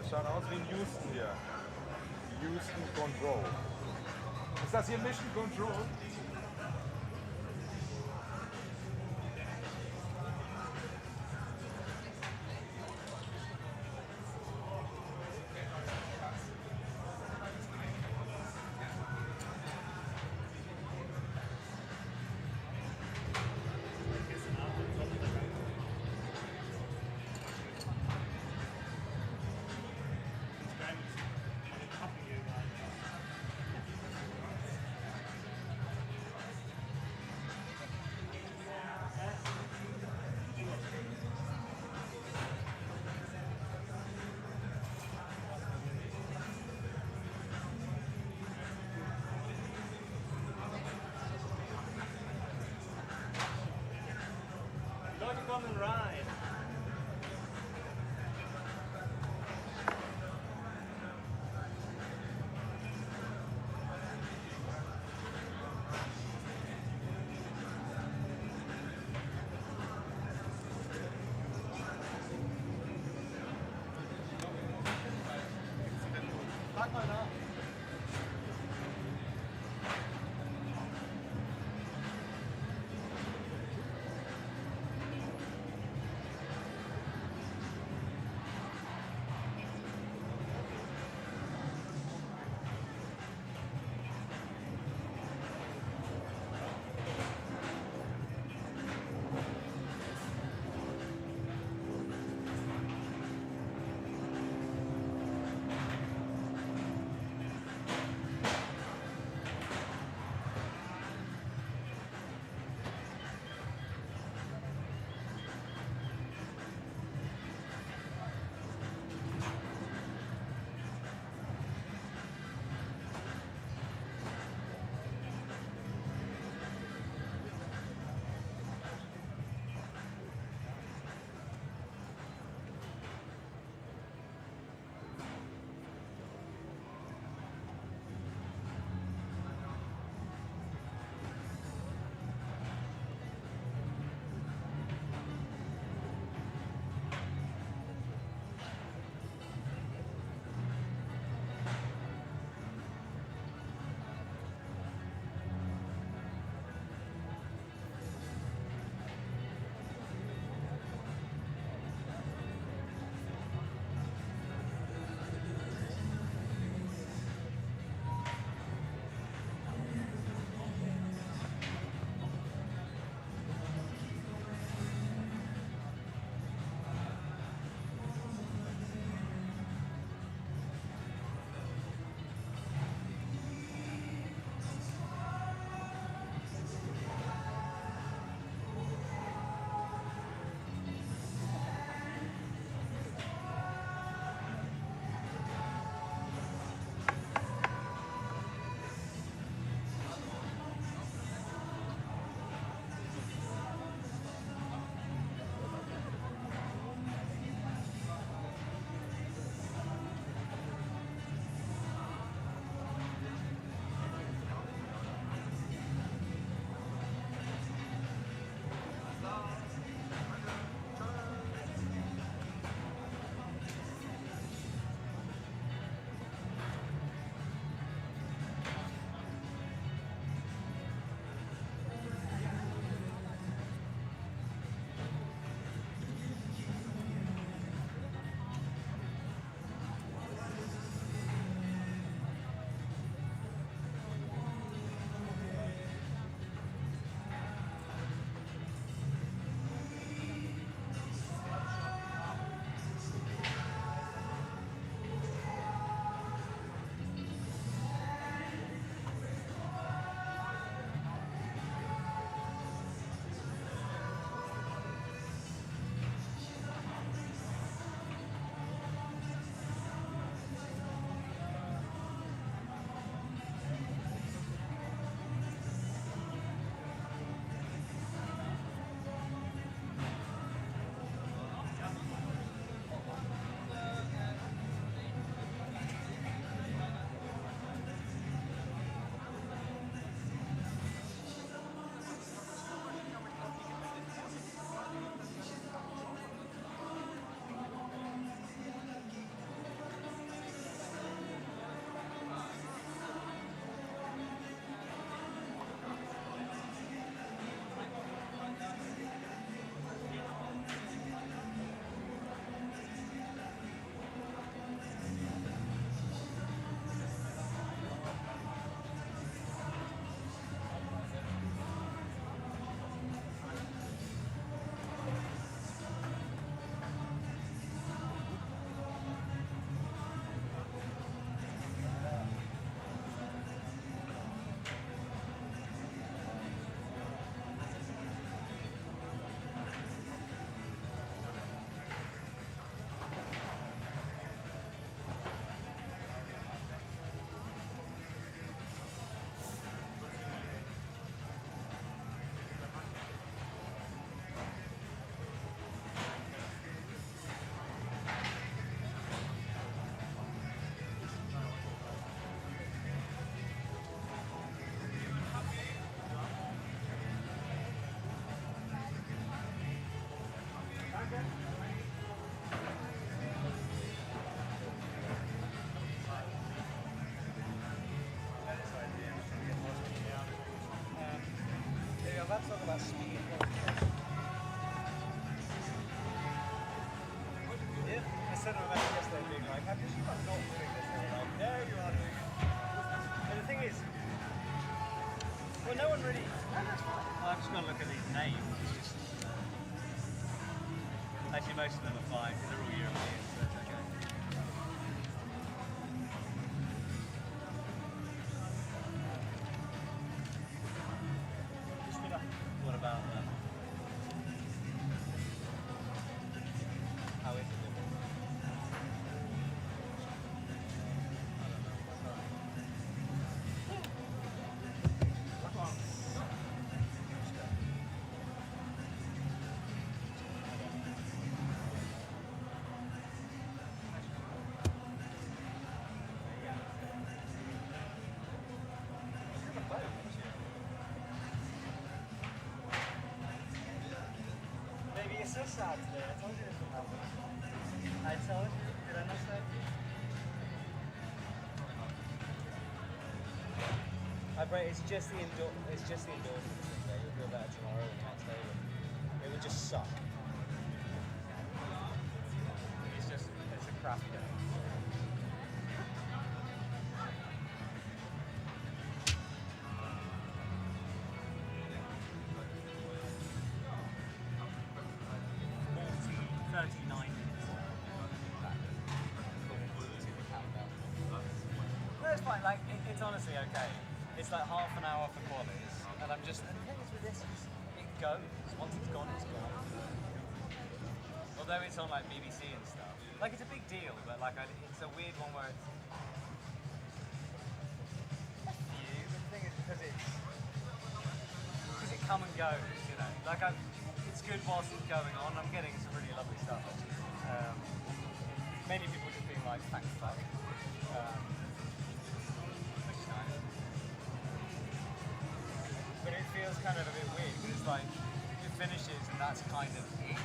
schaut aus wie in Houston hier. Houston Control. Ist das hier Mission Control? Let's talk about speed. Yeah, I said to my mate yesterday being like, how could you not doing this? And they're like, no, you are doing it. And the thing is, well, no one really. No, that's fine. I'm just going to look at these names. It's just. Actually, most of them are fine because they're all European, so it's okay. What about that? How is it? Baby, you're so sad today. I told you this would happen. I told you. Did I not say? It's just the endorsement thing there. You'll feel better tomorrow and the next day. It would just suck. It's a crappy day. No, it's fine. Like it's honestly okay. It's like half an hour for qualies, and I'm just. And the thing is with this, it goes. Once it's gone, it's gone. Although it's on like BBC and stuff, like it's a big deal, but like it's a weird one where it's. But the thing is because it come and goes, you know. Like it's good whilst it's going on. I'm getting some really lovely stuff. Many people just being like, thanks fuck. Which is nice. But it feels kind of a bit weird because it's like it finishes and that's kind of it.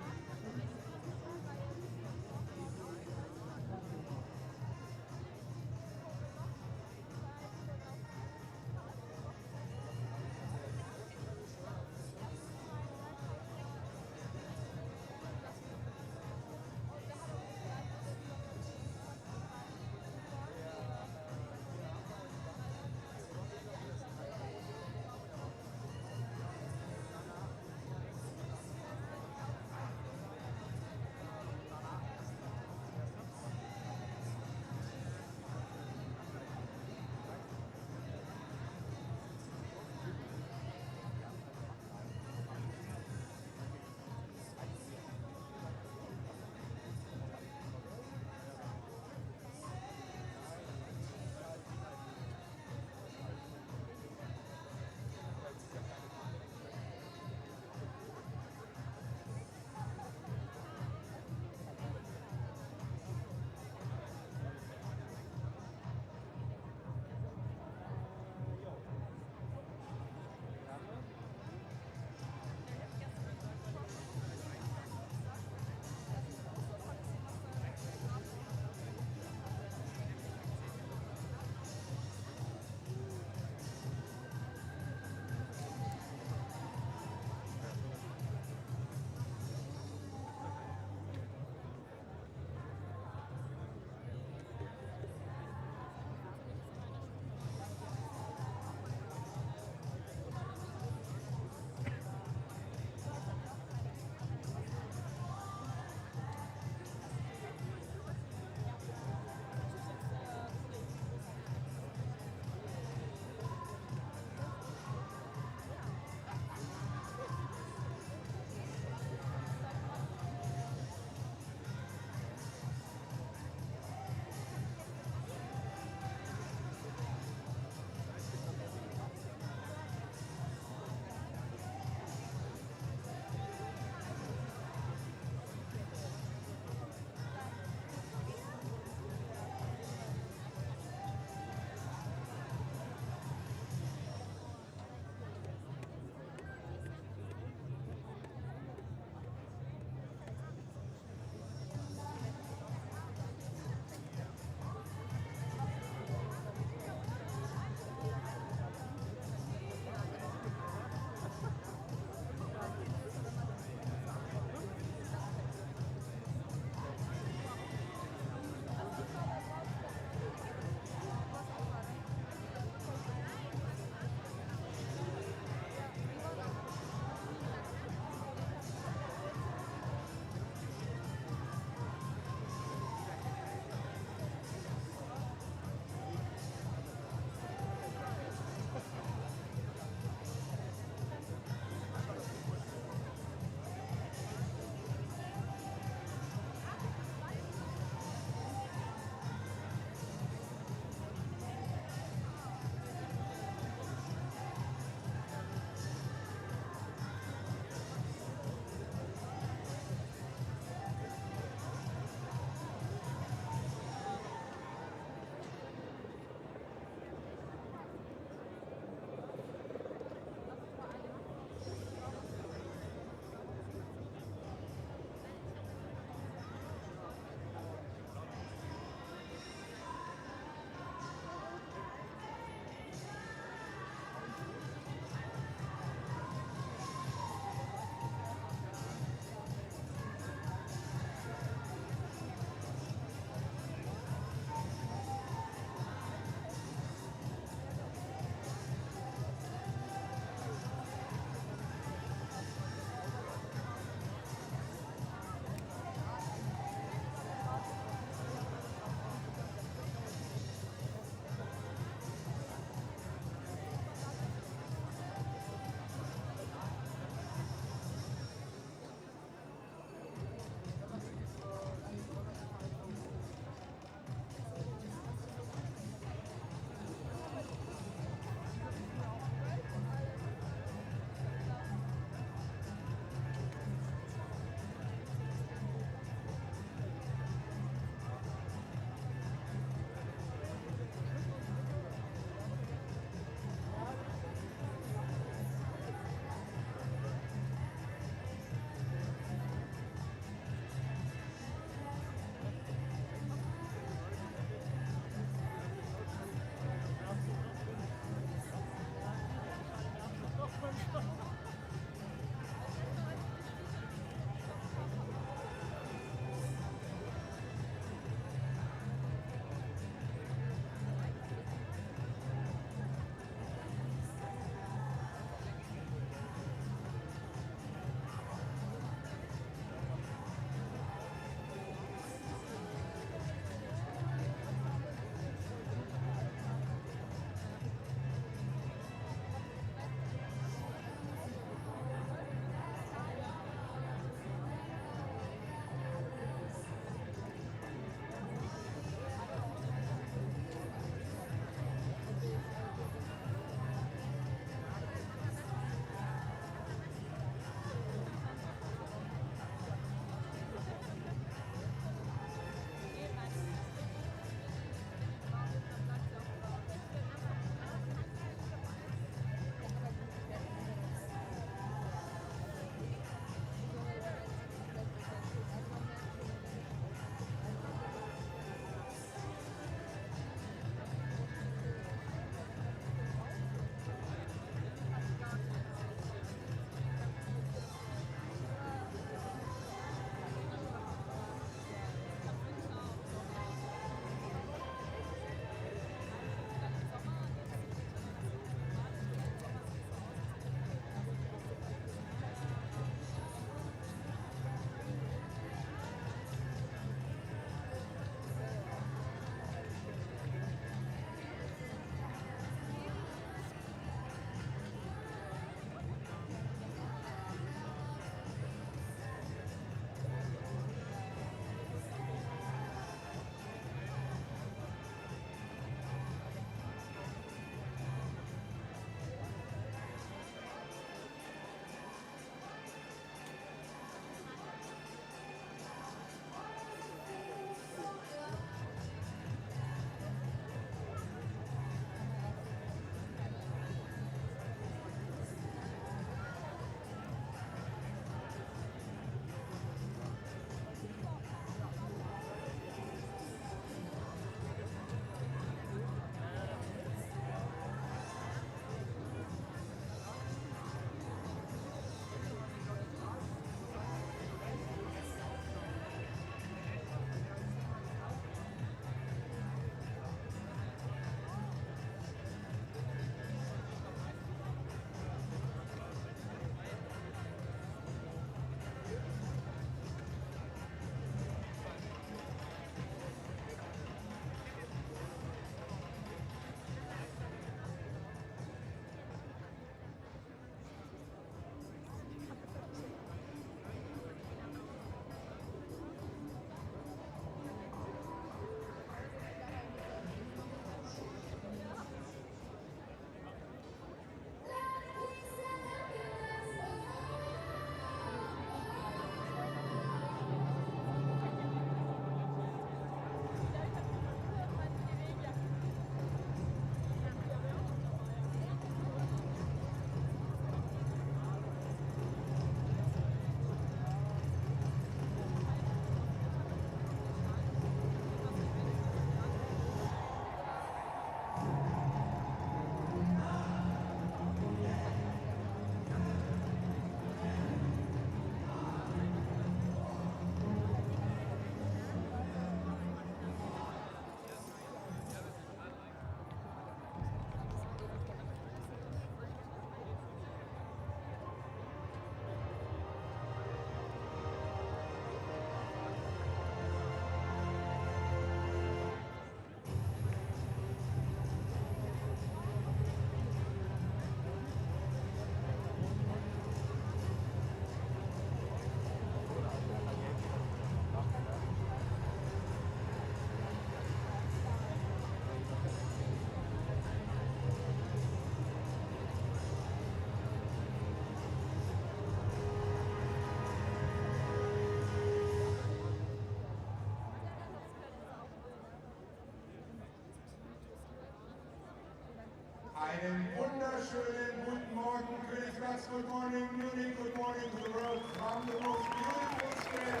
wunderschönen guten Morgen, Königsplatz, good morning, Munich, good morning to the world from the most beautiful square.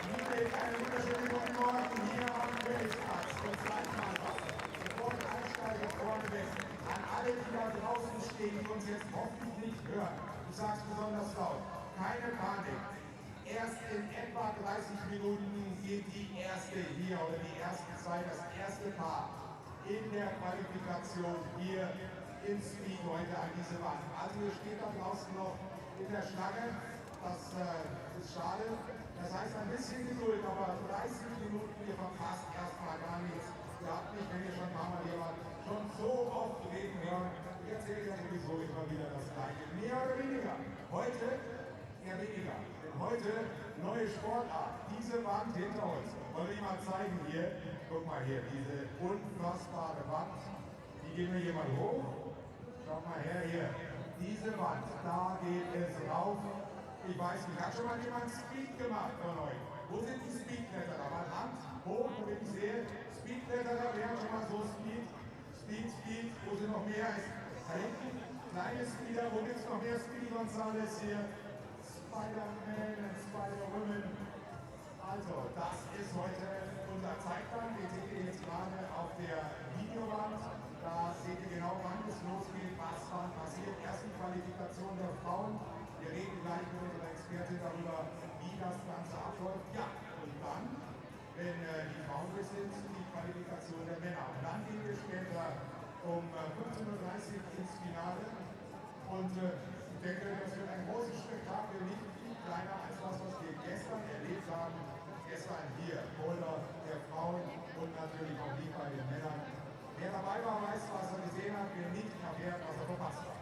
Munich, einen wunderschönen guten Morgen hier am Königsplatz. Und zweiten einfach, bevor ich einsteige, vorneweg, an alle, die da draußen stehen, die uns jetzt hoffentlich hören. Ich sage es besonders laut, keine Panik. Erst in etwa 30 Minuten geht die erste hier oder die ersten zwei, das erste Paar in der Qualifikation hier im Speed heute an diese Wand. Also ihr steht da draußen noch in der Schlange, das ist schade. Das heißt ein bisschen Geduld, aber 30 Minuten, ihr verpasst erstmal gar nichts. Ihr habt mich, wenn ihr schon ein paar Mal hier wart, schon so oft reden hören. Ich erzähle ja sowieso immer wieder das Gleiche. Mehr oder weniger. Heute eher weniger. Denn heute neue Sportart. Diese Wand hinter uns. Wollen wir die mal zeigen hier? Guck mal hier, diese unfassbare Wand. Die gehen wir hier mal hoch. Schaut mal her hier. Diese Wand, da geht es rauf. Ich weiß nicht, hat schon mal jemand Speed gemacht von euch? Wo sind die Speedkletterer? Mal Hand hoch, damit ich sehe. Speedkletterer, wer hat schon mal so Speed? Speed, wo sind noch mehr? Da hinten, kleine Speeder, wo gibt es noch mehr Speed Gonzales hier? Spider-Man und Spider-Woman. Also, das ist heute unser Zeitplan. Den seht ihr jetzt gerade auf der Videowand. Da seht ihr genau, wann es losgeht, was wann passiert. Erste Qualifikation der Frauen. Wir reden gleich mit unserer Expertin darüber, wie das Ganze abläuft. Ja, und dann, wenn die Frauen durch sind, die Qualifikation der Männer. Und dann gehen wir später um 15:30 Uhr ins Finale. Und ich denke, das wird ein großes Spektakel, nicht viel kleiner als das, was wir gestern erlebt haben. Gestern hier, Boulder der Frauen und natürlich auch die bei den Männern. Wer dabei war, weiß, was er gesehen hat, wer nicht, erfährt, was er verpasst hat.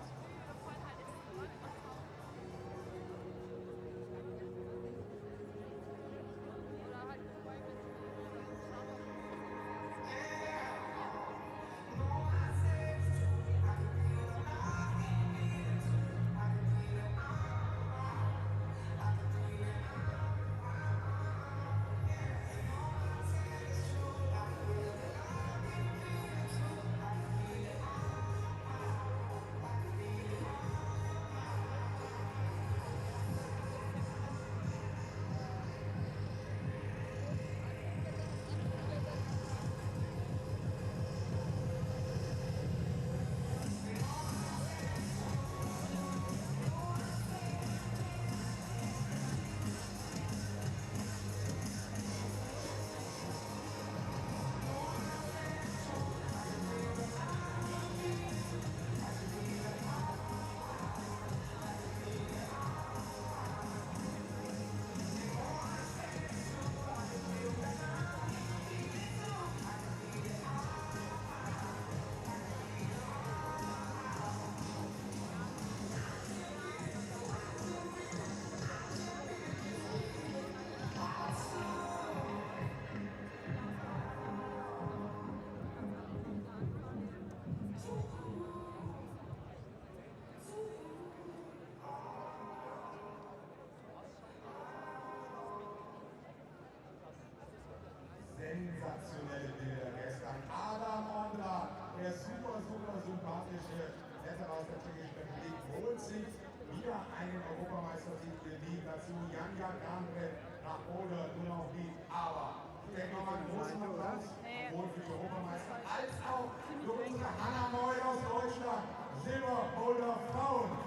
Sensationelle Bilder gestern. Adam Ondra, der super sympathische Vetter aus der Tschechischen Republik, holt sich wieder einen Europameistertitel, wie dazu Janja Granre nach Boulder nur noch liegt. Aber ich denke mal einen großen Applaus, sowohl für die Europameister als auch für unsere Hannah Moy aus Deutschland, Silber Boulder Frauen.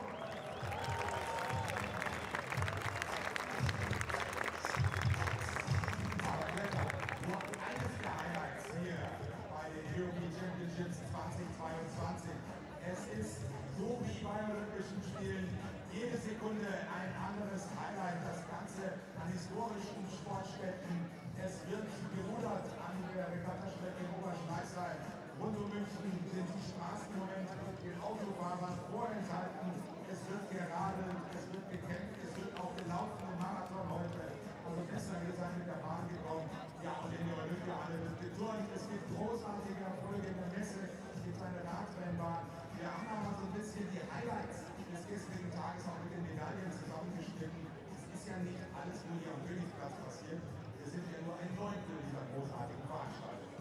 European Championships 2022. Es ist so wie bei Olympischen Spielen, jede Sekunde ein anderes Highlight, das Ganze an historischen Sportstätten. Es wird gerudert an der Regattastrecke in Oberschleißheim. Rund um München sind die Straßen im Moment den Autofahrern vorenthalten. Es wird geradelt, es wird gekämpft, es wird auch gelaufen im Marathon heute. Also gestern ist er mit der Bahn gekommen. Ja, und in der Olympiahalle wird geturnt. Es gibt großartige Erfolge in der Messe. Es gibt eine Radrennbahn. Wir haben aber so ein bisschen die Highlights des gestrigen Tages auch mit den Medaillen zusammengeschnitten. Es ist ja nicht alles nur hier am Königsplatz passiert. Wir sind ja nur ein Neuntel dieser großartigen Veranstaltung.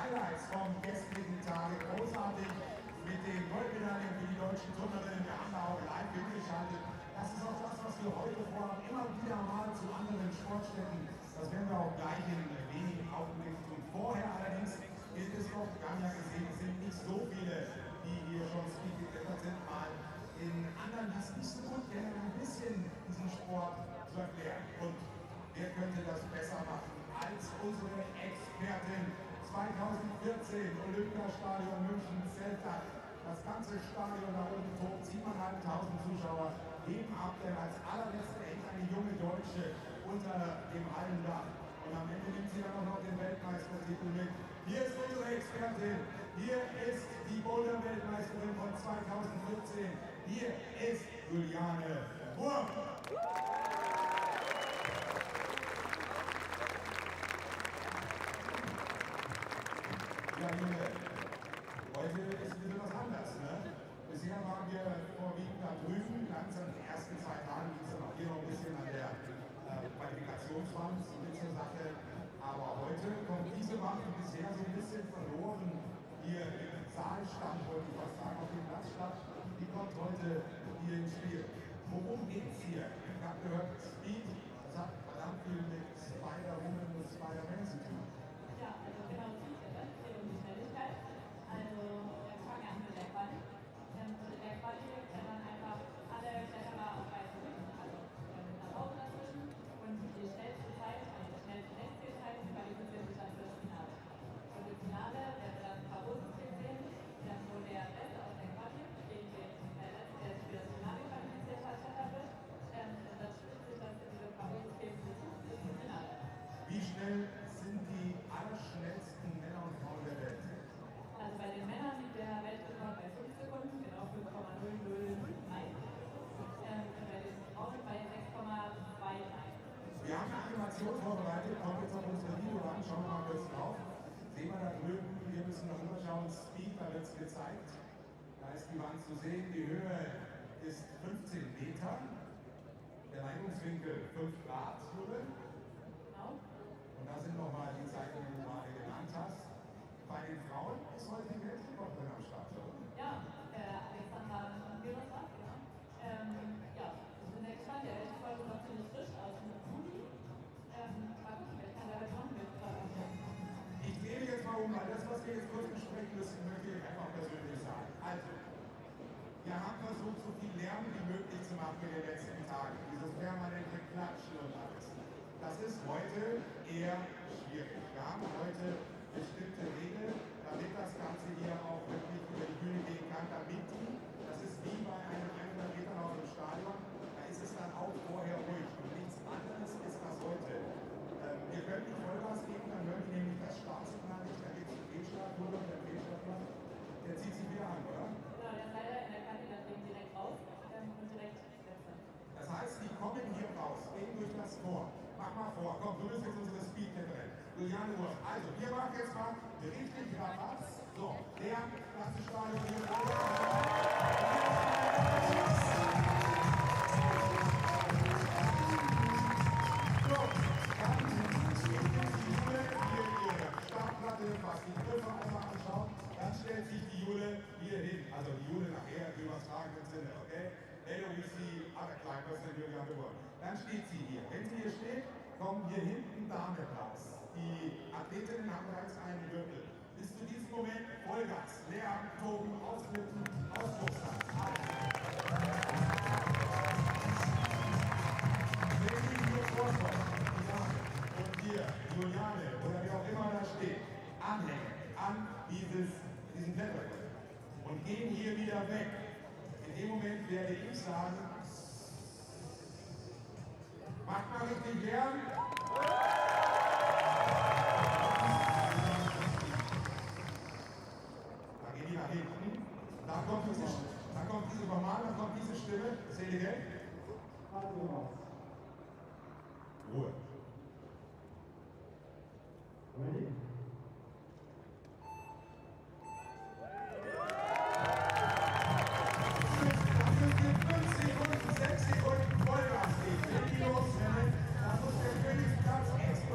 Highlights vom gestrigen Tage. Großartig mit den Goldmedaillen für die deutschen Turnerinnen. Wir haben da auch live mitgeschaltet. Das ist auch das, was wir heute vorhaben. Immer wieder mal zu anderen Sportstätten. Das werden wir auch gleich in wenigen Augenblicken tun. Vorher allerdings ist es noch, wir haben ja gesehen, es sind nicht so viele, die hier schon Speed geklettert sind, mal in anderen, die es nicht so gut kennen, ein bisschen diesen Sport zu erklären. Und wer könnte das besser machen als unsere Expertin? 2014 Olympiastadion München Zeltdach. Das ganze Stadion da oben tobt, 7.500 Zuschauer heben ab, denn als allerletzte hängt eine junge Deutsche unter dem Hallendach. Und am Ende nimmt sie dann auch noch den Weltmeistertitel mit. Hier ist unsere Expertin, hier ist die Boulder-Weltmeisterin von 2014, hier ist Juliane Wurm. Ja, Junge, heute ist ein bisschen was anders, ne? Bisher waren wir vorwiegend da drüben, ganz an den ersten 2 Tagen ging es dann auch hier noch ein bisschen an der Qualifikationswand mit zur Sache. Aber heute kommt diese Wand bisher so ein bisschen verloren. Hier im Saalstand, wollte ich fast sagen, auf dem Platzstand, die kommt heute hier ins Spiel. Worum geht's hier? Ich habe gehört, Speed, das hat verdammt viel mit Spider-Woman und Spider-Man zu tun. Ja, also genau, es geht um die Schnelligkeit. Also wir fangen an mit der Quali. Und in der Quali dann einfach alle Kletterer auf weiße Rücken, also nach oben dazwischen. Und die schnellste Zeit, also die schnellste Netzzielzeit, qualifiziert sich dann für das Finale. Und im Finale werden dann ein paar Bodensystem sehen, wo der Beste aus der Quali gegen den Letzten, der sich für das Finale qualifiziert hat, klettern wird. Und das spitzt sich dann in diesem Bodensystem bis zum Finale. Wie schnell sind die allerschnellsten Männer und Frauen der Welt? Also bei den Männern liegt der Weltrekord bei 5 Sekunden, genau 5,003. Und bei den Frauen bei 6,23. Wir haben eine Animation vorbereitet, kommt jetzt auf unsere Video ran, schauen wir mal kurz drauf. Sehen wir da drüben, wir müssen noch rüberschauen, Speed, da wird es gezeigt. Da ist die Wand zu sehen, die Höhe ist 15 Meter, der Neigungswinkel 5 Grad. Genau. Und da sind nochmal die Zeiten, die du gerade genannt hast. Bei den Frauen ist heute die Weltrekorderin am Start, oder? Ja, Alexandra Miroslav, genau. Ja, ich bin sehr gespannt, der Weltrekord ist noch ziemlich frisch aus dem Juli. Mal gucken, vielleicht kann der heute noch mit. Ich drehe mich jetzt mal um, weil das, was wir jetzt kurz besprechen müssen, möchte ich einfach persönlich sagen. Also, wir haben versucht, so viel Lärm wie möglich zu machen in den letzten Tagen. Dieses permanente Klatschen und alles. Das ist heute eher schwierig. Wir haben heute bestimmte Regeln, damit das Ganze hier auch wirklich über die Bühne gehen kann, damit das ist wie bei einem 100 Meter Lauf im Stadion, da ist es dann auch vorher ruhig. Und nichts anderes ist das heute. Wir können nicht Vollgas geben, dann hören wir nämlich das Startsignal nicht, da gibt es einen Fehlstart, oder der Fehlstart, der zieht sich wieder an, oder? Genau, der ist leider in der Kante direkt raus und direkt wechseln. Das heißt, die kommen hier raus, gehen durch das Tor. Mach mal vor, komm, du bist jetzt unsere Speedkletterin. Juliane Wurm. Also, wir machen jetzt mal richtig Rabatz. So, der ganze Stadion hier. So, dann hier ihre Startplatte, was die Griffe einmal anschaut. Dann stellt sich die Jule hier hin. Also die Jule nachher im übertragenen Sinne, okay? Later we see other climbers than Juliane Wurm. Dann steht sie hier. Wenn sie hier steht, kommen hier hinten Damenapplaus. Die Athletinnen haben bereits einen Gürtel. Bis zu diesem Moment Vollgas, Lärm, Toben, Ausflippen, Ausdruckstanz. Wenn Sie hier vorkommen, die Dame und hier Juliane oder wie auch immer da steht, anhängen an diesen Klettergerät und gehen hier wieder weg. In dem Moment werde ich sagen, macht mal richtig Lärm. Dann gehen die nach hinten. Dann kommt diese Formale, dann kommt diese Stimme. Selige. Ruhe. Ready? Sekunden, 6 Sekunden Vollgas geben. Wenn die losrennen, dann muss der Königsplatz extra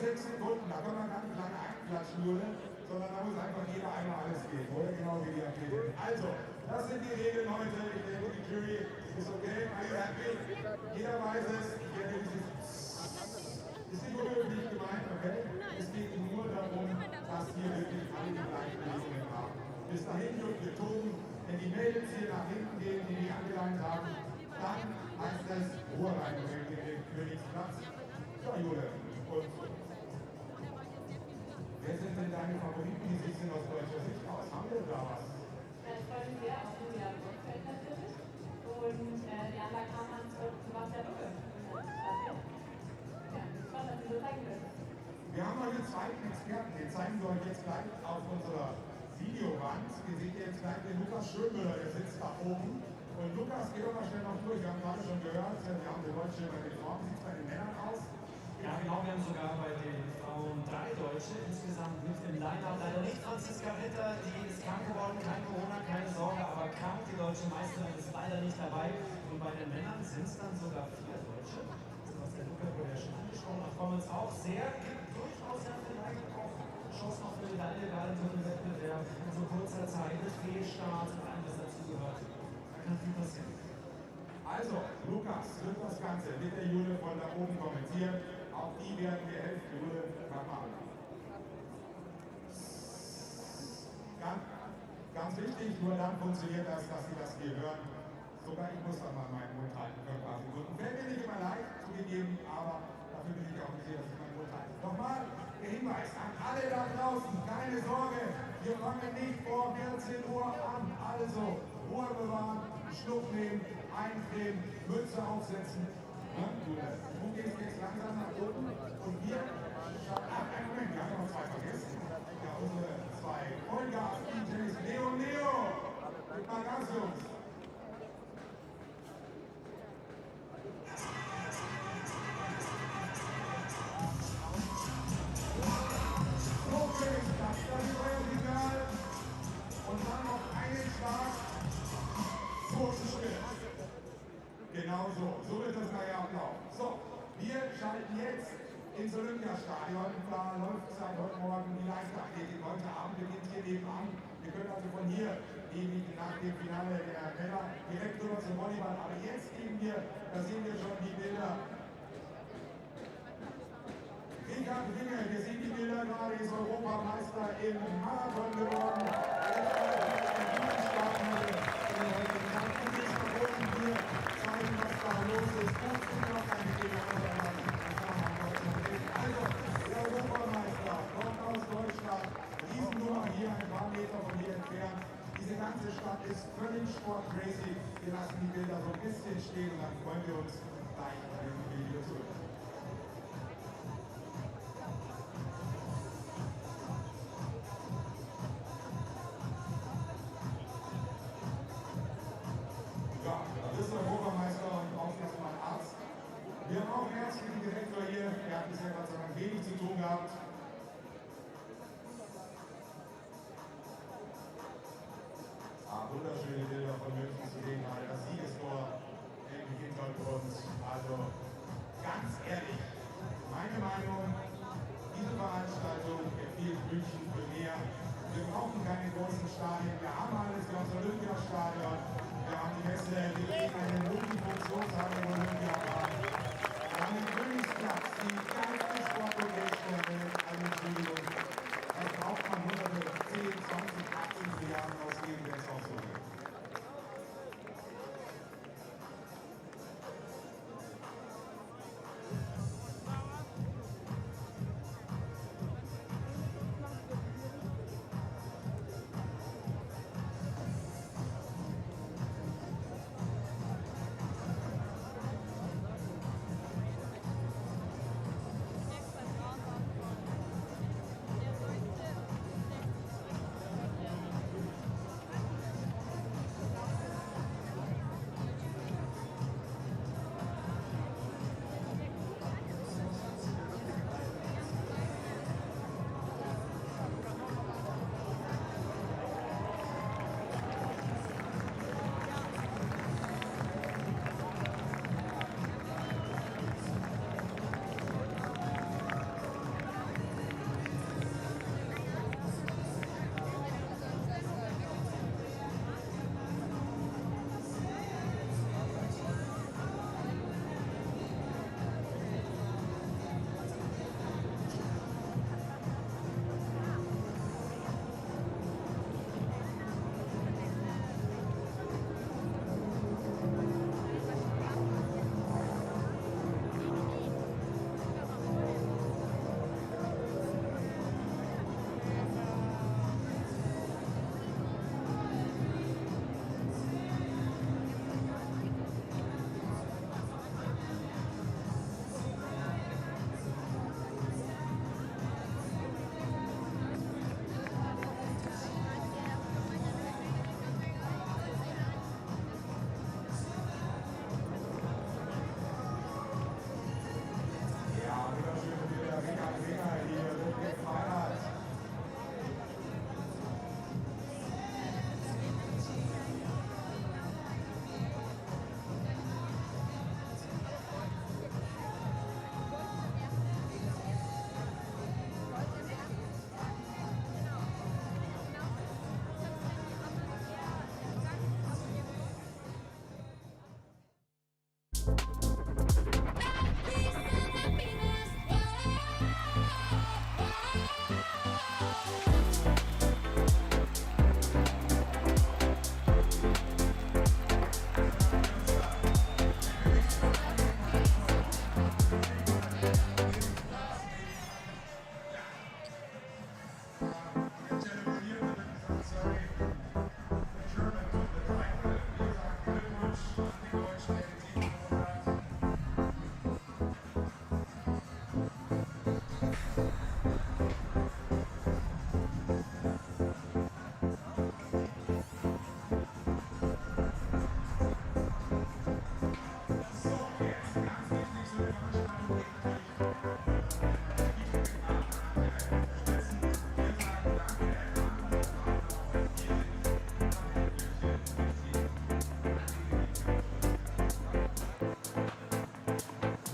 6 Sekunden, da kann man gar nicht lange einklatschen, Jule, sondern da muss einfach jeder einmal alles geben, oder? Genau wie die Athleten. Also, das sind die Regeln heute. Ich denke, die Jury ist okay. Are you happy? Jeder weiß es. Ich denke, ist nicht unhöflich gemeint, okay? Es geht nur darum, dass hier wirklich alle die gleichen Lösungen haben. Bis dahin dürfen wir toben. Wenn die Mädels hier nach hinten gehen, die nicht angeleint haben, dann heißt es Ruhe reinbringen in den Königsplatz. So, Jule. Und wer sind denn deine Favoriten? Wie sieht es denn aus deutscher Sicht aus? Haben wir da was? Ja, ich freue mich sehr auf Julia Rundfeld natürlich. Und die Anlagekammer und Sebastian Lucke. Ja, ich freue mich, dass Sie so zeigen können. Wir haben noch einen zweiten Experten, den zeigen wir euch jetzt gleich auf unserer Videowand. Wir sehen jetzt gleich den Lukas Schönmüller, der sitzt da oben. Und Lukas, geh doch mal schnell noch durch. Wir haben gerade schon gehört, wir haben den Deutschen bei den Frauen. Wie sieht es bei den Männern aus? Ja, genau, wir haben sogar bei den Frauen 3 Deutsche insgesamt mit im Line-Up. Leider nicht Franziska Ritter, die ist krank geworden, kein Corona, keine Sorge, aber krank, die deutsche Meisterin ist leider nicht dabei. Und bei den Männern sind es dann sogar 4 Deutsche. Das was der Luca vorher schon angesprochen hat, freuen wir uns auch sehr. Gibt durchaus ja vielleicht auch Chancen auf eine Medaille, gerade in so einem Wettbewerb in so kurzer Zeit, mit Fehlstart und allem, was dazugehört. Da kann viel passieren. Also, Lukas wird das Ganze mit der Jule von da oben kommentieren. Auch die werden wir helfen. Jule, mach mal. Ganz wichtig, nur dann funktioniert das, dass Sie das hier hören. Sogar ich muss dann mal meinen Mund halten für ein paar Sekunden. Fällt mir nicht immer leicht, zugegeben, aber dafür bin ich auch nicht hier, dass ich meinen Mund halte. Nochmal der Hinweis an alle da draußen, keine Sorge, wir fangen nicht vor 14 Uhr an. Also, Ruhe bewahren, Schluck nehmen, eincremen, Mütze aufsetzen. Ja, du gehst jetzt langsam nach oben und wir schauen ab. Einen Moment, wir haben noch 2 vergessen. Ja, unsere 2 Vollgas, DJs, Leo und Leo. Gib mal Gas, Jungs. Okay, das ist euer Signal. Und dann noch einen Schlag. Kurzen Schritt. Genau so. So wird das nachher ablaufen. So, wir schalten jetzt ins Olympiastadion. Da läuft seit heute Morgen die Leichtathletik. Heute Abend beginnt hier nebenan. Wir können also von hier ewig nach dem Finale der Männer direkt rüber zum Volleyball. Aber jetzt gehen wir, da sehen wir schon die Bilder. Richard Ringe, wir sehen die Bilder gerade, ist Europameister im Marathon geworden. Also, der Europameister kommt aus Deutschland, Riesennummer hier ein paar Meter von hier entfernt. Diese ganze Stadt ist völlig sportcrazy. Wir lassen die Bilder so ein bisschen stehen und dann freuen wir uns gleich bei dem Video zurück. Ja, das ist der Europameister und braucht erstmal einen Arzt. Wir haben auch einen ärztlichen Direktor hier, der hat bisher Gott sei Dank wenig zu tun gehabt. Wunderschöne Bilder von München zu sehen, gerade das Siegestor im Hintergrund. Also ganz ehrlich, meine Meinung, diese Veranstaltung empfiehlt München für mehr. Wir brauchen keine großen Stadien, wir haben alles, wir haben das Olympiastadion, wir haben die Messe, wir legen eine Multifunktionshalle im Olympiapark. Wir haben den Königsplatz, die geilste Sportlocation der Welt, also Entschuldigung. Das braucht man hunderte, 10, 20, 18 Milliarden ausgeben, wenn es auch so geht.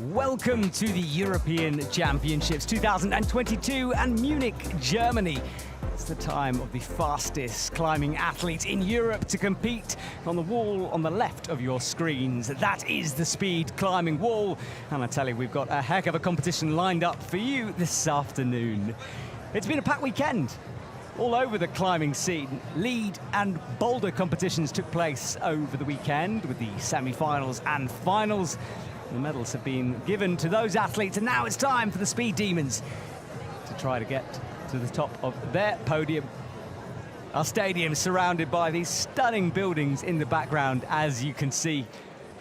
Welcome to the European Championships 2022 and Munich, Germany. It's the time of the fastest climbing athletes in Europe to compete. On the wall on the left of your screens, that is the speed climbing wall. And I tell you, we've got a heck of a competition lined up for you this afternoon. It's been a packed weekend. All over the climbing scene, lead and boulder competitions took place over the weekend with the semi-finals and finals. The medals have been given to those athletes, and now it's time for the Speed Demons to try to get to the top of their podium. Our stadium surrounded by these stunning buildings in the background, as you can see.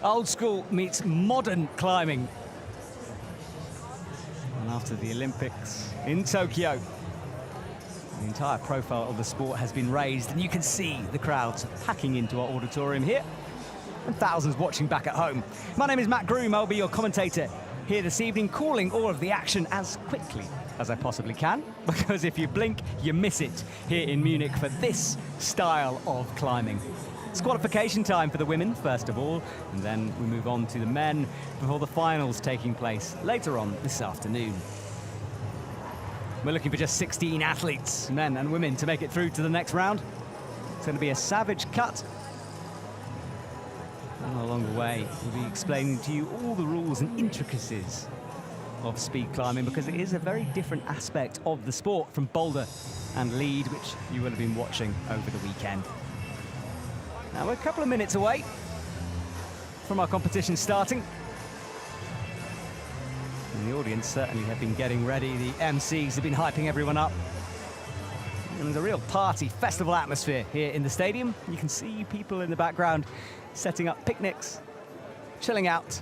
Old school meets modern climbing. And after the Olympics in Tokyo, the entire profile of the sport has been raised, and you can see the crowds packing into our auditorium here, and thousands watching back at home. My name is Matt Groom. I'll be your commentator here this evening, calling all of the action as quickly as I possibly can, because if you blink, you miss it here in Munich for this style of climbing. It's qualification time for the women, first of all, and then we move on to the men before the finals taking place later on this afternoon. We're looking for just 16 athletes, men and women, to make it through to the next round. It's going to be a savage cut. And along the way, we'll be explaining to you all the rules and intricacies of speed climbing, because it is a very different aspect of the sport from boulder and lead, which you will have been watching over the weekend. Now, we're a couple of minutes away from our competition starting. And the audience certainly have been getting ready. The MCs have been hyping everyone up. And there's a real party, festival atmosphere here in the stadium. You can see people in the background setting up picnics, chilling out.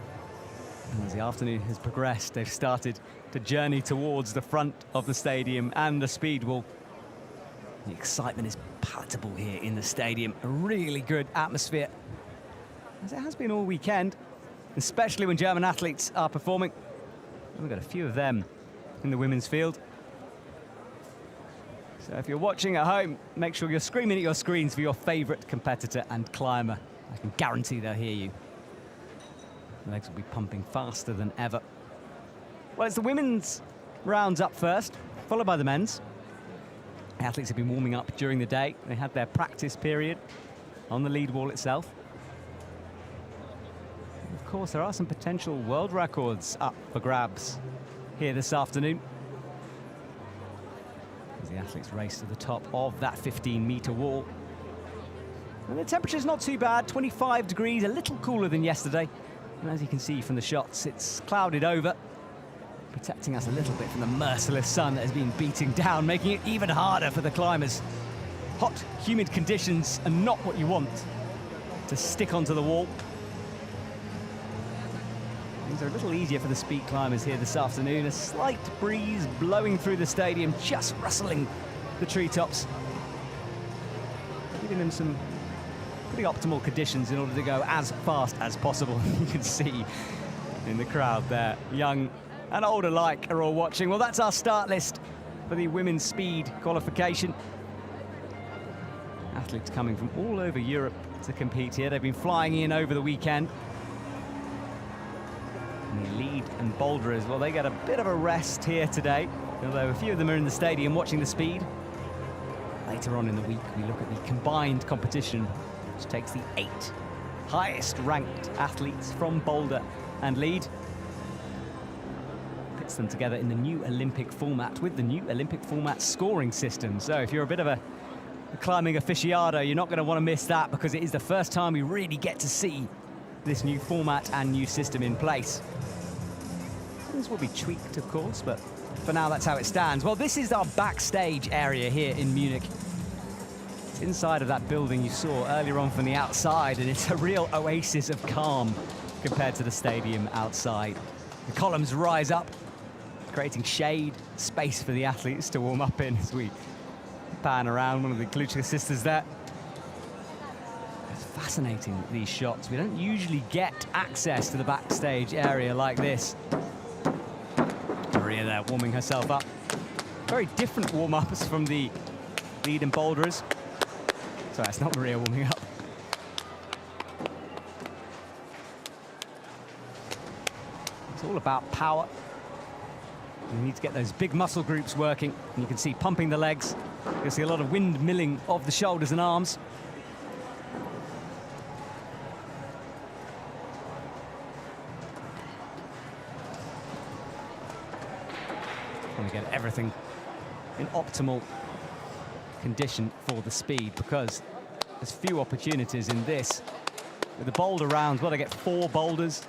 And as the afternoon has progressed, they've started to journey towards the front of the stadium and the speed wall. The excitement is palatable here in the stadium. A really good atmosphere, as it has been all weekend, especially when German athletes are performing. We've got a few of them in the women's field. So if you're watching at home, make sure you're screaming at your screens for your favorite competitor and climber. I can guarantee they'll hear you. The legs will be pumping faster than ever. Well, it's the women's rounds up first, followed by the men's. The athletes have been warming up during the day. They had their practice period on the lead wall itself. And of course, there are some potential world records up for grabs here this afternoon, as the athletes race to the top of that 15-meter wall. And the temperature's not too bad, 25 degrees, a little cooler than yesterday. And as you can see from the shots, it's clouded over, protecting us a little bit from the merciless sun that has been beating down, making it even harder for the climbers. Hot, humid conditions are not what you want to stick onto the wall. Things are a little easier for the speed climbers here this afternoon. A slight breeze blowing through the stadium, just rustling the treetops, giving them some pretty optimal conditions in order to go as fast as possible. You can see in the crowd there, young and old alike are all watching. Well, that's our start list for the women's speed qualification. Athletes coming from all over Europe to compete here. They've been flying in over the weekend. And the lead and boulderers, well, they get a bit of a rest here today, although a few of them are in the stadium watching the speed. Later on in the week, we look at the combined competition, which takes the 8 highest ranked athletes from boulder and lead, pits them together in the new Olympic format with the new Olympic format scoring system. So if you're a bit of a climbing aficionado, you're not going to want to miss that, because it is the first time we really get to see this new format and new system in place. Things will be tweaked, of course, but for now, that's how it stands. Well, this is our backstage area here in Munich. It's inside of that building you saw earlier on from the outside, and it's a real oasis of calm compared to the stadium outside. The columns rise up creating shade, space for the athletes to warm up in as we pan around. One of the Kluchka sisters there. It's fascinating, these shots. We don't usually get access to the backstage area like this. Maria there warming herself up. Very different warm-ups from the lead and boulderers. Sorry, it's not Maria warming up. It's all about power. You need to get those big muscle groups working. And you can see pumping the legs. You can see a lot of windmilling of the shoulders and arms. Trying to get everything in optimal condition for the speed, because there's few opportunities in this. With the boulder rounds, well, they get 4 boulders,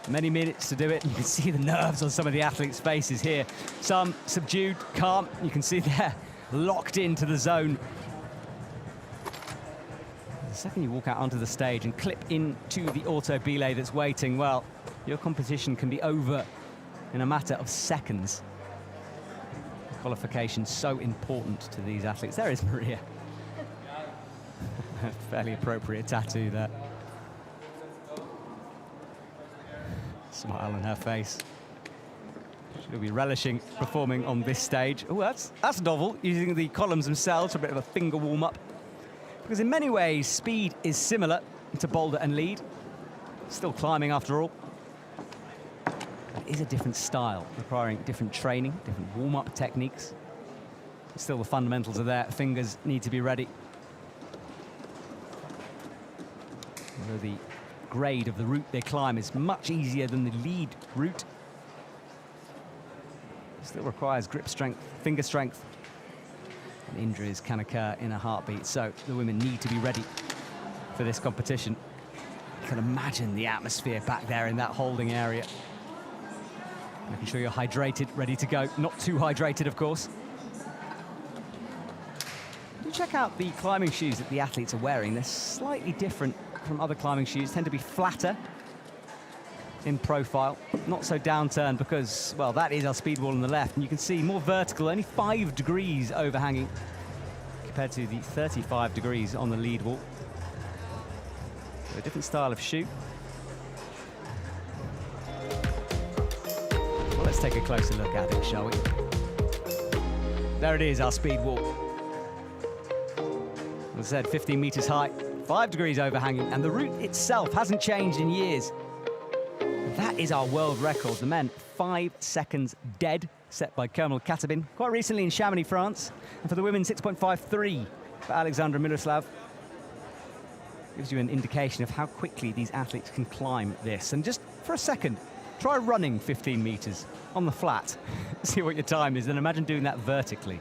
many minutes to do it. You can see the nerves on some of the athletes' faces here. Some subdued, calm. You can see they're locked into the zone. The second you walk out onto the stage and clip into the auto belay that's waiting, well, your competition can be over in a matter of seconds. Qualification so important to these athletes. There is Maria. Fairly appropriate tattoo there. Smile on her face. She'll be relishing performing on this stage. Oh, that's novel, using the columns themselves for a bit of a finger warm-up. Because in many ways, speed is similar to boulder and lead. Still climbing after all. It is a different style, requiring different training, different warm-up techniques. Still, the fundamentals are there. Fingers need to be ready. Although the grade of the route they climb is much easier than the lead route, it still requires grip strength, finger strength. And injuries can occur in a heartbeat, so the women need to be ready for this competition. You can imagine the atmosphere back there in that holding area. Making sure you're hydrated, ready to go. Not too hydrated, of course. Do check out the climbing shoes that the athletes are wearing. They're slightly different from other climbing shoes. Tend to be flatter in profile, not so downturned because, well, that is our speed wall on the left. And you can see more vertical, only 5 degrees overhanging compared to the 35 degrees on the lead wall. So a different style of shoe. Let's take a closer look at it, shall we? There it is, our speed wall. As I said, 15 meters high, 5 degrees overhanging, and the route itself hasn't changed in years. That is our world record. The men, 5 seconds dead, set by Kermel Katabin, quite recently in Chamonix, France. And for the women, 6.53 for Alexandra Miroslav. Gives you an indication of how quickly these athletes can climb this. And just for a second, try running 15 meters on the flat. See what your time is, then imagine doing that vertically.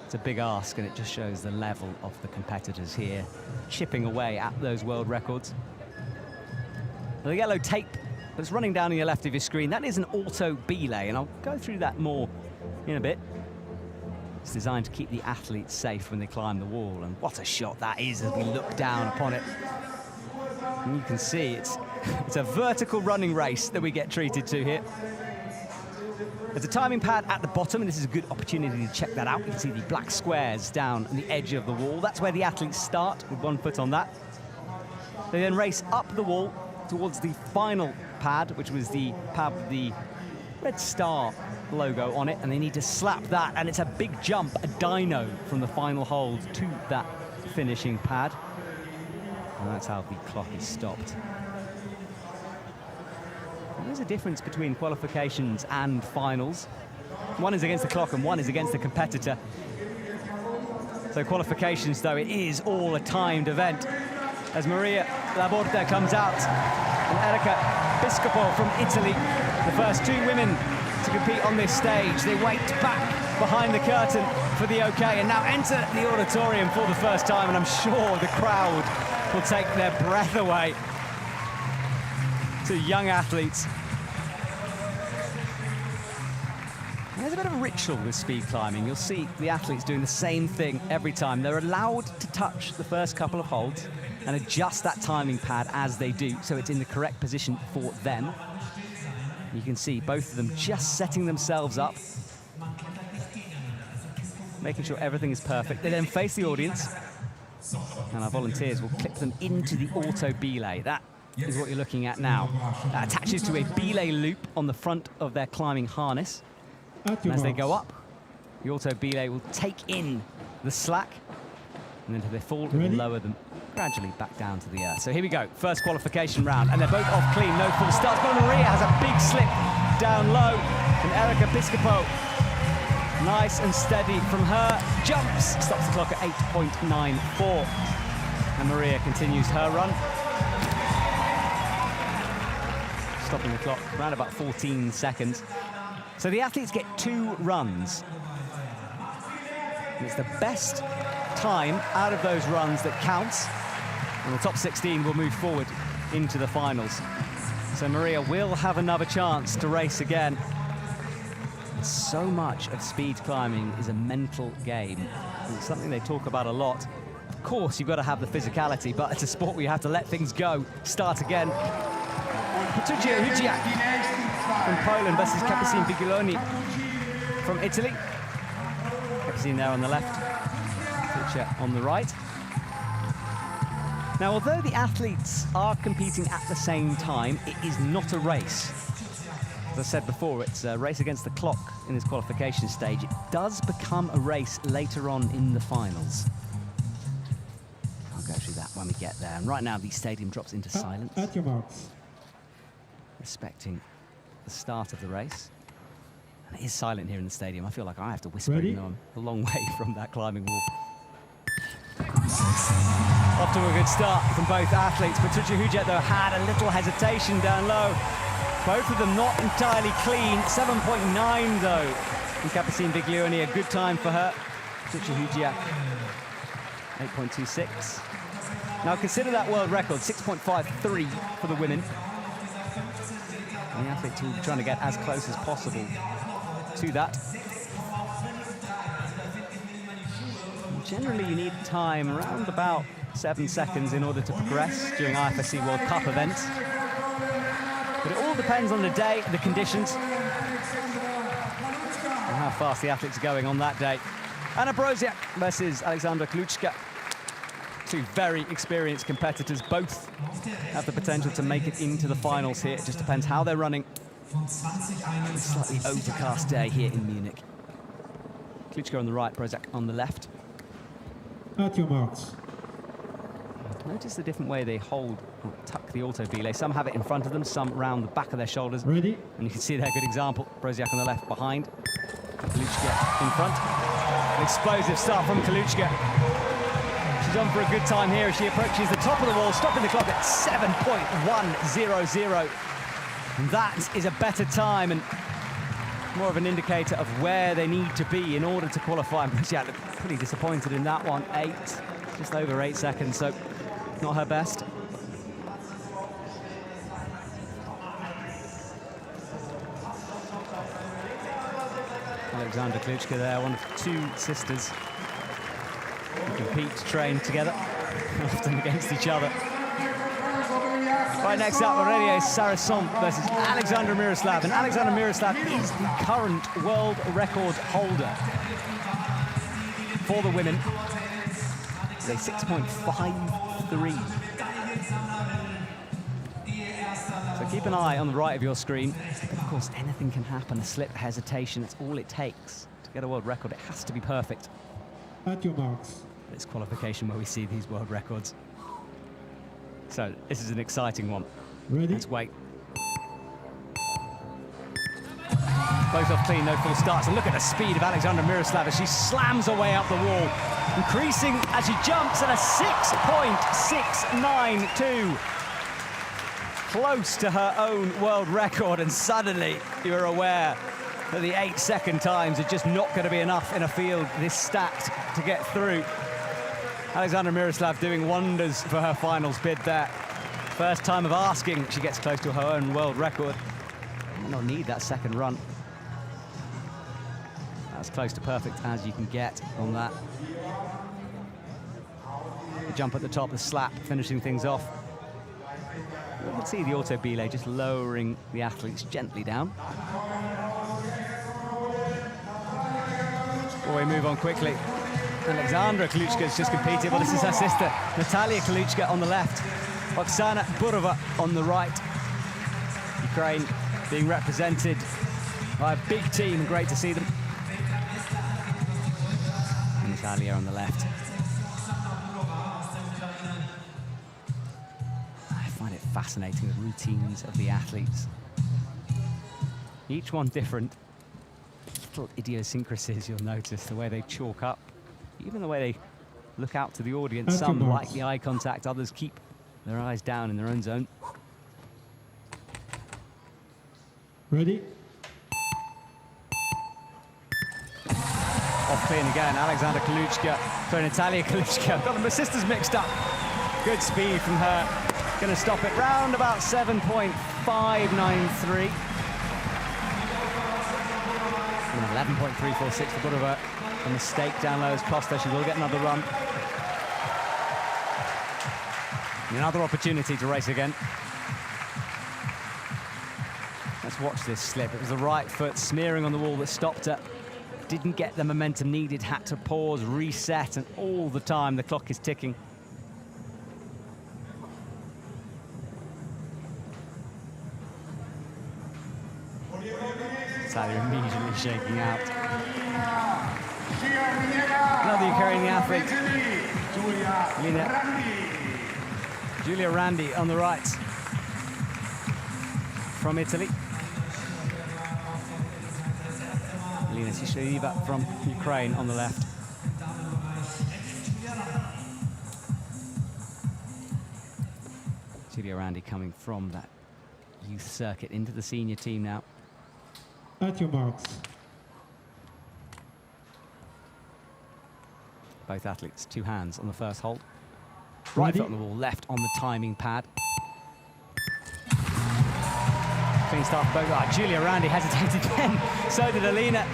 It's a big ask, and it just shows the level of the competitors here, chipping away at those world records. The yellow tape that's running down on your left of your screen, that is an auto belay, and I'll go through that more in a bit. It's designed to keep the athletes safe when they climb the wall, and what a shot that is as we look down upon it. And you can see it's a vertical running race that we get treated to here. There's a timing pad at the bottom, and this is a good opportunity to check that out. You can see the black squares down on the edge of the wall. That's where the athletes start, with 1 foot on that. They then race up the wall towards the final pad, which was the pad with the red star logo on it, and they need to slap that, and it's a big jump, a dyno from the final hold to that finishing pad. And that's how the clock is stopped. And there's a difference between qualifications and finals. One is against the clock and one is against the competitor. So qualifications, though, it is all a timed event. As Maria Laborda comes out, and Erika Piscopo from Italy, the first 2 women to compete on this stage. They wait back behind the curtain for the okay, and now enter the auditorium for the first time, and I'm sure the crowd will take their breath away. 2 young athletes. There's a bit of a ritual with speed climbing. You'll see the athletes doing the same thing every time. They're allowed to touch the first couple of holds and adjust that timing pad as they do, so it's in the correct position for them. You can see both of them just setting themselves up, making sure everything is perfect. They then face the audience, and our volunteers will clip them into the auto belay. That is what you're looking at now. That attaches to a belay loop on the front of their climbing harness. And as they go up, the auto belay will take in the slack, and then to their fall, it will lower them gradually back down to the earth. So here we go, first qualification round, and they're both off clean, no full starts. But Maria has a big slip down low from Erica Piscopo. Nice and steady from her. Jumps, stops the clock at 8.94. And Maria continues her run. Stopping the clock around about 14 seconds. So the athletes get 2 runs. And it's the best time out of those runs that counts. And the top 16 will move forward into the finals. So Maria will have another chance to race again. So much of speed climbing is a mental game. It's something they talk about a lot. Of course, you've got to have the physicality, but it's a sport where you have to let things go. Start again. Patrycja Hudziak from Poland versus Capucine Biguloni from Italy. Capucine there on the left, Patrycja on the right. Now, although the athletes are competing at the same time, it is not a race. As I said before, it's a race against the clock in this qualification stage. It does become a race later on in the finals. I'll go through that when we get there. And right now, the stadium drops into silence, At your marks. respecting the start of the race. And it is silent here in the stadium. I feel like I have to whisper, even though I'm a long way from that climbing wall. Off to a good start from both athletes. Patrycja Hudziak, though, had a little hesitation down low. Both of them not entirely clean. 7.9, though. And Capucine Biguloni, a good time for her. Patrycja Hudziak, 8.26. Now, consider that world record, 6.53 for the women. And the athletes will be trying to get as close as possible to that. Generally, you need time around about 7 seconds in order to progress during IFSC World Cup events. But it all depends on the day, the conditions, and how fast the athletes are going on that day. Anna Broziak versus Alexandra Kluczka. 2 very experienced competitors. Both have the potential to make it into the finals here. It just depends how they're running. It's a slightly overcast day here in Munich. Kluczka on the right, Broziak on the left. At your marks. Notice the different way they hold or tuck the auto belay. Some have it in front of them, some round the back of their shoulders. Ready? And you can see there, good example. Broziak on the left behind. Kluczka in front. An explosive start from Kluczka. She's on for a good time here as she approaches the top of the wall, stopping the clock at 7.100. And that is a better time and more of an indicator of where they need to be in order to qualify. Broziak looked pretty disappointed in that one. Just over 8 seconds, so not her best. Alexandra Kluczka there, one of 2 sisters who compete, train together, often against each other. Right, next up, Aurelia Sarasson versus Alexandra Miroslav. And Alexandra Miroslav is the current world record holder for the women. It's a 6.53. So keep an eye on the right of your screen. But of course, anything can happen. A slip, a hesitation, that's all it takes to get a world record. It has to be perfect. At your marks. It's qualification where we see these world records. So this is an exciting one. Ready? Let's wait. Both off clean, no full starts. And look at the speed of Alexandra Miroslav as she slams her way up the wall, increasing as she jumps at a 6.692. Close to her own world record, and suddenly you're aware that the 8-second times are just not going to be enough in a field this stacked to get through. Alexandra Miroslav doing wonders for her finals bid there. First time of asking, she gets close to her own world record. Might not need that second run. That's close to perfect as you can get on that. The jump at the top, the slap, finishing things off. You can see the auto belay just lowering the athletes gently down. Before we move on quickly, Alexandra Kluchka's just competed. Well, this is her sister, Natalia Kluchka on the left, Oksana Burova on the right. Ukraine being represented by a big team, great to see them. And Natalia on the left. I find it fascinating, the routines of the athletes. Each one different. Little idiosyncrasies you'll notice, the way they chalk up, even the way they look out to the audience. Some like the eye contact, others keep their eyes down in their own zone. Ready? Off clean again, Alexandra Kluchka, sorry, Natalia Kluchka. Got the sisters mixed up. Good speed from her. Going to stop it round about 7.593. 11.346 for Burova. A mistake down low has cost her. She will get another run. And another opportunity to race again. Let's watch this slip. It was the right foot smearing on the wall that stopped her. Didn't get the momentum needed, had to pause, reset, and all the time the clock is ticking. Natalia immediately shaking out. Another Ukrainian athlete, Julia Randi on the right from Italy. Lina Sisheva from Ukraine on the left. Julia Randi coming from that youth circuit into the senior team now. At your marks. Both athletes, two hands on the first hold. Right foot on the wall, left on the timing pad. Clean start for both. Julia Randi hesitated again. So did Alina.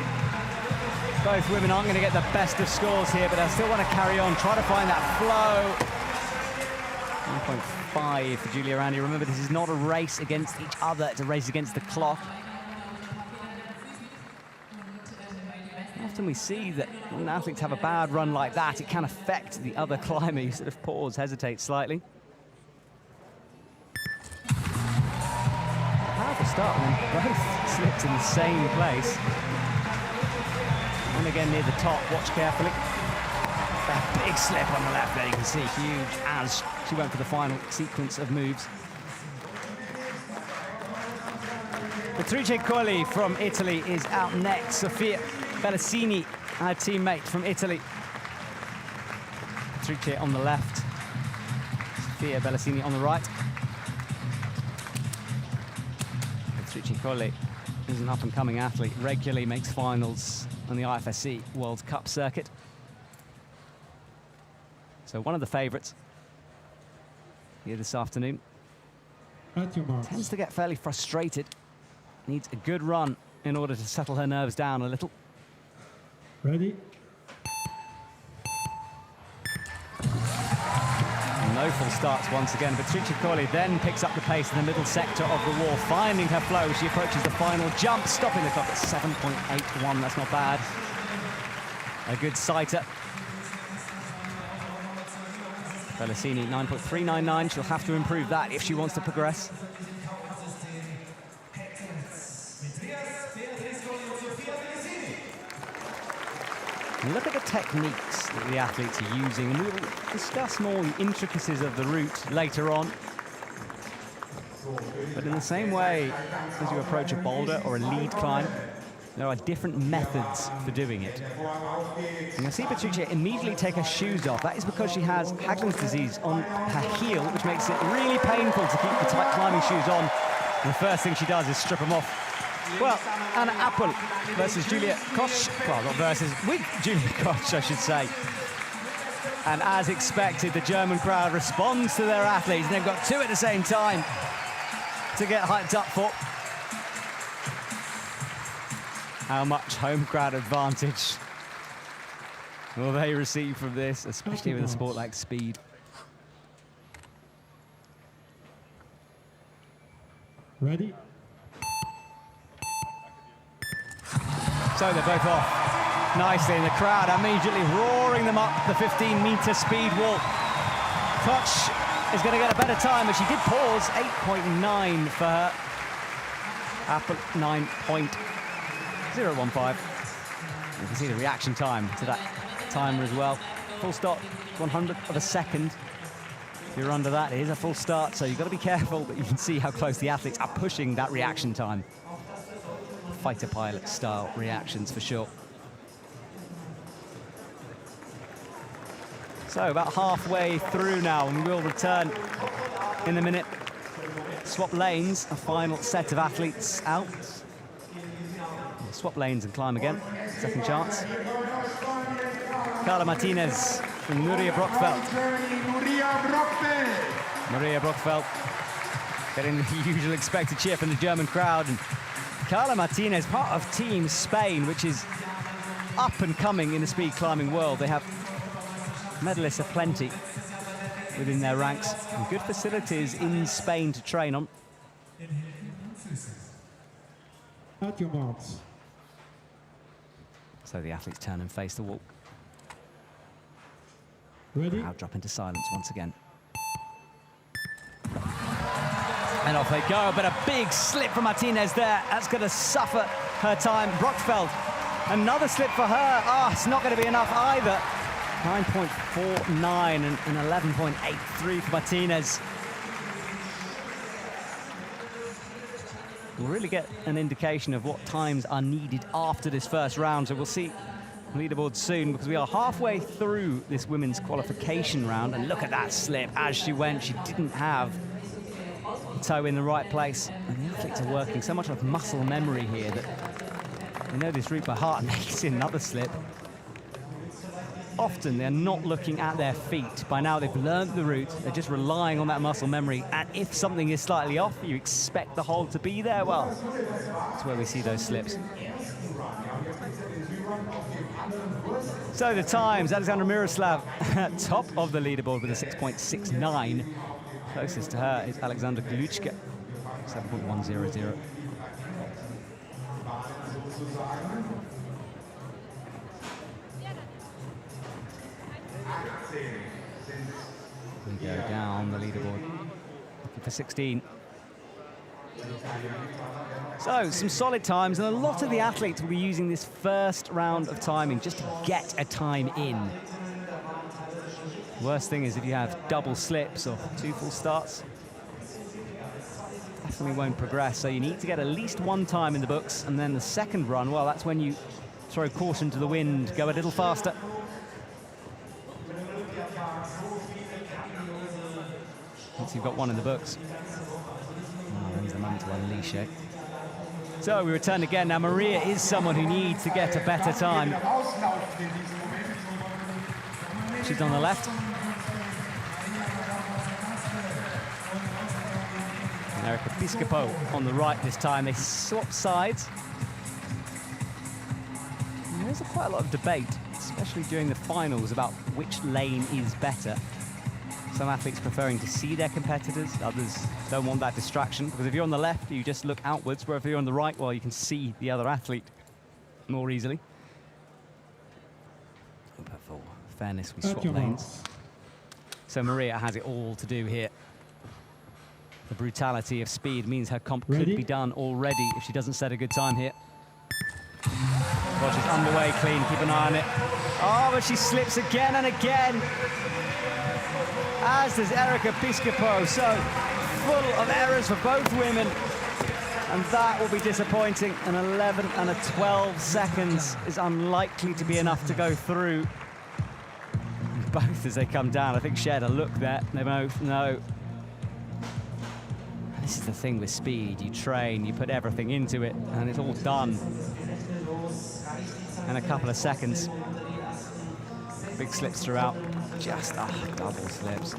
Both women aren't going to get the best of scores here, but they'll still want to carry on, try to find that flow. 1.5 for Julia Randi. Remember, this is not a race against each other, it's a race against the clock. Often we see that when athletes have a bad run like that, it can affect the other climber. You sort of pause, hesitate slightly. Powerful start when both slipped in the same place. And again near the top, watch carefully. That big slip on the left there, you can see, huge, as she went for the final sequence of moves. Beatrice Colli from Italy is out next. Sofia Bellassini, her teammate from Italy. Beatrice on the left. Sofia Bellassini on the right. Beatrice Colli is an up-and-coming athlete, regularly makes finals on the IFSC World Cup circuit. So one of the favourites here this afternoon. At your marks. Tends to get fairly frustrated. Needs a good run in order to settle her nerves down a little. Ready? No full starts once again. Beatrice Colli then picks up the pace in the middle sector of the wall, finding her flow. She approaches the final jump, stopping the clock at 7.81. That's not bad. A good sighter. Bellassini, 9.399. She'll have to improve that if she wants to progress. And look at the techniques that the athletes are using, and we'll discuss more the intricacies of the route later on. But in the same way as you approach a boulder or a lead climb, there are different methods for doing it. And you'll see Beatrice immediately take her shoes off. That is because she has Haglund's disease on her heel, which makes it really painful to keep the tight climbing shoes on. And the first thing she does is strip them off. Well, Anna Appel versus Julia Koch. Well, not versus, with Julia Koch, I should say. And as expected, the German crowd responds to their athletes, and they've got two at the same time to get hyped up for. How much home crowd advantage will they receive from this, especially with a sport like speed? Ready? So they're both off nicely, and the crowd immediately roaring them up the 15-meter speed wall. Koch is going to get a better time, but she did pause. 8.9 for her. Apple 9.015. You can see the reaction time to that timer as well. Full stop, 100th of a second. If you're under that, it is a full start, so you've got to be careful, but you can see how close the athletes are pushing that reaction time. Fighter pilot style reactions for sure. So about halfway through now, and we will return in a minute. Swap lanes, a final set of athletes out. We'll swap lanes and climb again. Second chance. Carla Martinez and Maria Brockfeldt. Maria Brockfeldt getting the usual expected cheer from the German crowd. And Carla Martinez, part of Team Spain, which is up and coming in the speed climbing world. They have medalists aplenty within their ranks and good facilities in Spain to train on. At your marks. So the athletes turn and face the wall. Ready? Crowd drop into silence once again. And off they go, but a big slip from Martinez there. That's going to suffer her time. Brockfeldt, another slip for her. Ah, it's not going to be enough either. 9.49 and 11.83 for Martinez. We'll really get an indication of what times are needed after this first round, so we'll see leaderboard soon, because we are halfway through this women's qualification round. And look at that slip as she went. She didn't have the toe in the right place, and the athletes are working so much of muscle memory here that they know this route by heart, and they see another slip. Often they're not looking at their feet. By now they've learned the route, they're just relying on that muscle memory, and if something is slightly off, you expect the hold to be there. Well, that's where we see those slips. So the times, Alexandra Miroslav top of the leaderboard with a 6.69. Closest to her is Alexandra Gluchka, 7.100. We go down the leaderboard, looking for 16. So, some solid times, and a lot of the athletes will be using this first round of timing just to get a time in. Worst thing is if you have double slips or 2 full starts, definitely won't progress. So you need to get at least 1 time in the books, and then the second run, well, that's when you throw caution to the wind, go a little faster. Once you've got 1 in the books. Oh, when's the moment to unleash it? So we return again. Now Maria is someone who needs to get a better time. She's on the left. And Erica Piscopo on the right this time. They swap sides. And there's quite a lot of debate, especially during the finals, about which lane is better. Some athletes preferring to see their competitors, others don't want that distraction, because if you're on the left, you just look outwards, whereas if you're on the right, well, you can see the other athlete more easily. But for fairness, we swap lanes. So Maria has it all to do here. The brutality of speed means her comp could be done already if she doesn't set a good time here. Well, she's underway clean, keep an eye on it. Oh, but she slips again and again. As does Erica Piscopo, so full of errors for both women. And that will be disappointing. An 11 and a 12 seconds is unlikely to be enough to go through. Both as they come down, I think shared a look there. They both know. And this is the thing with speed. You train, you put everything into it, and it's all done in a couple of seconds. Big slips throughout. Just double slips.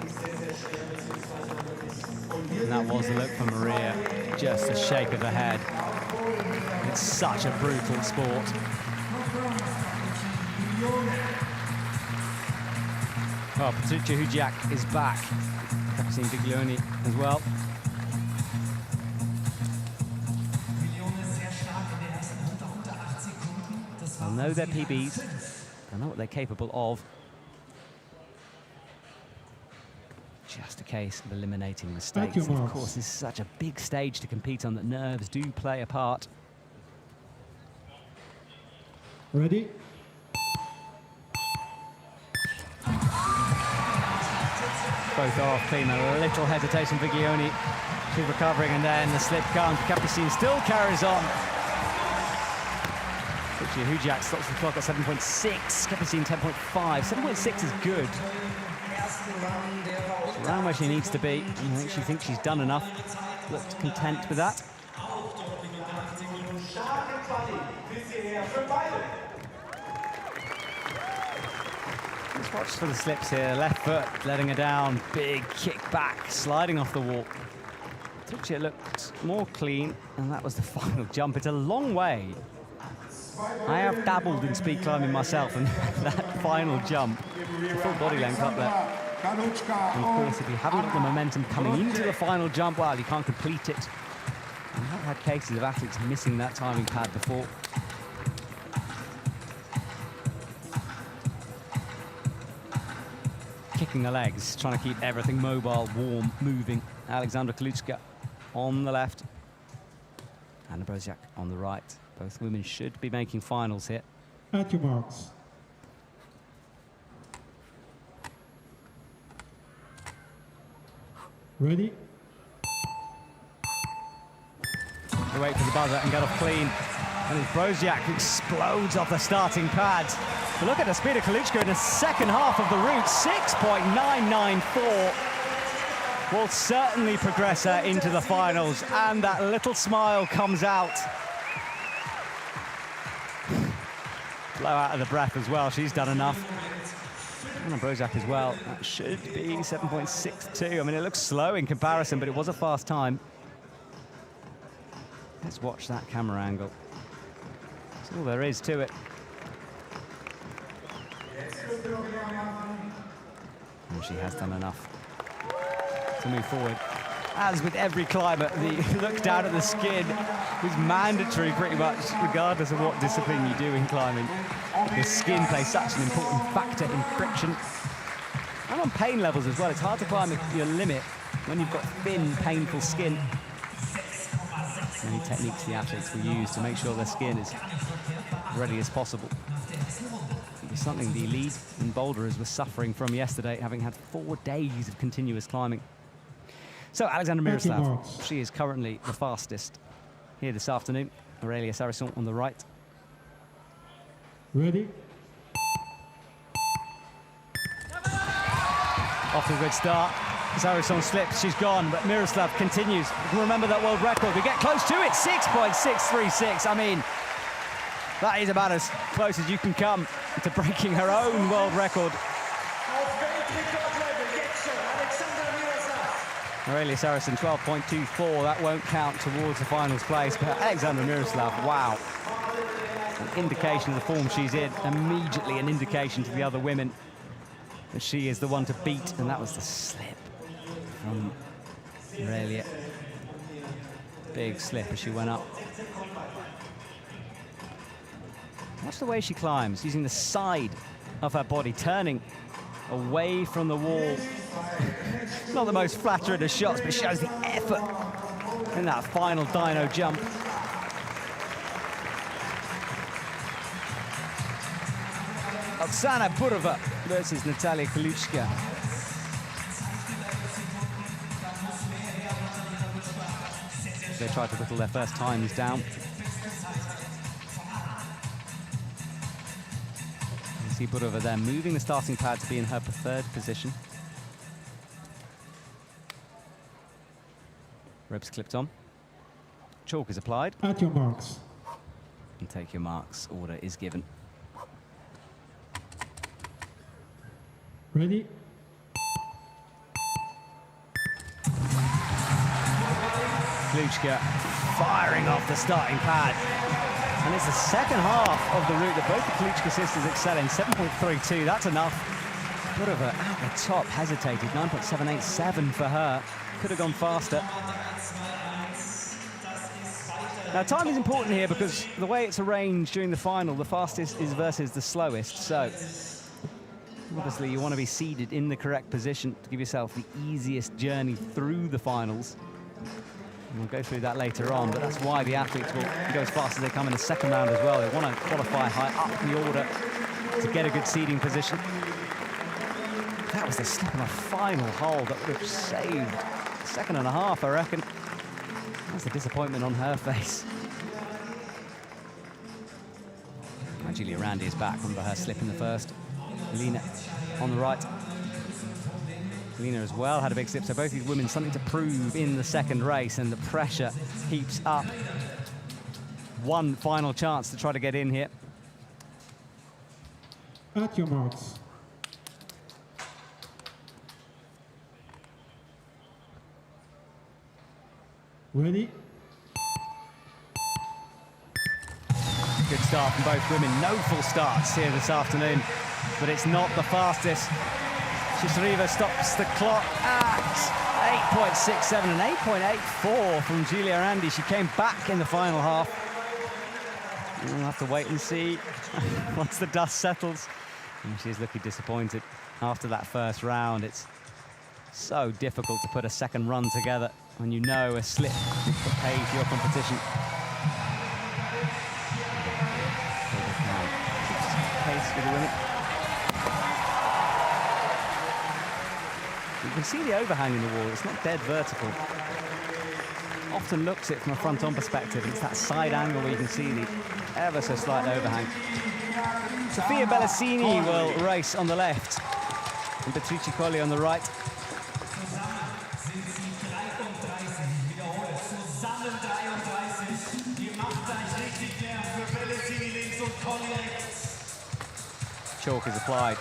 And that was the look for Maria. Just a shake of the head. It's such a brutal sport. Well, Patricia Hujiak is back. Kapucine Biglioni as well. They'll know their PBs. They'll know what they're capable of. Just a case of eliminating mistakes. Thank you, Of Mark. course, this is such a big stage to compete on that nerves do play a part. Ready? Both are off clean. A little hesitation for Gioni. She's recovering, and then the slip comes. Capucine still carries on. Hujak stops the clock at 7.6. Capucine 10.5. 7.6 is good. She's around where she needs to be. I think she thinks she's done enough. Looked content with that. Let's watch for the slips here. Left foot letting her down. Big kick back, sliding off the wall. Tucci looked more clean, and that was the final jump. It's a long way. I have dabbled in speed climbing myself, and that final jump, the full body length up there. And of course, if you haven't got the momentum coming into the final jump, well, you can't complete it. And I've had cases of athletes missing that timing pad before. Kicking the legs, trying to keep everything mobile, warm, moving. Alexandra Kaluchka on the left. Anna Broziak on the right. Both women should be making finals here. At your marks. Ready? They wait for the buzzer and get off clean. And it's Broziak who explodes off the starting pad. But look at the speed of Kaluchka in the second half of the route, 6.994. Will certainly progress her into the finals, and that little smile comes out. Blow out of the breath as well, she's done enough. Anna Broziak as well, that should be 7.62. I mean, it looks slow in comparison, but it was a fast time. Let's watch that camera angle. That's all there is to it. And she has done enough to move forward. As with every climber, the look down at the skin is mandatory pretty much, regardless of what discipline you do in climbing. The skin plays such an important factor in friction. And on pain levels as well. It's hard to climb at your limit when you've got thin, painful skin. Many techniques the athletes will use to make sure their skin is ready as possible. It was something the lead in boulderers was suffering from yesterday, having had 4 days of continuous climbing. So Alexandra Miroslav, she is currently the fastest here this afternoon. Aurélia Sarrasin on the right. Ready? Off to a good start. Sarrasin slips, she's gone, but Miroslav continues. Remember that world record, we get close to it, 6.636. I mean, that is about as close as you can come to breaking her own world record. Aurélia Sarrasin, 12.24, that won't count towards the finals place, but Alexandra Miroslav, wow. An indication of the form she's in, immediately an indication to the other women that she is the one to beat, and that was the slip from Aurélia. Big slip as she went up. Watch the way she climbs, using the side of her body, turning away from the wall. Not the most flattering of shots, but shows the effort in that final dyno jump. Oksana Burova versus Natalia Kaluchka. They tried to whittle their first times down. You see Burova there moving the starting pad to be in her preferred position. Ropes clipped on. Chalk is applied. At your marks. And take your marks. Order is given. Ready? Kaluchka firing off the starting pad. And it's the second half of the route that both the Kaluchka sisters excel in. 7.32, that's enough. Burova at the top hesitated. 9.787 for her. Could have gone faster. Now, time is important here because the way it's arranged during the final, the fastest is versus the slowest. So, obviously, you want to be seated in the correct position to give yourself the easiest journey through the finals. And we'll go through that later on, but that's why the athletes will go as fast as they come in the second round as well. They want to qualify high up the order to get a good seeding position. That was the slip on the final hole that would have saved a second and a half, I reckon. That's the disappointment on her face. And Julia Randi is back from her slip in the first. Lena on the right. Lena as well had a big slip, so both these women something to prove in the second race, and the pressure heaps up. One final chance to try to get in here. At your marks. Ready? Good start from both women. No full starts here this afternoon, but it's not the fastest. Shisariva stops the clock at 8.67 and 8.84 from Julia Randi. She came back in the final half. We'll have to wait and see once the dust settles. And she's looking disappointed after that first round. It's so difficult to put a second run together when you know a slip will pave your competition. Pace for the women. You can see the overhang in the wall. It's not dead vertical. Often looks it from a front-on perspective. It's that side angle where you can see the ever so slight overhang. Sofia Bellassini will race on the left, and Beatrice Colli on the right. Chalk is applied.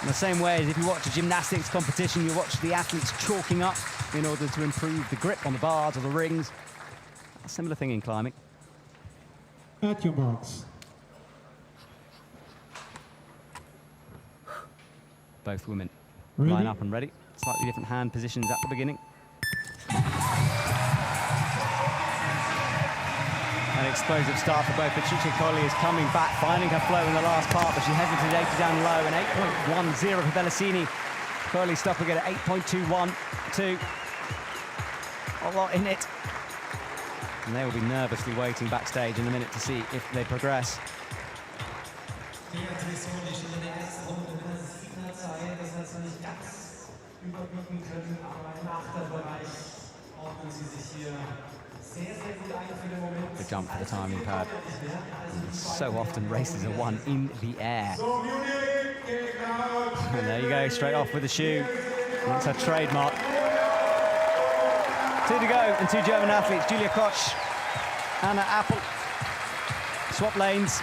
In the same way as if you watch a gymnastics competition, you watch the athletes chalking up in order to improve the grip on the bars or the rings. A similar thing in climbing. At your marks. Both women Ready? line up and ready. Slightly different hand positions at the beginning. An explosive start for both. Patricia Colli is coming back, finding her flow in the last part, but she hesitated down low. An 8.10 for Bellassini. Colli stopping it at 8.212. A lot in it. And they will be nervously waiting backstage in a minute to see if they progress. The jump for the timing pad. So often races are won in the air. And there you go, straight off with the shoe. That's her trademark. 2 to go, and 2 German athletes, Julia Koch, Anna Appel. Swap lanes.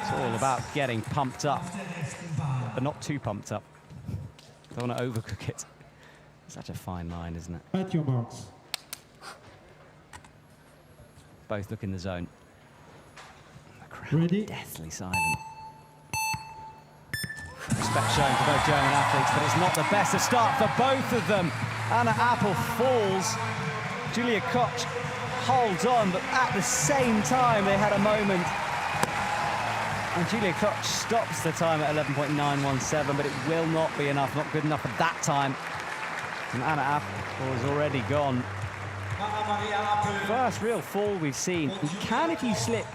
It's all about getting pumped up, but not too pumped up. Don't want to overcook it. Such a fine line, isn't it? At your marks. Both look in the zone. The crowd Ready? deathly silent. Respect shown for both German athletes, but it's not the best of start for both of them. Anna Appel falls. Julia Koch holds on, but at the same time they had a moment. And Julia Koch stops the time at 11.917, but it will not be enough, not good enough at that time. And Anna Appel is already gone. First real fall we've seen. You can, if you slip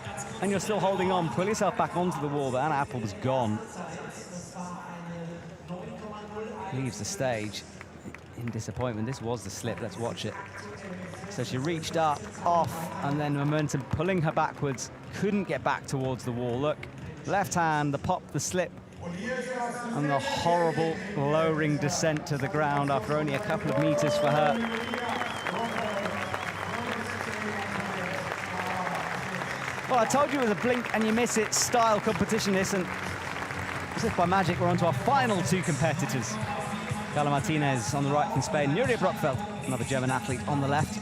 and you're still holding on, pull yourself back onto the wall, but Anna Appel was gone. Leaves the stage in disappointment. This was the slip, let's watch it. So she reached up, off, and then momentum pulling her backwards. Couldn't get back towards the wall. Look, left hand, the pop, the slip, and the horrible lowering descent to the ground after only a couple of meters for her. Well, I told you it was a blink and you miss it style competition, this, and as if by magic, we're on to our final 2 competitors. Carla Martinez on the right from Spain, Nuria Brockfeld, another German athlete, on the left.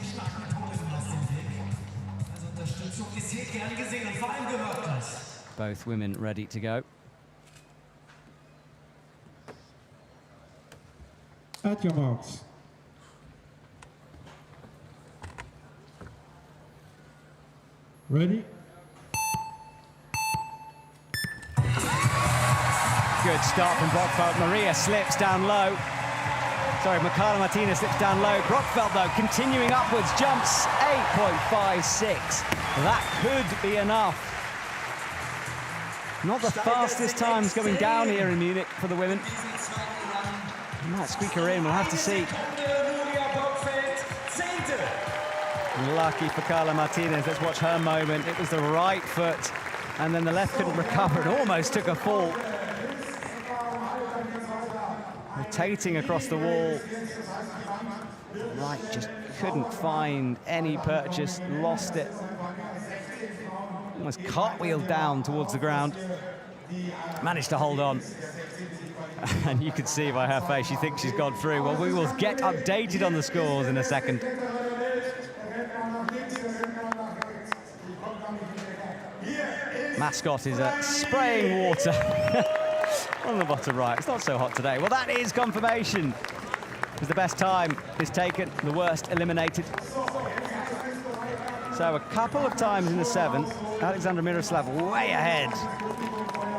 Both women ready to go. At your marks. Ready? Good start from Brockfeld. Maria slips down low. Sorry, Michaela Martinez slips down low. Brockfeld, though, continuing upwards, jumps 8.56. That could be enough. Not the fastest times going down here in Munich for the women. Might squeak her in, we'll have to see. Lucky for Carla Martinez. Let's watch her moment. It was the right foot, and then the left couldn't recover and almost took a fall. Rotating across the wall. Right, just couldn't find any purchase, lost it. Almost cartwheeled down towards the ground. Managed to hold on. And you can see by her face, she thinks she's gone through. Well, we will get updated on the scores in a second. Mascot is spraying water on the bottom right. It's not so hot today. Well, that is confirmation. Because the best time is taken, the worst eliminated. So a couple of times in the 7th, Alexandra Miroslav way ahead.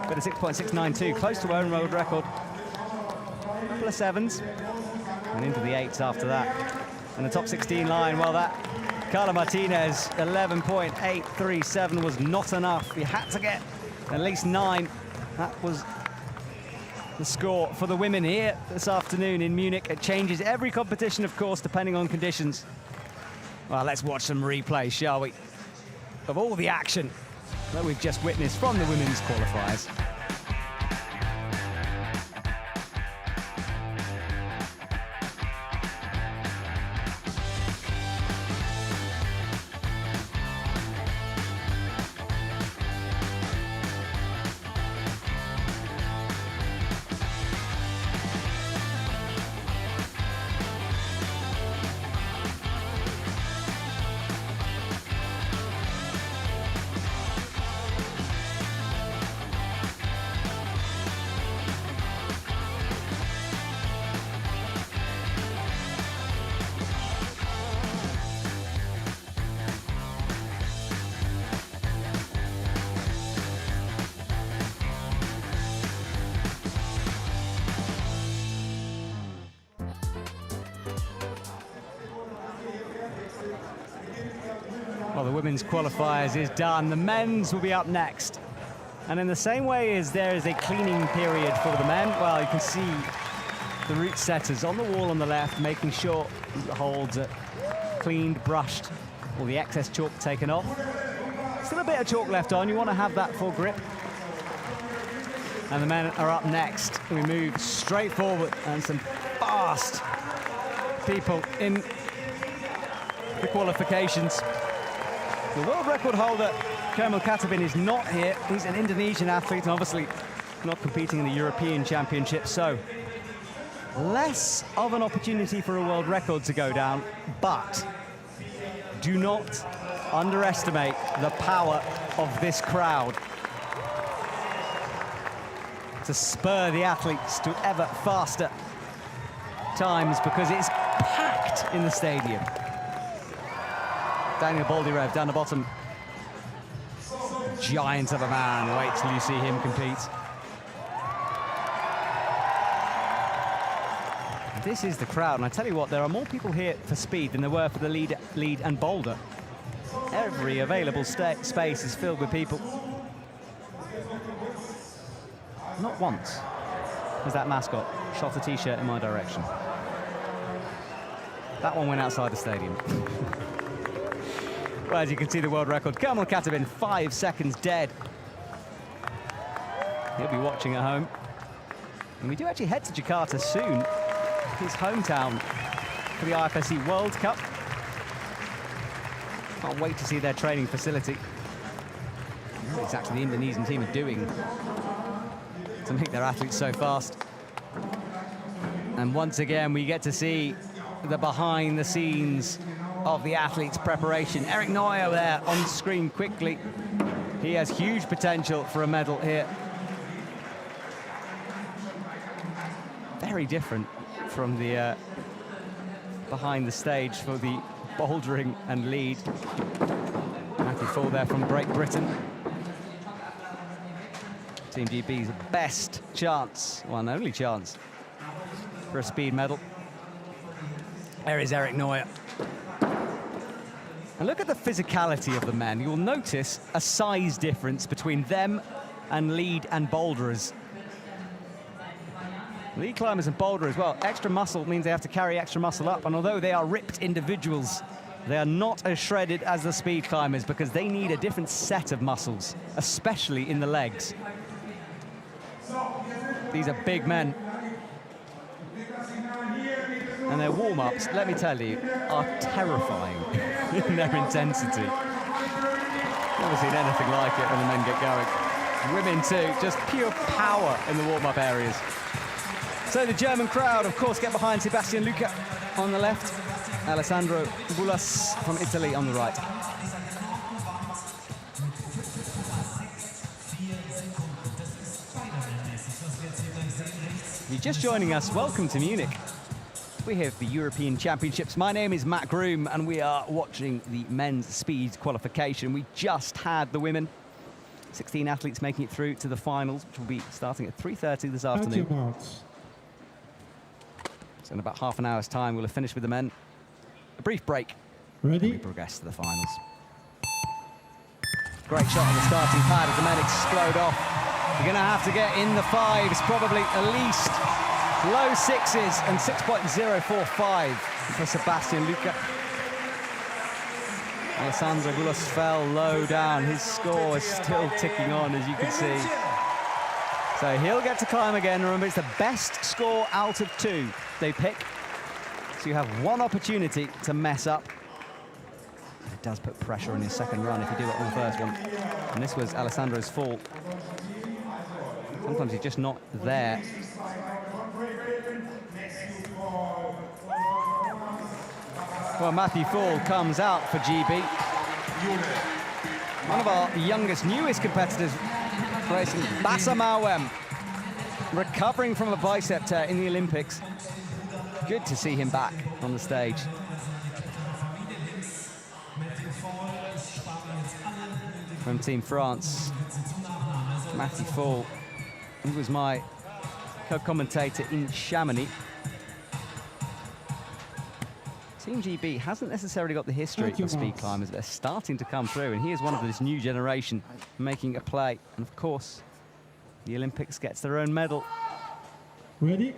But a 6.692, close to her own world record. A couple of 7s, and into the 8s after that. And the top 16 line, well, that Carla Martinez, 11.837 was not enough. You had to get at least 9. That was the score for the women here this afternoon in Munich. It changes every competition, of course, depending on conditions. Well, let's watch some replay, shall we, of all the action that we've just witnessed from the women's qualifiers. Well, the women's qualifiers is done. The men's will be up next. And in the same way as there is a cleaning period for the men, well, you can see the route setters on the wall on the left, making sure the holds are cleaned, brushed, all the excess chalk taken off. Still a bit of chalk left on. You want to have that full grip. And the men are up next. We move straight forward, and some fast people in the qualifications. The world record holder, Kemal Katabin, is not here. He's an Indonesian athlete and obviously not competing in the European Championship, so less of an opportunity for a world record to go down, but do not underestimate the power of this crowd to spur the athletes to ever faster times, because it's packed in the stadium. Daniel Boldyrev down the bottom. Giant of a man. Wait till you see him compete. This is the crowd, and I tell you what, there are more people here for speed than there were for the lead and boulder. Every available space is filled with people. Not once has that mascot shot a t-shirt in my direction. That one went outside the stadium. Well, as you can see, the world record, Kemal Katabin, 5 seconds dead. He'll be watching at home. And we do actually head to Jakarta soon, his hometown, for the IFSC World Cup. Can't wait to see their training facility. What exactly the Indonesian team are doing to make their athletes so fast. And once again, we get to see the behind the scenes of the athletes' preparation. Eric Neuer there on screen quickly. He has huge potential for a medal here. Very different from the behind the stage for the bouldering and lead. Matthew Fall there from Great Britain. Team GB's best chance, well, and only chance, for a speed medal. There is Eric Neuer. And look at the physicality of the men. You'll notice a size difference between them and lead and boulderers. Lead climbers and boulderers, well, extra muscle means they have to carry extra muscle up. And although they are ripped individuals, they are not as shredded as the speed climbers because they need a different set of muscles, especially in the legs. These are big men. And their warm-ups, let me tell you, are terrifying in their intensity. Never seen anything like it when the men get going. Women too, just pure power in the warm-up areas. So the German crowd, of course, get behind Sebastian Luca on the left, Alessandro Bulas from Italy on the right. If you're just joining us, welcome to Munich. We're here for the European Championships. My name is Matt Groom, and we are watching the men's speed qualification. We just had the women. 16 athletes making it through to the finals, which will be starting at 3:30 this afternoon. So in about half an hour's time, we'll have finished with the men. A brief break. Ready? We progress to the finals. Great shot on the starting pad as the men explode off. You're going to have to get in the fives, probably at least low sixes, and 6.045 for Sebastian Luca. Alessandro Bulas fell low down. His score is still ticking on, as you can see. So he'll get to climb again. Remember, it's the best score out of 2 they pick. So you have one opportunity to mess up. It does put pressure on your second run if you do it on the first one. And this was Alessandro's fault. Sometimes he's just not there. Well, Matthew Fall comes out for GB. One of our youngest, newest competitors racing, Bassa Mawem, recovering from a bicep tear in the Olympics. Good to see him back on the stage. From Team France, Matthew Fall. He was my co-commentator in Chamonix. Team GB hasn't necessarily got the history of speed climbers. They're starting to come through, and he is one of this new generation making a play. And of course, the Olympics gets their own medal. Ready?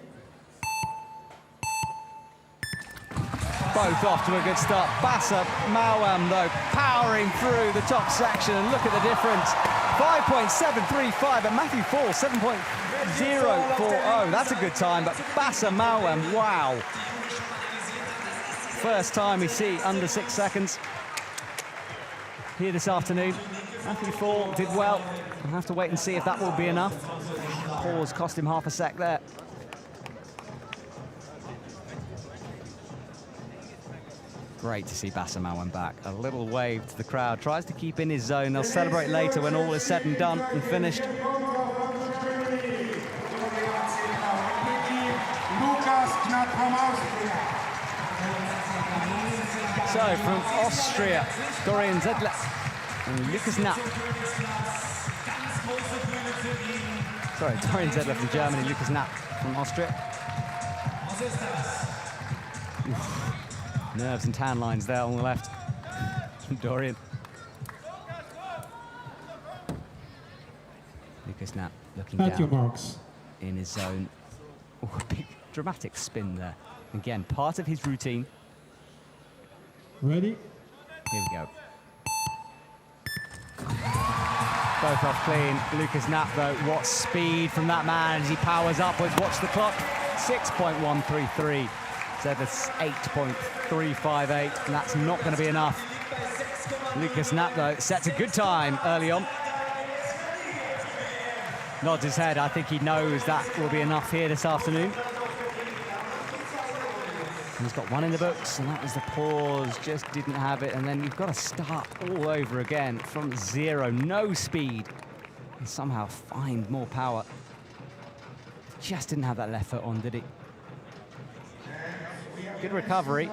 Both off to a good start. Bassa Mawem, though, powering through the top section, and look at the difference. 5.735, and Matthew Fall, 7.040. That's a good time, but Bassa Mawem, wow. First time we see under 6 seconds here this afternoon. Matthew Fall did well. We'll have to wait and see if that will be enough. Pause cost him half a sec there. Great to see Bassa Mawem back. A little wave to the crowd. Tries to keep in his zone. They'll celebrate later when all is said and done and finished. So from Austria, Dorian Zedler and Lukas Knapp. Sorry, Dorian Zedler from Germany, Lukas Knapp from Austria. Nerves and tan lines there on the left from Dorian. Lukas Knapp looking At your down marks. in his zone. Oh, a big dramatic spin there. Again, part of his routine. Ready? Here we go. Both off clean. Lukas Knapp, though, what speed from that man as he powers upwards. Watch the clock. 6.133. Zedler's 8.358, and that's not going to be enough. Lukas Knapp, though, sets a good time early on. Nods his head. I think he knows that will be enough here this afternoon. He's got one in the books, and that was the pause, just didn't have it. And then you've got to start all over again from zero, no speed, and somehow find more power. Just didn't have that left foot on, did he? Good recovery,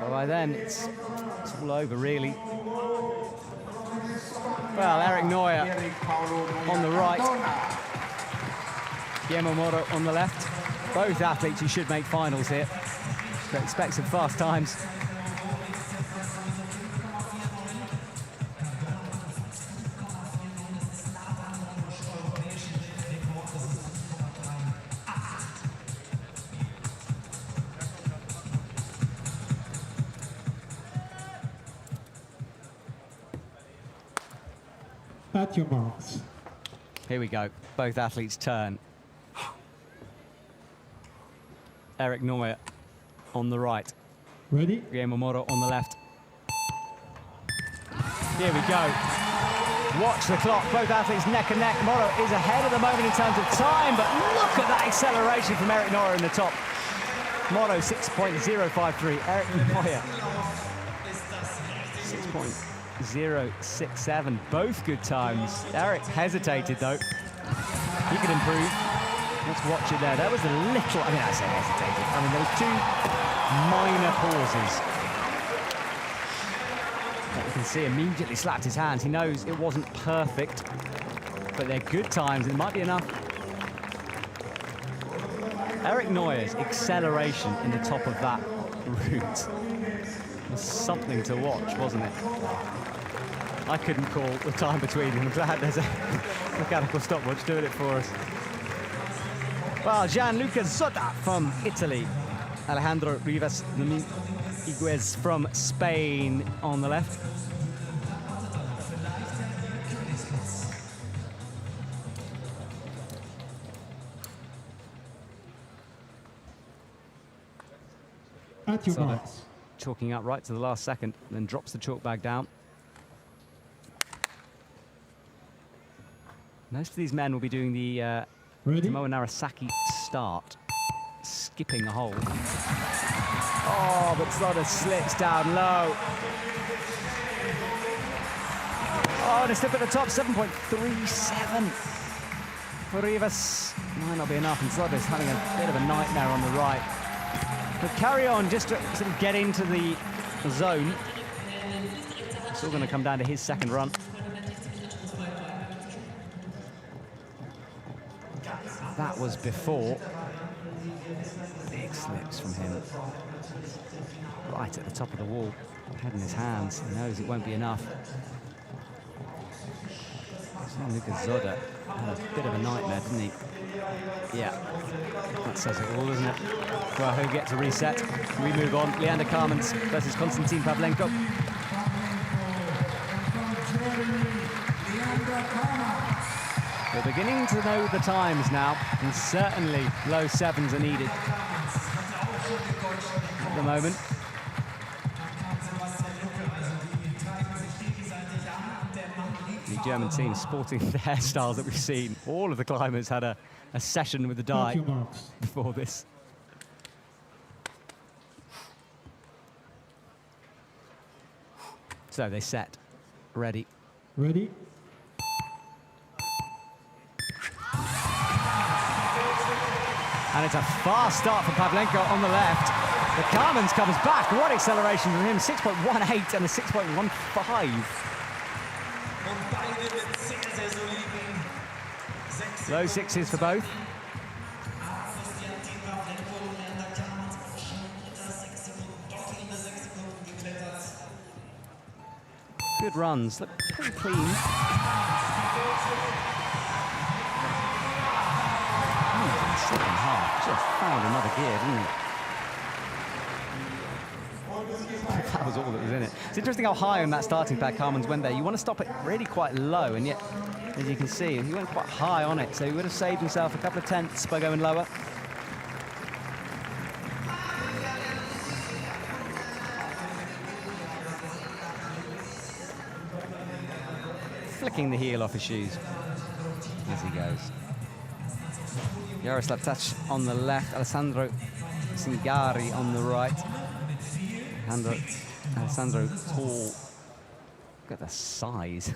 but by then it's all over, really. Well, Eric Neuer on the right, Guillermo Moro on the left. Both athletes who should make finals here. But expect some fast times. At your marks. Here we go. Both athletes turn. Eric Neuer on the right. Ready? Guillermo Moro on the left. Here we go. Watch the clock. Both athletes neck and neck. Moro is ahead at the moment in terms of time, but look at that acceleration from Eric Neuer in the top. Moro 6.053. Eric Neuer 6.067. Both good times. Eric hesitated though. He could improve. Let's watch it there. That was a little, I mean, I say hesitated. I mean, there were two minor pauses. But you can see immediately slapped his hands. He knows it wasn't perfect, but they're good times. It might be enough. Eric Neuer's acceleration in the top of that route was something to watch, wasn't it? I couldn't call the time between them. I'm glad there's a mechanical stopwatch doing it for us. Well, Gianluca Zotta from Italy. Alejandro Rivas Iguez from Spain on the left. At your marks. Chalking up right to the last second, then drops the chalk bag down. Most of these men will be doing the Tomoe Narasaki start, skipping a hole. Oh, but Slaughter slips down low. Oh, and a slip at the top, 7.37 for Rivas. Might not be enough, and Slaughter's having a bit of a nightmare on the right. But carry on, just to sort of get into the zone. It's all going to come down to his second run. That was before. Big slips from him. Right at the top of the wall, head in his hands. He knows it won't be enough. Lucas Zoda had a bit of a nightmare, didn't he? Yeah, that says it all, doesn't it? Well, he'll get to reset. We move on. Leander Carmens versus Konstantin Pavlenko. We're beginning to know the times now, and certainly low sevens are needed at the moment. The German team sporting the hairstyles that we've seen. All of the climbers had a session with the dye before this. So they set. Ready. Ready. And it's a fast start for Pavlenko on the left. The Carmens comes back. What acceleration from him. 6.18 and a 6.15. Low sixes for both. Good runs. Look pretty clean. Second half, just found another gear, didn't he? That was all that was in it. It's interesting how high on that starting pad Carmens went there. You want to stop it really quite low, and yet, as you can see, he went quite high on it, so he would have saved himself a couple of tenths by going lower. Flicking the heel off his shoes as he goes. Jaroslav Tach on the left, Alessandro Singari on the right. Alessandro tall. Look at the size.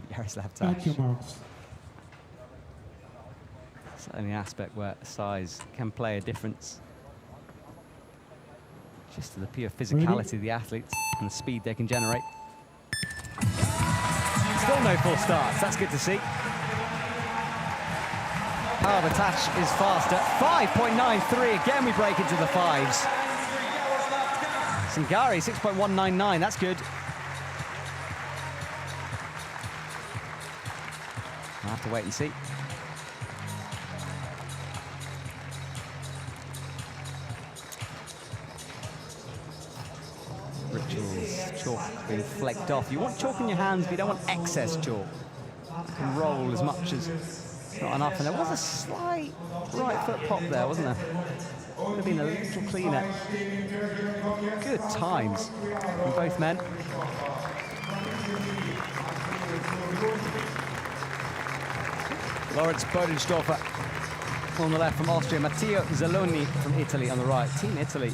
Yaroslav At your Tash. marks. It's the only aspect where size can play a difference. Just to the pure physicality of the athletes and the speed they can generate. Still no full starts, that's good to see. Power of attach is faster. 5.93, again we break into the fives. Singari, 6.199, that's good. I'll have to wait and see. Rituals, chalk being flaked off. You want chalk in your hands, but you don't want excess chalk. You can roll as much as it's not enough. And there was a slight right foot pop there, wasn't there? Would have been a little cleaner. Good times from both men. Lawrence Bodensdorfer on the left from Austria. Matteo Zaloni from Italy on the right. Team Italy.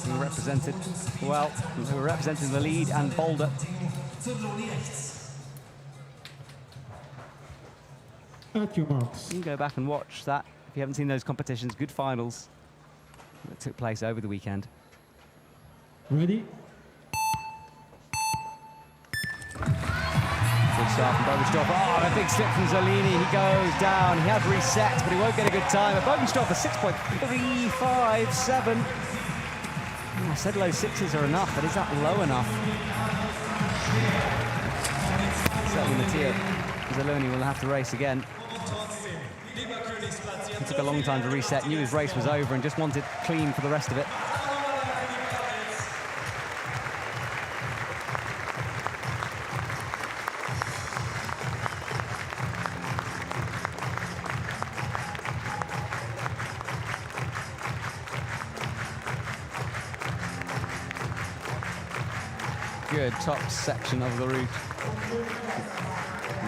Being represented well, who were representing the lead and Boulder. At your marks. You can go back and watch that if you haven't seen those competitions. Good finals that took place over the weekend. Ready? Good start from Bodensdorfer. Oh, a big slip from Zolini. He goes down. He had reset, but he won't get a good time. But Bodensdorfer 6.357. I said low sixes are enough, but is that low enough? Certainly Matteo Zaloni will have to race again. He took a long time to reset, knew his race was over and just wanted clean for the rest of it. Good top section of the route.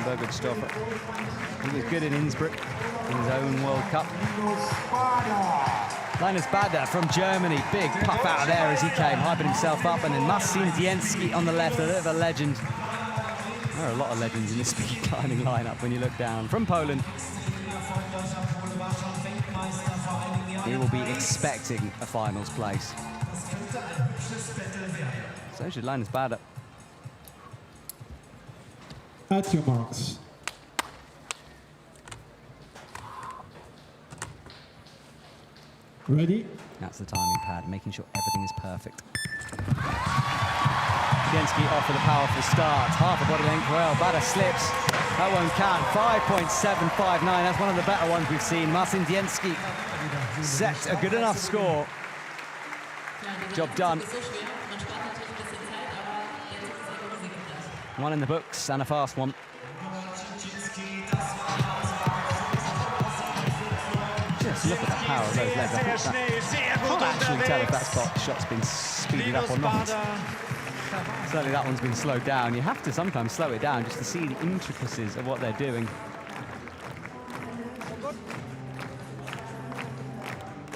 Bodensdorfer. He was good in Innsbruck in his own World Cup. Linus Bader from Germany. Big puff out of there as he came, hyping himself up. And then Marcin Dienski on the left, a bit of a legend. There are a lot of legends in the speed climbing lineup when you look down. From Poland. He will be expecting a finals place. So should Linus Bader. At your marks. Ready? That's the timing pad, making sure everything is perfect. Dienski off with a powerful start. Half a body length, well, Bader slips. That won't count. 5.759, that's one of the better ones we've seen. Marcin Dienski set a good enough score. Job done. One in the books and a fast one. Just look at the power of those legs. I can't actually tell if that shot's been speeded up or not. Certainly that one's been slowed down. You have to sometimes slow it down just to see the intricacies of what they're doing.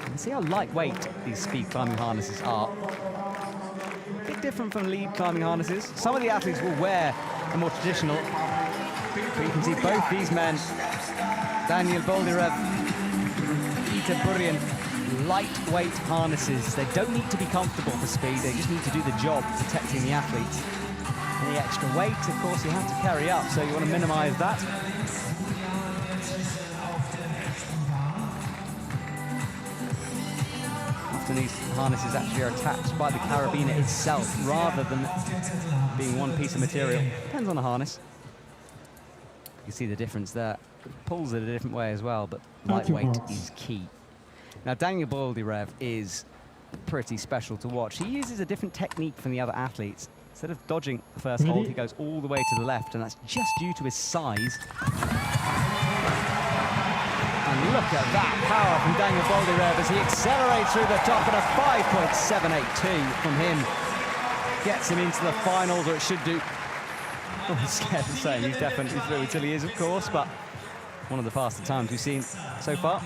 And see how lightweight these speed climbing harnesses are. Bit different from lead climbing harnesses. Some of the athletes will wear a more traditional, but you can see both these men, Daniel Boldyrev, Peter Burien, lightweight harnesses. They don't need to be comfortable for speed, they just need to do the job protecting the athletes. Any extra weight, of course, you have to carry up, so you want to minimize that. These harnesses actually are attached by the carabiner itself rather than being one piece of material. Depends on the harness. You can see the difference there. It pulls it a different way as well, but lightweight is key. Now, Daniel Boldyrev is pretty special to watch. He uses a different technique from the other athletes. Instead of dodging the first hold, he goes all the way to the left, and that's just due to his size. And look at that power from Daniel Boldyrev as he accelerates through the top, and a 5.782 from him gets him into the finals, or it should do. I'm scared of saying he's definitely through until he is, of course, but one of the faster times we've seen so far.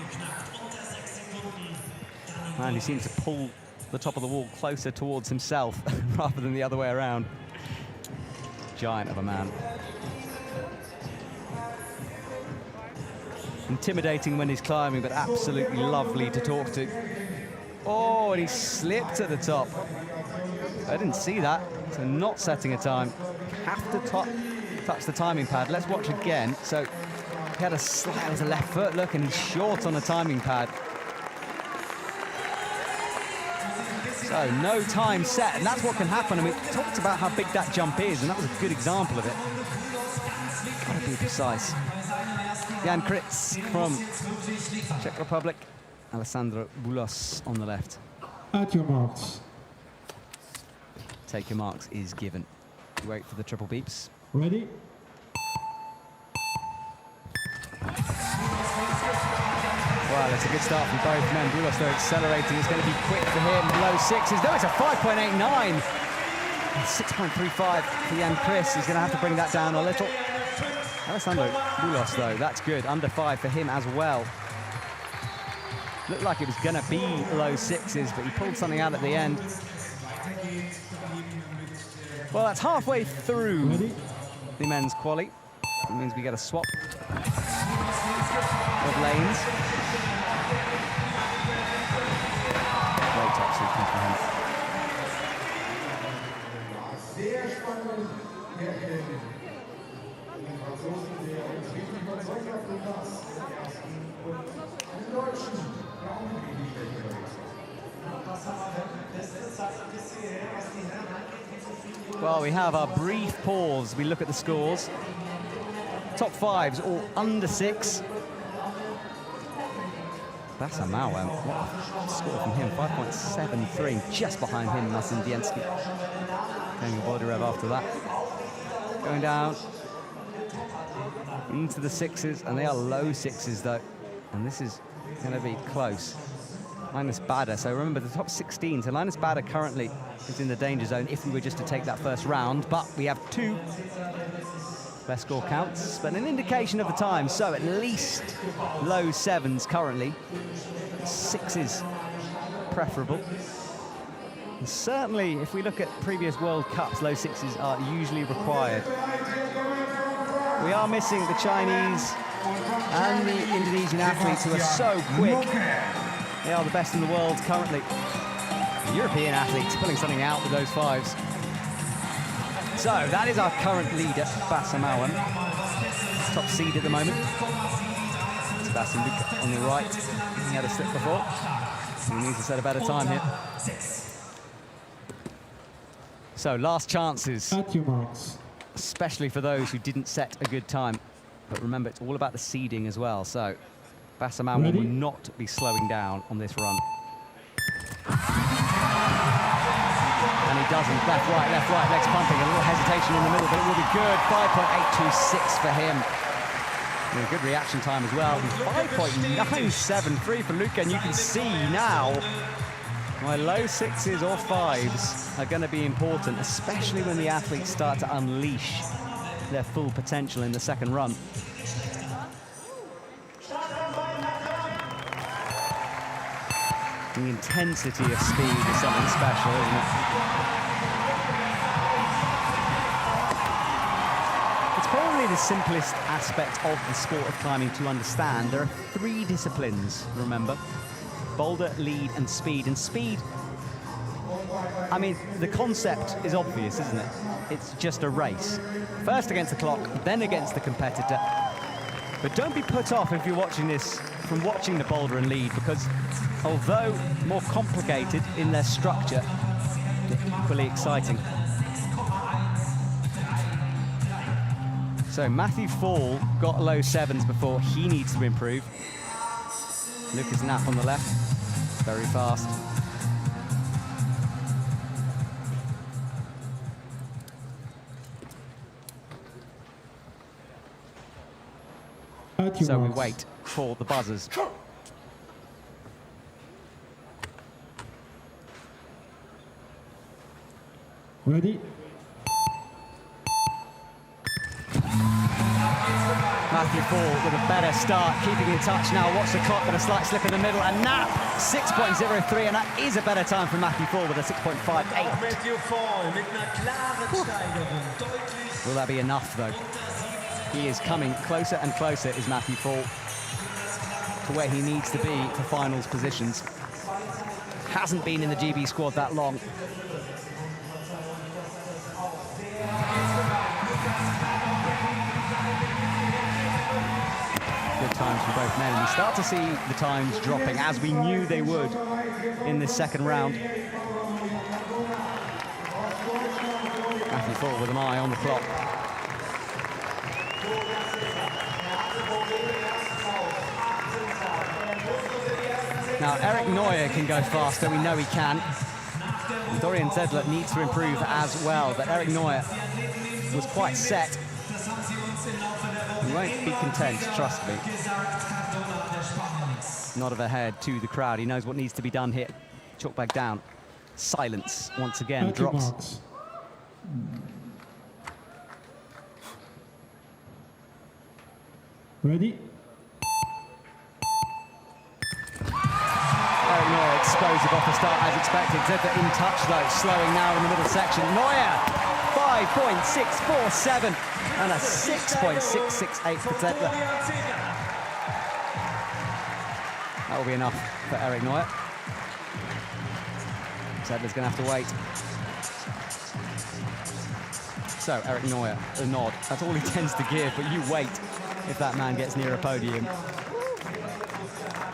And he seemed to pull the top of the wall closer towards himself rather than the other way around. Giant of a man. Intimidating when he's climbing, but absolutely lovely to talk to. Oh, and he slipped at the top. I didn't see that, so not setting a time. Have to touch the timing pad. Let's watch again. So he had a slide with a left foot, look, and he's short on the timing pad. So no time set, and that's what can happen. I mean, we talked about how big that jump is, and that was a good example of it. Gotta be precise. Jan Kritz from Czech Republic. Alessandro Bulos on the left. At your marks. Take your marks is given. You wait for the triple beeps. Ready? Well, it's a good start from both men. Bulos, though, accelerating. It's going to be quick for him. Low sixes. No, it's a 5.89. 6.35 for Jan Kritz. He's going to have to bring that down a little. Alessandro Bulos, though, that's good. Under 5 for him as well. Looked like it was going to be low sixes, but he pulled something out at the end. Well, that's halfway through the men's quali. That means we get a swap of lanes. Great top sequence for him. Well, we have our brief pause. We look at the scores. Top fives all under 6. That's a Mauer. What a score from him, 5.73. Just behind him, Marcin Dienski. Going Boderev after that. Going down into the 6s, and they are low 6s though. And this is going to be close. Linus Bader, so remember the top 16. So Linus Bader currently is in the danger zone if we were just to take that first round, but we have 2 best score counts, but an indication of the time. So at least low 7s currently, 6s preferable. And certainly, if we look at previous World Cups, low 6s are usually required. We are missing the Chinese and the Indonesian athletes who are so quick. They are the best in the world currently. The European athletes pulling something out with those 5s. So that is our current leader, Bassa Mauer, top seed at the moment. Sebastian Luca on the right. He had a slip before. He needs to set a better time here. So last chances, At your marks. especially for those who didn't set a good time. But remember, it's all about the seeding as well. So Bassa Mauer will not be slowing down on this run. And he doesn't. Left, right, legs pumping. A little hesitation in the middle, but it will be good. 5.826 for him. And a good reaction time as well. 5.973 for Luca, and you can see now why low 6s or 5s are going to be important, especially when the athletes start to unleash their full potential in the second run. The intensity of speed is something special, isn't it? It's probably the simplest aspect of the sport of climbing to understand. There are 3 disciplines, remember. Boulder, lead, and speed. And speed, I mean, the concept is obvious, isn't it? It's just a race. First against the clock, then against the competitor. But don't be put off if you're watching this from watching the boulder and lead, because although more complicated in their structure, they're equally exciting. So Matthew Fall got low 7s before. He needs to improve. Lucas Knapp on the left, very fast. So we wait for the buzzers. Ready? Matthew Fall with a better start, keeping in touch now. Watch the clock, but a slight slip in the middle, and now 6.03, and that is a better time for Matthew Fall with a 6.58. Will that be enough, though? He is coming closer and closer, is Matthew Fall, to where he needs to be for finals positions. Hasn't been in the GB squad that long. Good times from both men. We start to see the times dropping, as we knew they would in this second round. Matthew Fall with an eye on the clock. Now, Eric Neuer can go faster. We know he can. Dorian Zedler needs to improve as well, but Eric Neuer was quite set. He won't be content, trust me. Nod of a head to the crowd. He knows what needs to be done here. Chalk back down. Silence once again drops. Ready? Eric Neuer explosive off the start as expected. Zedler in touch though, slowing now in the middle section. Neuer, 5.647 and a 6.668 for Zedler. That will be enough for Eric Neuer. Zedler's going to have to wait. So, Eric Neuer, a nod. That's all he tends to give, but you wait if that man gets near a podium.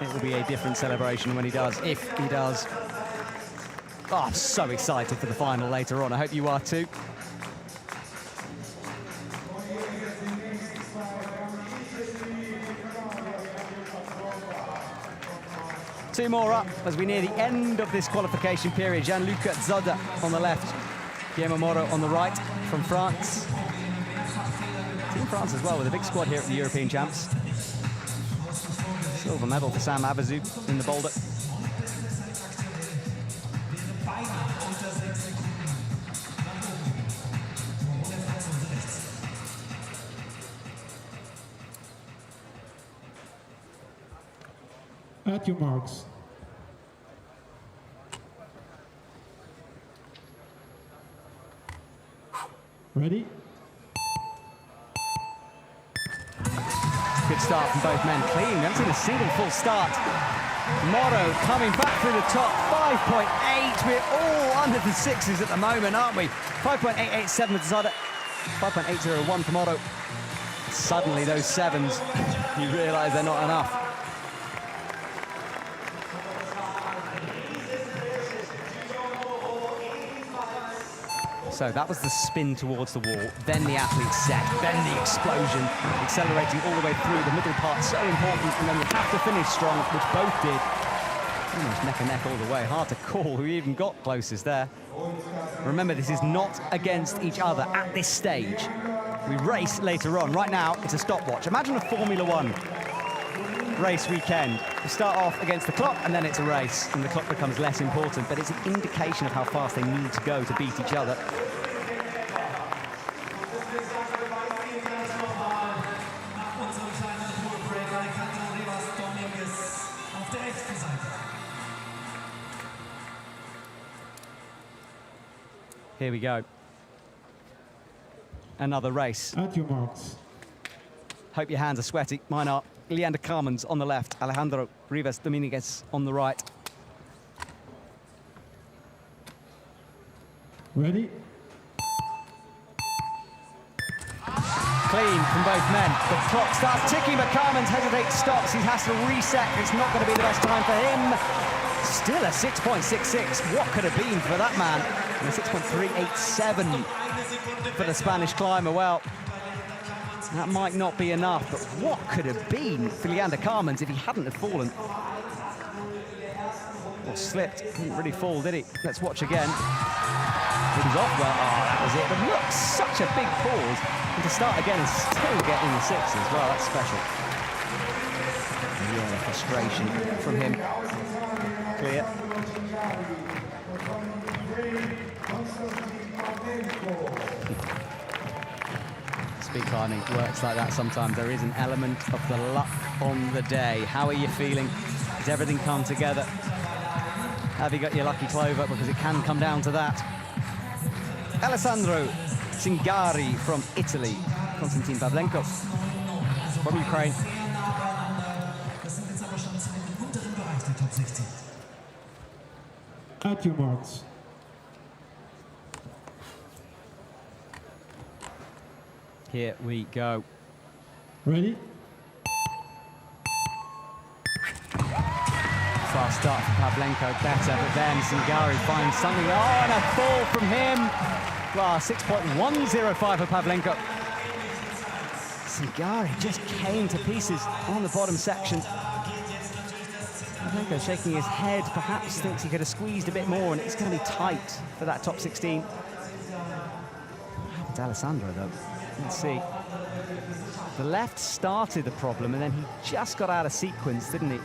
It will be a different celebration when he does, if he does. Oh, I'm so excited for the final later on. I hope you are too. Two more up as we near the end of this qualification period. Gianluca Zoda on the left, Guillermo Moro on the right from France. Team France as well, with a big squad here at the European Champs. Silver medal for Sam Abazu in the boulder. At your marks. Ready? Good start from both men. Clean. We haven't seen a single full start. Moro coming back through the top. 5.8. We're all under the sixes at the moment, aren't we? 5.887 with Zoda. 5.801 for Moro. Suddenly those sevens, you realise they're not enough. So that was the spin towards the wall, then the athlete set, then the explosion, accelerating all the way through. The middle part so important, and then you have to finish strong, which both did. Almost neck and neck all the way. Hard to call who even got closest there. Remember, this is not against each other at this stage. We race later on. Right now, it's a stopwatch. Imagine a Formula One race weekend. You start off against the clock, and then it's a race, and the clock becomes less important, but it's an indication of how fast they need to go to beat each other. Here we go. Another race. At your marks. Hope your hands are sweaty. Mine are. Leander Carmens on the left, Alejandro Rivas Dominguez on the right. Ready? Clean from both men. The clock starts ticking, but Carmens hesitates, stops. He has to reset. It's not going to be the best time for him. Still a 6.66. What could have been for that man? And a 6.387 for the Spanish climber. Well, that might not be enough, but what could have been for Leander Carmens if he hadn't have fallen? Or slipped. Didn't really fall, did he? Let's watch again. It was off well. Oh, that was it. But look, such a big pause. And to start again and still get in the sixes. Well, that's special. Yeah, frustration from him. Clear. speed climbing works like that sometimes. There is an element of the luck on the day. How are you feeling? Has everything come together? Have you got your lucky clover? Because it can come down to that. Alessandro Zingari from Italy. Konstantin Pavlenko from Ukraine. At your marks. Here we go. Ready? Fast start for Pavlenko, better, but then Zingari finds something. Oh, and a fall from him. Wow, 6.105 for Pavlenko. Zingari just came to pieces on the bottom section. Pavlenko shaking his head, perhaps thinks he could have squeezed a bit more, and it's going to be tight for that top 16. It's Alessandro, though. Let's see. The left started the problem, and then he just got out of sequence, didn't he?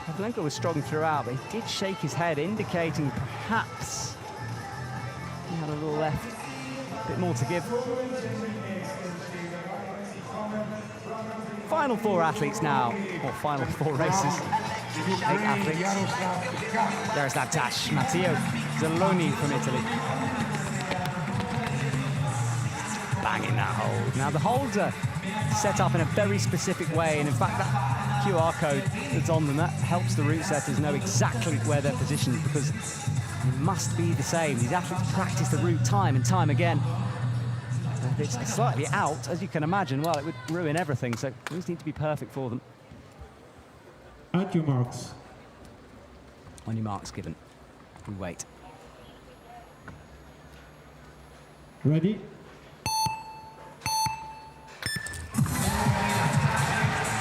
Pavlenko was strong throughout, but he did shake his head, indicating perhaps he had a little left, a bit more to give. Final 4 athletes now, or final 4 races. 8 athletes. There's that dash. Matteo Zaloni from Italy. Banging that hold. Now the holds are set up in a very specific way, and in fact that QR code that's on them, that helps the route setters know exactly where they're positioned, because it must be the same. These athletes practice the route time and time again. If it's slightly out, as you can imagine, well, it would ruin everything, so these need to be perfect for them. At your marks. On your marks given. We wait. Ready?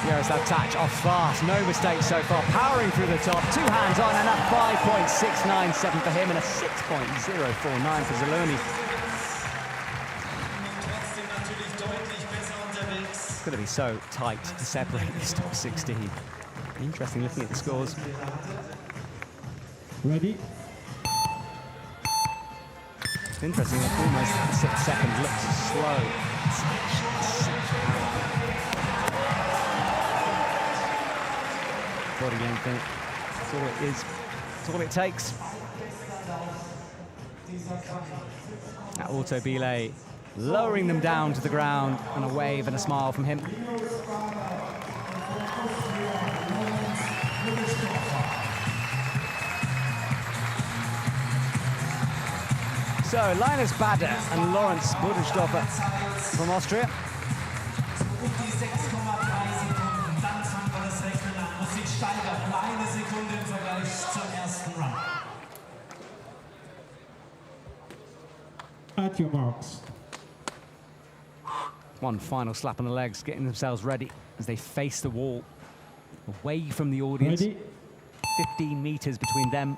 Jaroslav Tach off fast, no mistakes so far, powering through the top, 2 hands on, and a 5.697 for him and a 6.049 for Zaloni. It's going to be so tight to separate this top 16. Interesting looking at the scores. Ready? It's interesting that almost the 6 seconds looks slow. Body game thing. That's all it is. That's all it takes. That Auto Belay lowering them down to the ground, and a wave and a smile from him. So Linus Bader and Lawrence Budensdorfer from Austria. At your marks. One final slap on the legs, getting themselves ready as they face the wall, away from the audience. Ready? 15 meters between them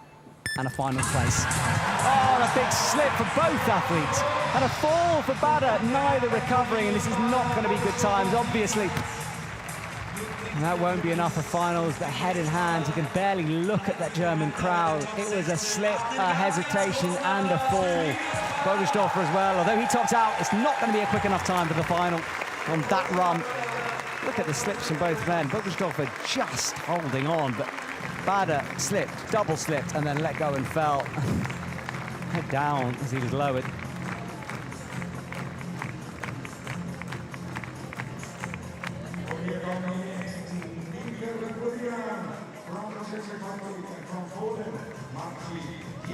and a final place. Oh, and a big slip for both athletes. And a fall for Bader, neither recovering, and this is not going to be good times, obviously. And that won't be enough for finals, but head in hand, you can barely look at that German crowd. It was a slip, a hesitation, and a fall. Bodensdorfer as well, although he topped out, it's not going to be a quick enough time for the final on that run. Look at the slips from both men. Bodensdorfer just holding on, but Bader slipped, double slipped, and then let go and fell. Head down as he was lowered.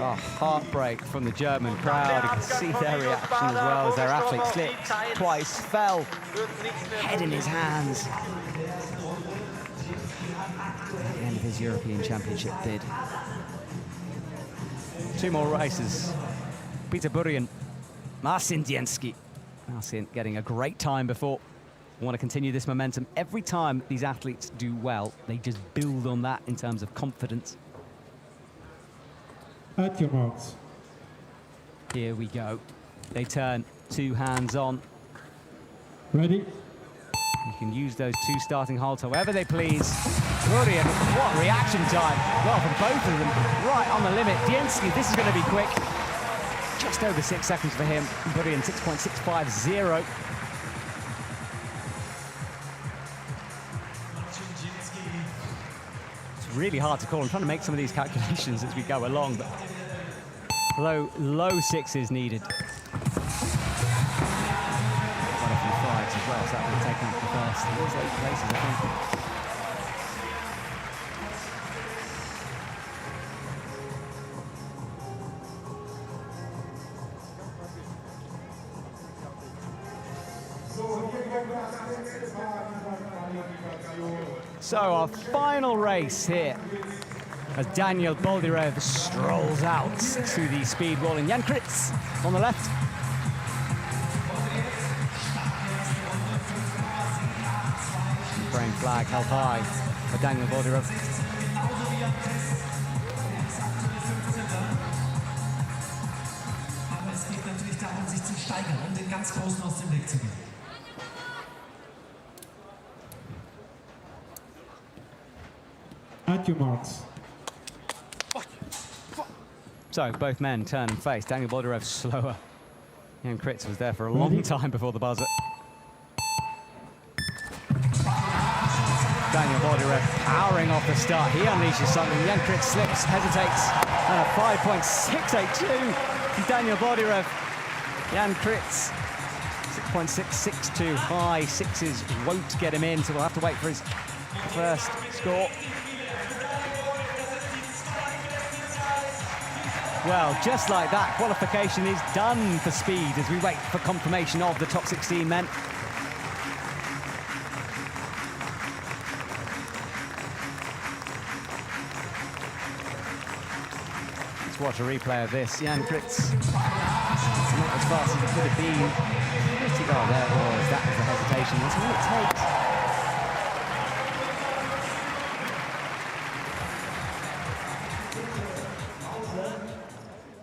Oh, heartbreak from the German crowd. You can see their reaction as well as their athlete slipped twice, fell, head in his hands. At the end of his European Championship bid. 2 more races. Peter Burian, Marcin Dienski. Marcin getting a great time before. I want to continue this momentum. Every time these athletes do well, they just build on that in terms of confidence. At your marks. Here we go. They turn 2 hands on. Ready? You can use those 2 starting holds however they please. Burian, what reaction time. Well, from both of them, right on the limit. Dienski, this is going to be quick. just over 6 seconds for him. Burian 6.650. It's really hard to call. I'm trying to make some of these calculations as we go along, but low sixes needed. Quite a few fives as well, so that would have taken the first in those 8 places, I think. So our final race here as Daniel Boldyrev strolls out to the speed wall, and Jan Kritz on the left. Ukraine flag held high for Daniel Boldyrev. Aber es geht natürlich darum, sich zu steigern, den ganz Großen aus dem Weg zu gehen. At your marks. So both men turn and face. Daniel Boldyrev slower. Jan Kritz was there for a long time before the buzzer. Daniel Boldyrev powering off the start. He unleashes something. Jan Kritz slips, hesitates, and a 5.682 from Daniel Boldyrev. Jan Kritz, 6.662 high. Sixes won't get him in, so we'll have to wait for his first score. Well, just like that, qualification is done for speed as we wait for confirmation of the top 16 men. Let's watch a replay of this. Jan Kritz, not as fast as it could have been. Pretty well, there it was. That was the hesitation. That's all it takes.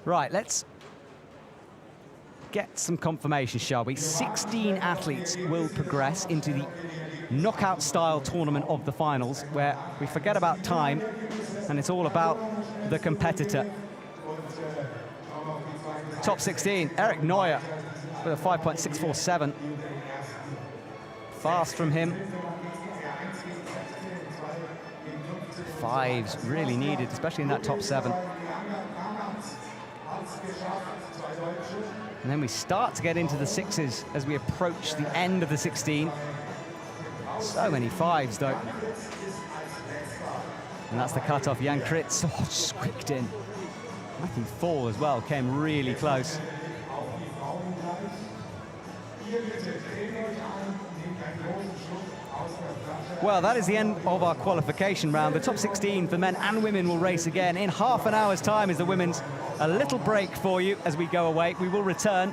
Right, let's get some confirmation, shall we? 16 athletes will progress into the knockout-style tournament of the finals, where we forget about time, and it's all about the competitor. Top 16, Eric Neuer with a 5.647. Fast from him. Fives really needed, especially in that top 7. And then we start to get into the 6s as we approach the end of the 16. So many 5s, though. And that's the cutoff. Jan Kritz, oh, squeaked in. Matthew 4 as well, came really close. Well, that is the end of our qualification round. The top 16 for men and women will race again. In half an hour's time is the women's. A little break for you as we go away. We will return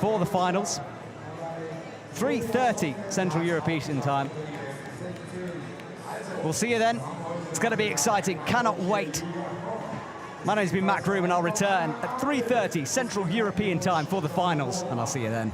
for the finals. 3:30 Central European time. We'll see you then. It's going to be exciting. Cannot wait. My name's been Matt Groom, and I'll return at 3:30 Central European time for the finals, and I'll see you then.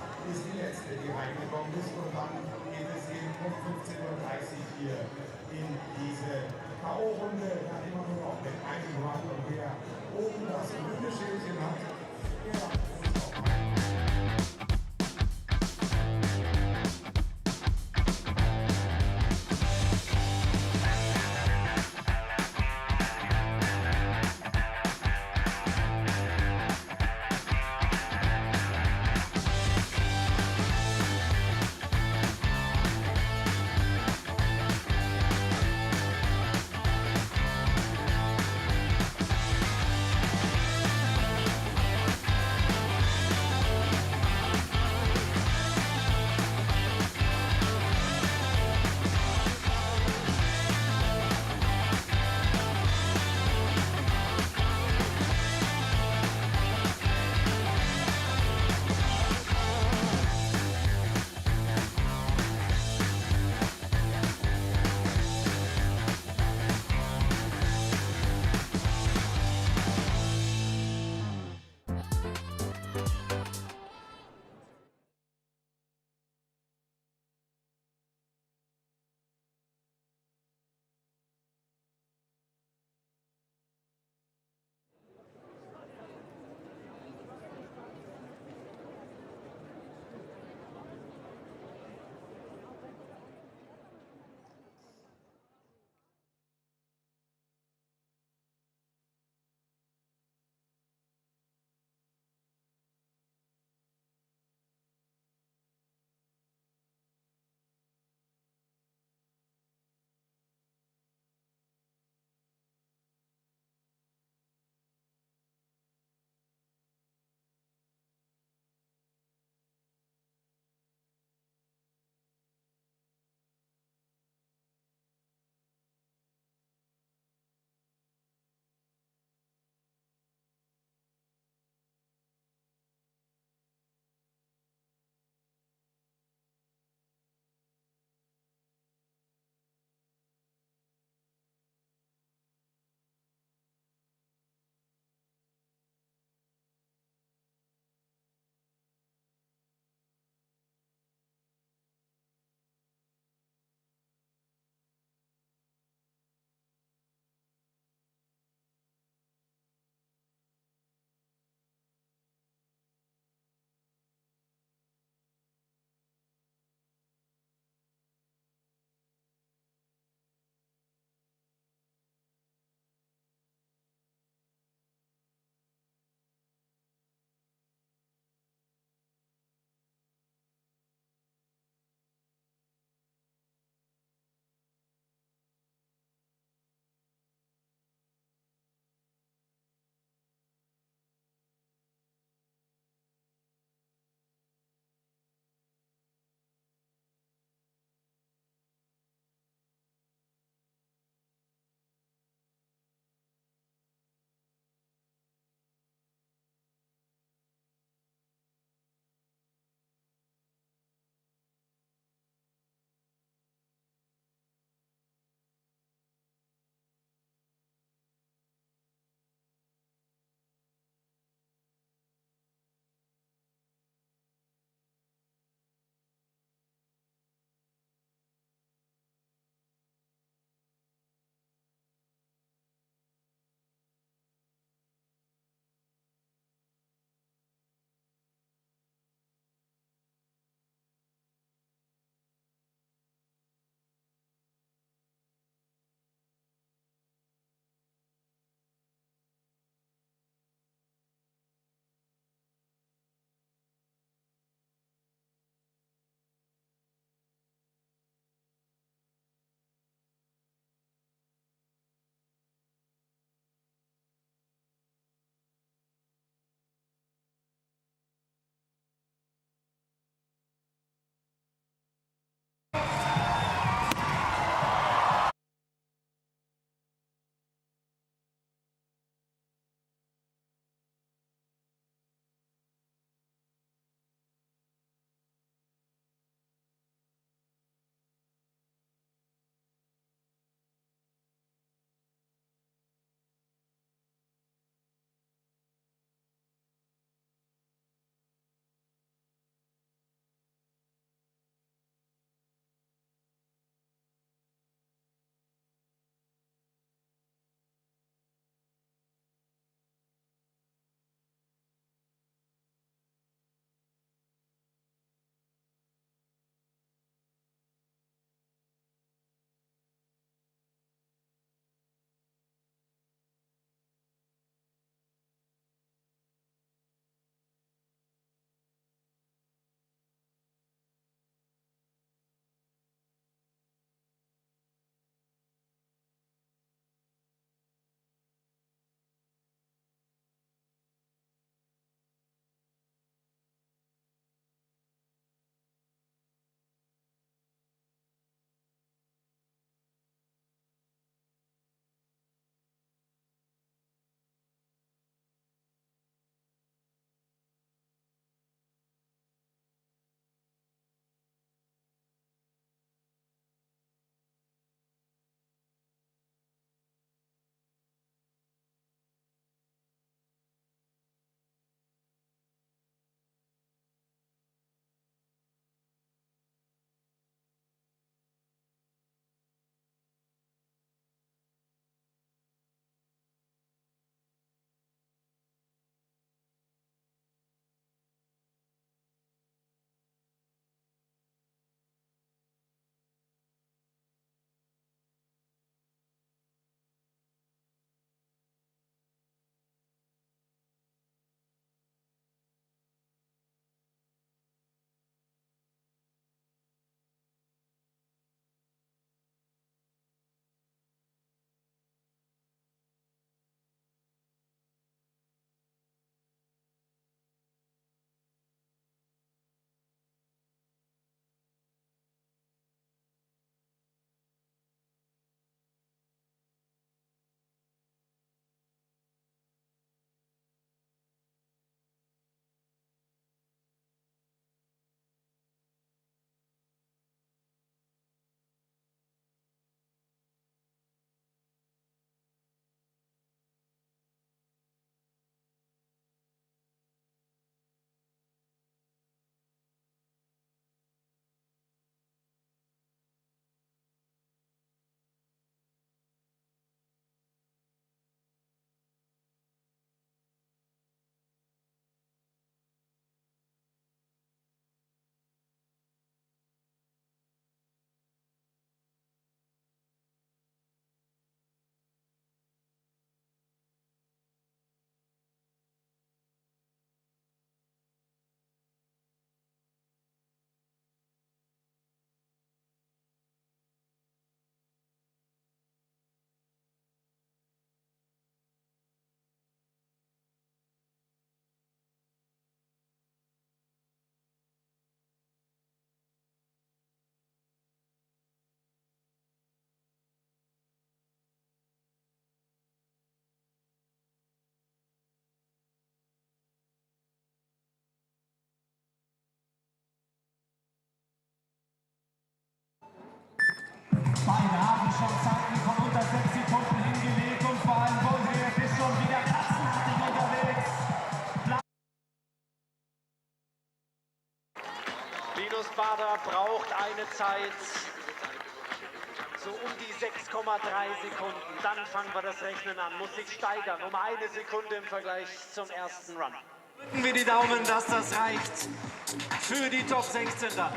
Wir haben schon Zeiten von unter 6 Sekunden hingelegt und vor allem Wohlhöhe ist schon wieder katzenartig unterwegs. Linus Bader braucht eine Zeit so um die 6,3 Sekunden. Dann fangen wir das Rechnen an. Muss sich steigern um 1 Sekunde im Vergleich zum ersten Run. Drücken wir die Daumen, dass das reicht für die Top 16 dann.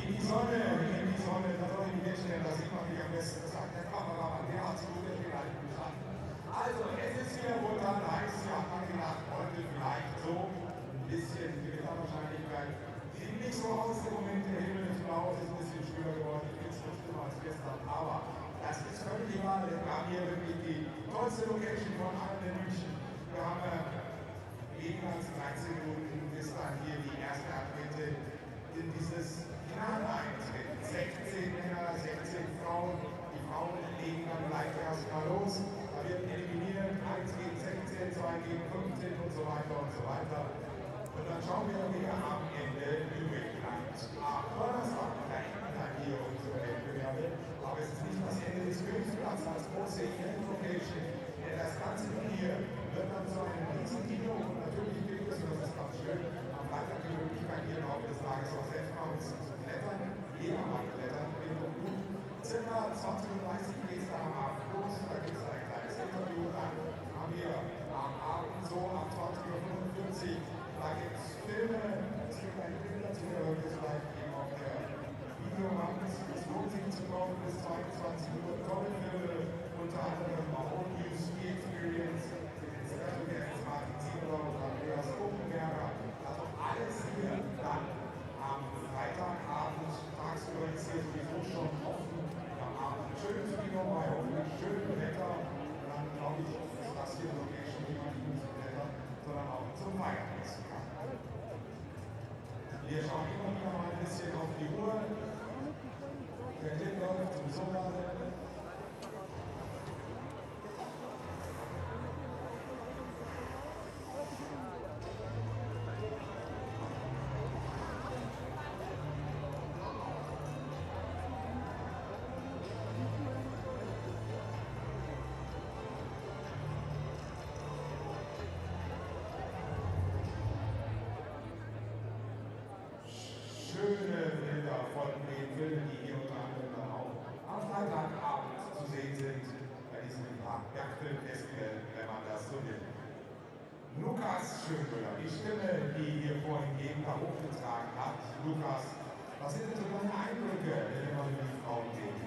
in die Sonne, da soll ich mich hinstellen, da sieht man mich am besten. Das sagt der Kameramann, der hat sich gut gehalten. Also, es ist wieder brutal heiß, wir haben gedacht, heute vielleicht so ein bisschen Gewitterwahrscheinlichkeit. Sieht nicht so aus im Moment, der Himmel ist blau, es ist ein bisschen schöner geworden, ich finde es noch schlimmer als gestern, aber das ist völlig egal, wir haben hier wirklich die tollste Location von allen in München. Wir haben weniger als 13 Minuten bis dann hier die erste Athletin in dieses Finale eintritt. 16 Männer, 16 Frauen. Die Frauen legen dann gleich erstmal los. Da wird eliminiert 1 gegen 16, 2 gegen 15 und so weiter und so weiter. Und dann schauen wir, wer am Ende übrig bleibt. Aber das war dann hier unsere Wettbewerbe. Aber es ist nicht das Ende des Königsplatzes, das große Qualification. Denn das ganze Turnier wird dann zu einem riesen Kino. Und natürlich gibt es, und das ist ganz schön, am Freitag die Möglichkeit, hier im Laufe des Tages auch selbst mal ein bisschen zu klettern. Jeder mal klettern, bin und gut. Circa 20:30 Uhr geht es da am Abend los. Da gibt es ein kleines Interview. Dann haben wir am Abend so ab 20:45 Uhr. Da gibt es Filme, es gibt einen Film dazu, der wird es vielleicht eben auf der Videowand. Es lohnt sich zu kommen bis 22 Uhr. Tolle Filme, unter anderem auch Old News, The Experience, den Special Martin Ziegler und Andreas Kuppenberger. Also alles hier dann am Freitagabend. Tagsüber ist hier sowieso schon offen. Am Abend ein schönes Kino bei hoffentlich schönem Wetter. Und dann glaube ich, ist das hier eine Location, die man nicht nur zum Klettern, sondern auch zum Feiern nutzen kann. Wir schauen immer wieder mal ein bisschen auf die Uhr. Der Klick läuft zum Sommer. Schöne Bilder von den Filmen, die hier unter anderem dann auch am Freitagabend zu sehen sind, bei diesem Bergfilmfestival, wenn man das so will. Lukas Schönmüller, die Stimme, die hier vorhin eben da hochgetragen hat. Lukas, was sind denn so deine Eindrücke, wenn wir über die Frauen reden?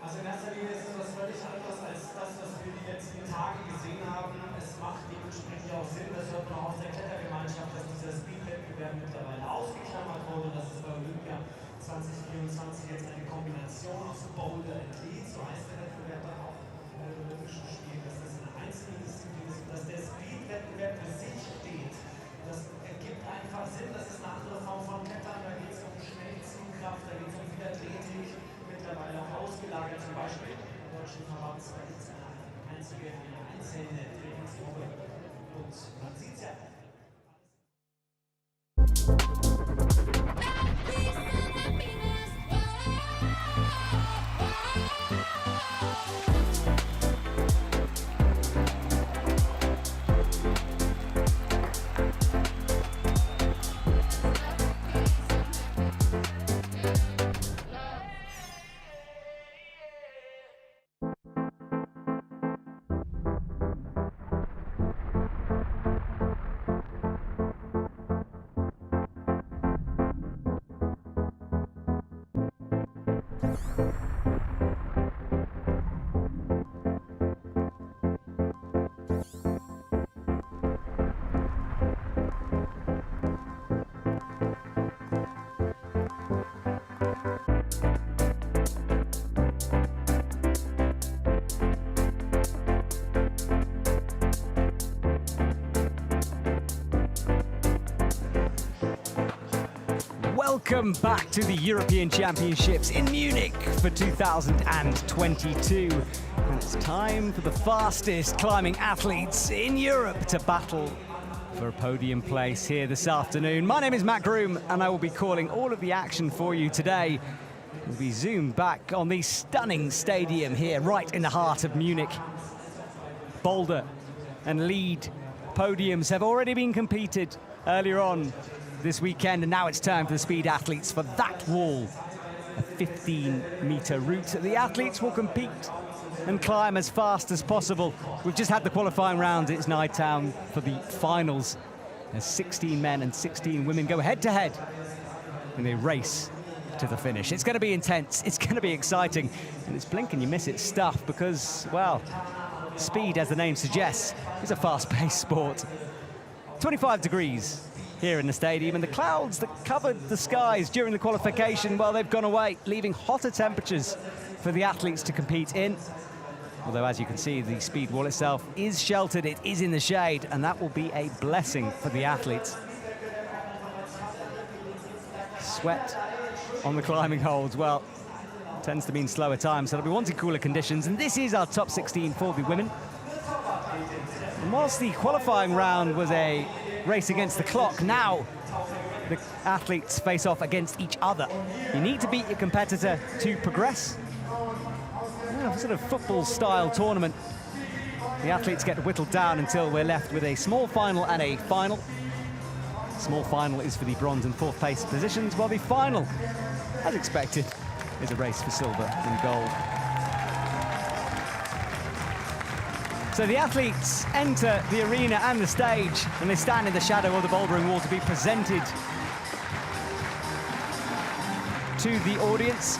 Also in erster Linie ist das völlig anders als das, was wir die letzten Tage gesehen haben. Es macht dementsprechend auch Sinn, das hört man auch aus der Klettergemeinschaft, dass dieser Speed-Wettbewerb mittlerweile ausgeklammert wurde, dass es bei Olympia 2024 jetzt eine Kombination aus Boulder und Lead, so heißt der Wettbewerb dann auch bei den Olympischen Spielen, dass das eine Einzeldisziplin ist und dass der Speed-Wettbewerb für sich steht. Das ergibt einfach Sinn, das ist eine andere Form von Klettern, da geht es um Schnellzugkraft, da geht es um Wiederthletik, mittlerweile auch ausgelagert, zum Beispiel im Deutschen Verband, da gibt es eine einzelne Trainingswoche und man sieht es ja. Welcome back to the European Championships in Munich for 2022. And it's time for the fastest climbing athletes in Europe to battle for a podium place here this afternoon. My name is Matt Groom and I will be calling all of the action for you today as we zoom back on the stunning stadium here right in the heart of Munich. Boulder and lead podiums have already been competed earlier on this weekend, and now it's time for the speed athletes for that wall. A 15-meter route. The athletes will compete and climb as fast as possible. We've just had the qualifying round. It's night time for the finals as 16 men and 16 women go head-to-head in a race to the finish. It's going to be intense. It's going to be exciting. And it's blink and you miss it stuff because, well, speed, as the name suggests, is a fast-paced sport. 25 degrees here in the stadium, and the clouds that covered the skies during the qualification, well, they've gone away, leaving hotter temperatures for the athletes to compete in. Although, as you can see, the speed wall itself is sheltered, it is in the shade, and that will be a blessing for the athletes. Sweat on the climbing holds, well, tends to mean slower times, so they'll be wanting cooler conditions, and this is our top 16 for the women. And whilst the qualifying round was a race against the clock, now the athletes face off against each other. You need to beat your competitor to progress. A sort of football-style tournament. The athletes get whittled down until we're left with a small final and a final. Small final is for the bronze and fourth place positions, while the final, as expected, is a race for silver and gold. So the athletes enter the arena and the stage, and they stand in the shadow of the bouldering wall to be presented to the audience.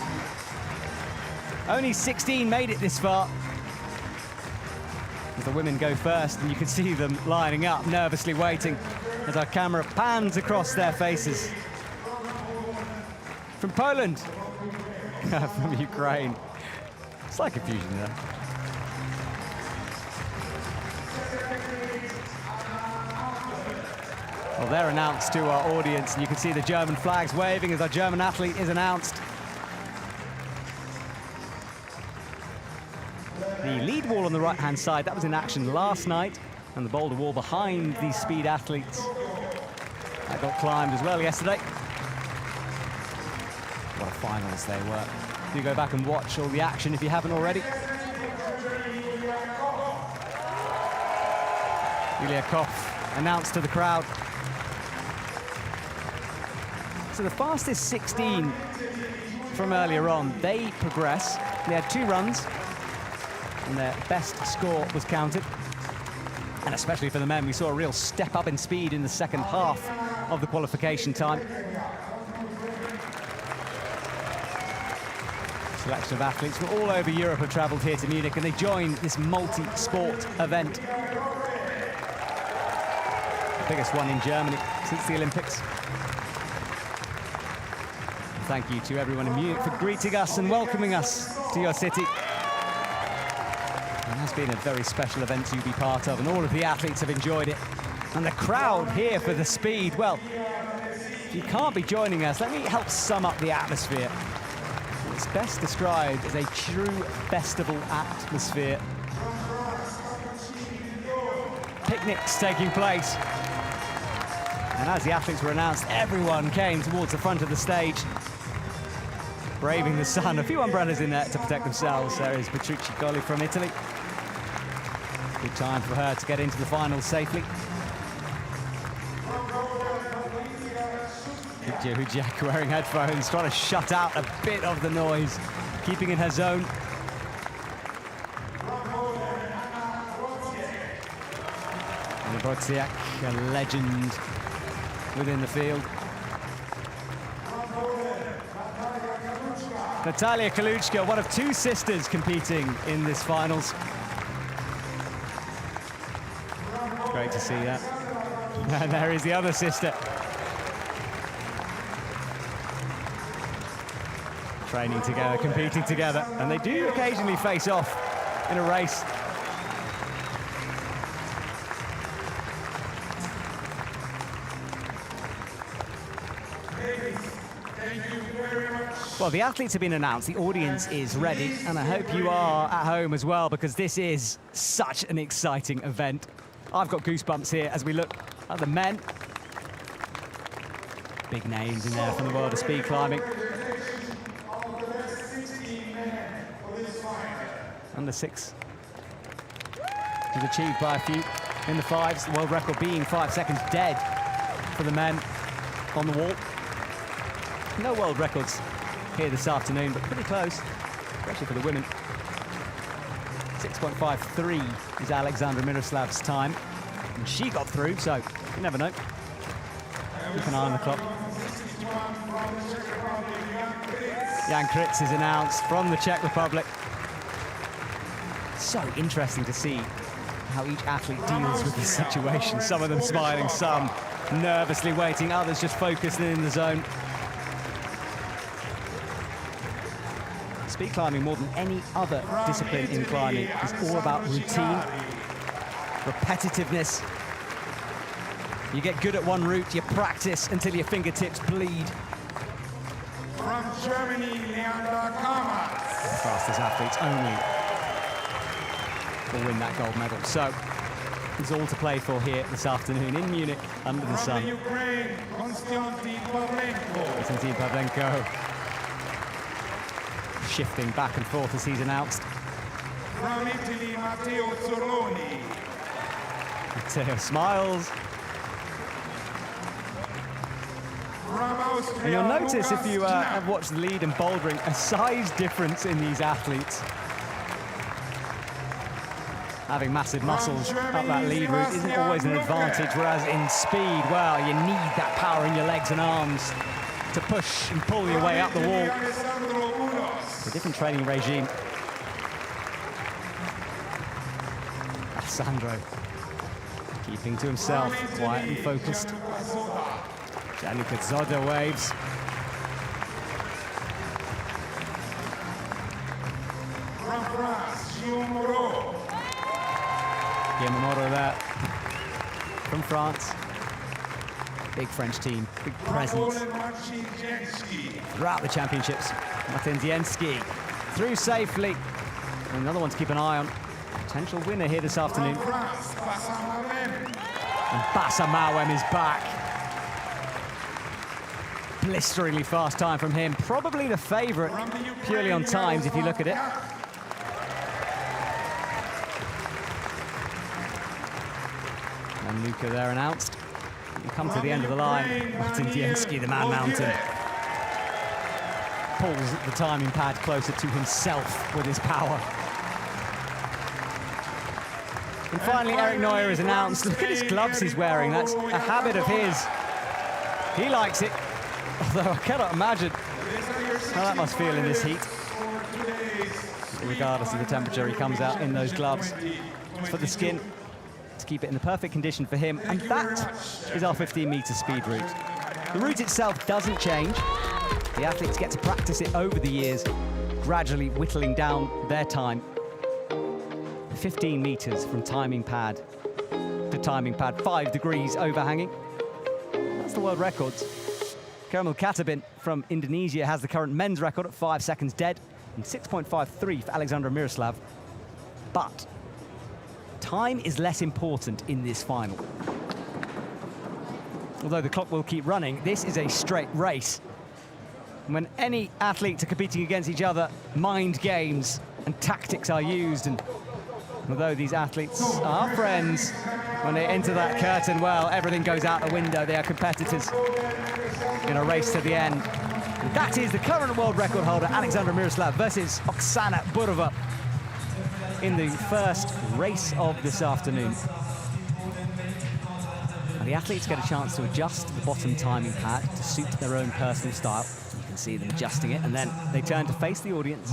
Only 16 made it this far. As the women go first, and you can see them lining up, nervously waiting as our camera pans across their faces. From Poland, from Ukraine. Slight confusion there. Well, they're announced to our audience, and you can see the German flags waving as our German athlete is announced. The lead wall on the right-hand side, that was in action last night, and the boulder wall behind these speed athletes. That got climbed as well yesterday. What a finals they were. Do go back and watch all the action if you haven't already. Julia Koff announced to the crowd. So the fastest 16 from earlier on, they progress. They had 2 runs, and their best score was counted. And especially for the men, we saw a real step up in speed in the second half of the qualification time. Selection of athletes from all over Europe have travelled here to Munich, and they join this multi-sport event. The biggest one in Germany since the Olympics. Thank you to everyone in Munich for greeting us and welcoming us to your city. It has been a very special event to be part of, and all of the athletes have enjoyed it. And the crowd here for the speed, well, if you can't be joining us, let me help sum up the atmosphere. It's best described as a true festival atmosphere. Picnics taking place. And as the athletes were announced, everyone came towards the front of the stage, braving the sun. A few umbrellas in there to protect themselves. There is Petrucci Colli from Italy. Good time for her to get into the finals safely. Lydia Hujiak wearing headphones, trying to shut out a bit of the noise, keeping in her zone. And Wojciak, a legend within the field. Natalia Kaluchka, one of 2 sisters competing in this finals. Great to see that. And there is the other sister. Training together, competing together, and they do occasionally face off in a race. Well, the athletes have been announced, the audience is ready, and I hope you are at home as well, because this is such an exciting event. I've got goosebumps here as we look at the men. Big names in there from the world of speed climbing. Under 6 was achieved by a few in the 5s, the world record being 5 seconds dead for the men on the wall. No world records here this afternoon, but pretty close, especially for the women. 6.53 is Alexandra Miroslav's time, and she got through, so you never know. Keep an eye on the clock. Jan Kritz is announced from the Czech Republic. So interesting to see how each athlete deals with this situation. Some of them smiling, some nervously waiting, others just focused in the zone. Speed climbing, more than any other discipline in climbing, is all about routine, repetitiveness. You get good at one route, you practice until your fingertips bleed. From Germany, Leander Kamas. The fastest athletes only will win that gold medal. So it's all to play for here this afternoon in Munich under the sun. From the Ukraine, Konstantin Pavlenko. Konstantin Pavlenko shifting back and forth as he's announced. From Italy, Matteo Zoroni. Matteo smiles. And you'll notice if you have watched the lead and bouldering, a size difference in these athletes. Having massive muscles up that lead route isn't always an advantage, whereas in speed, well, you need that power in your legs and arms to push and pull your way up the wall. It's a different training regime. Alessandro keeping to himself, quiet and focused. Gianluca Zoda waves. From France, Guillaume Moreau. Guillaume Moreau there from France. Big French team, big presence throughout the championships. Martin Diensky through safely. And another one to keep an eye on. Potential winner here this afternoon. And Bassa Mawem is back. Blisteringly fast time from him. Probably the favourite, purely on times, if you look at it. And Luca there announced. You come to the end of the line. Martin Diensky, the man mountain, pulls the timing pad closer to himself with his power. And finally, Eric Neuer is announced. Look at his gloves he's wearing. That's a habit of his. He likes it. Although I cannot imagine how that must feel in this heat. Regardless of the temperature, he comes out in those gloves. It's for the skin, to keep it in the perfect condition for him. And that is our 15-meter speed route. The route itself doesn't change. The athletes get to practice it over the years, gradually whittling down their time. 15 meters from timing pad to timing pad, 5 degrees overhanging. That's the world records. Kermel Katabin from Indonesia has the current men's record at 5 seconds dead and 6.53 for Alexander Miroslav. But time is less important in this final. Although the clock will keep running, this is a straight race. When any athletes are competing against each other, mind games and tactics are used. And although these athletes are friends, when they enter that curtain, well, everything goes out the window. They are competitors in a race to the end. And that is the current world record holder, Alexander Miroslav, versus Oksana Burova in the first race of this afternoon. Now, the athletes get a chance to adjust the bottom timing pad to suit their own personal style. You can see them adjusting it, and then they turn to face the audience.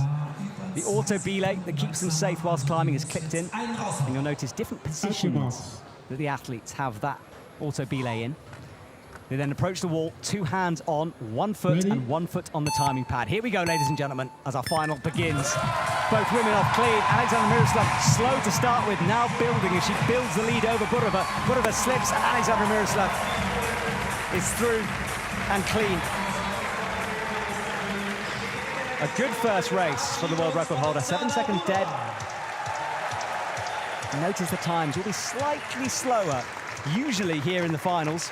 The auto belay that keeps them safe whilst climbing is clipped in, and you'll notice different positions that the athletes have that auto belay in. They then approach the wall, 2 hands on, 1 foot and 1 foot on the timing pad. Here we go, ladies and gentlemen, as our final begins. Both women off clean. Alexander Miroslav slow to start with, now building as she builds the lead over Burova. Burova slips and Alexander Miroslav is through and clean. A good first race for the world record holder, 7 seconds dead. Notice the times will be slightly slower, usually here in the finals.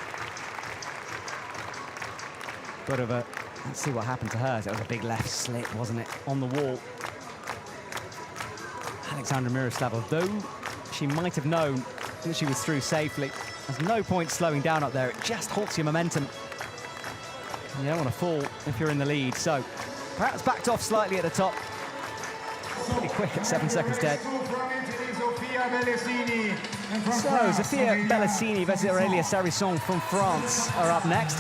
Burova, let's see what happened to hers. It was a big left slip, wasn't it, on the wall. Alexander Miroslav, although she might have known that she was through safely, there's no point slowing down up there. It just halts your momentum. You don't want to fall if you're in the lead, so perhaps backed off slightly at the top. Pretty quick at 7 seconds dead. So, Sofia Bellacini versus Aurélia Sarisson from France are up next.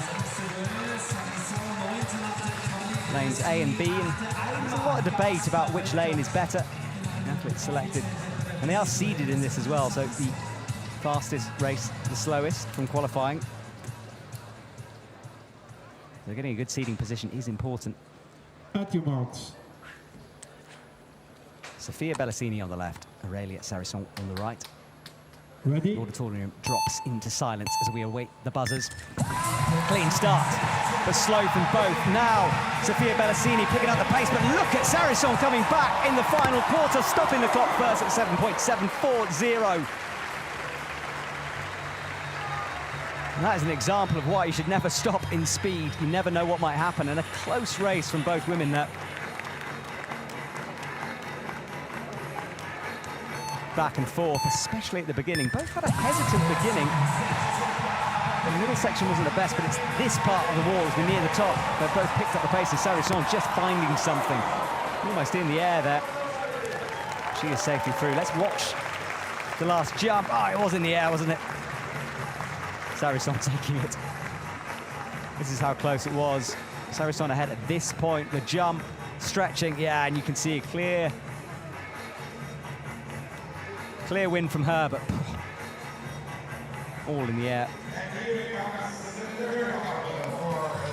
Lanes A and B, and there's a lot of debate about which lane is better. The athletes selected, and they are seeded in this as well, so the fastest race, the slowest from qualifying. So getting a good seeding position is important. At your marks. Sofia Bellassini on the left, Aurelia Sarison on the right. Ready? The auditorium drops into silence as we await the buzzers. Clean start, but slow from both. Now, Sofia Bellassini picking up the pace, but look at Sarison coming back in the final quarter, stopping the clock first at 7.740. And that is an example of why you should never stop in speed. You never know what might happen, and a close race from both women there. Back and forth, especially at the beginning. Both had a hesitant beginning. The middle section wasn't the best, but it's this part of the wall as we near the top. They've both picked up the pace, and Sarison just finding something. Almost in the air there. She is safely through. Let's watch the last jump. Oh, it was in the air, wasn't it? Sarison taking it. This is how close it was. Sarison ahead at this point. The jump, stretching, yeah, and you can see a clear win from her, but all in the air.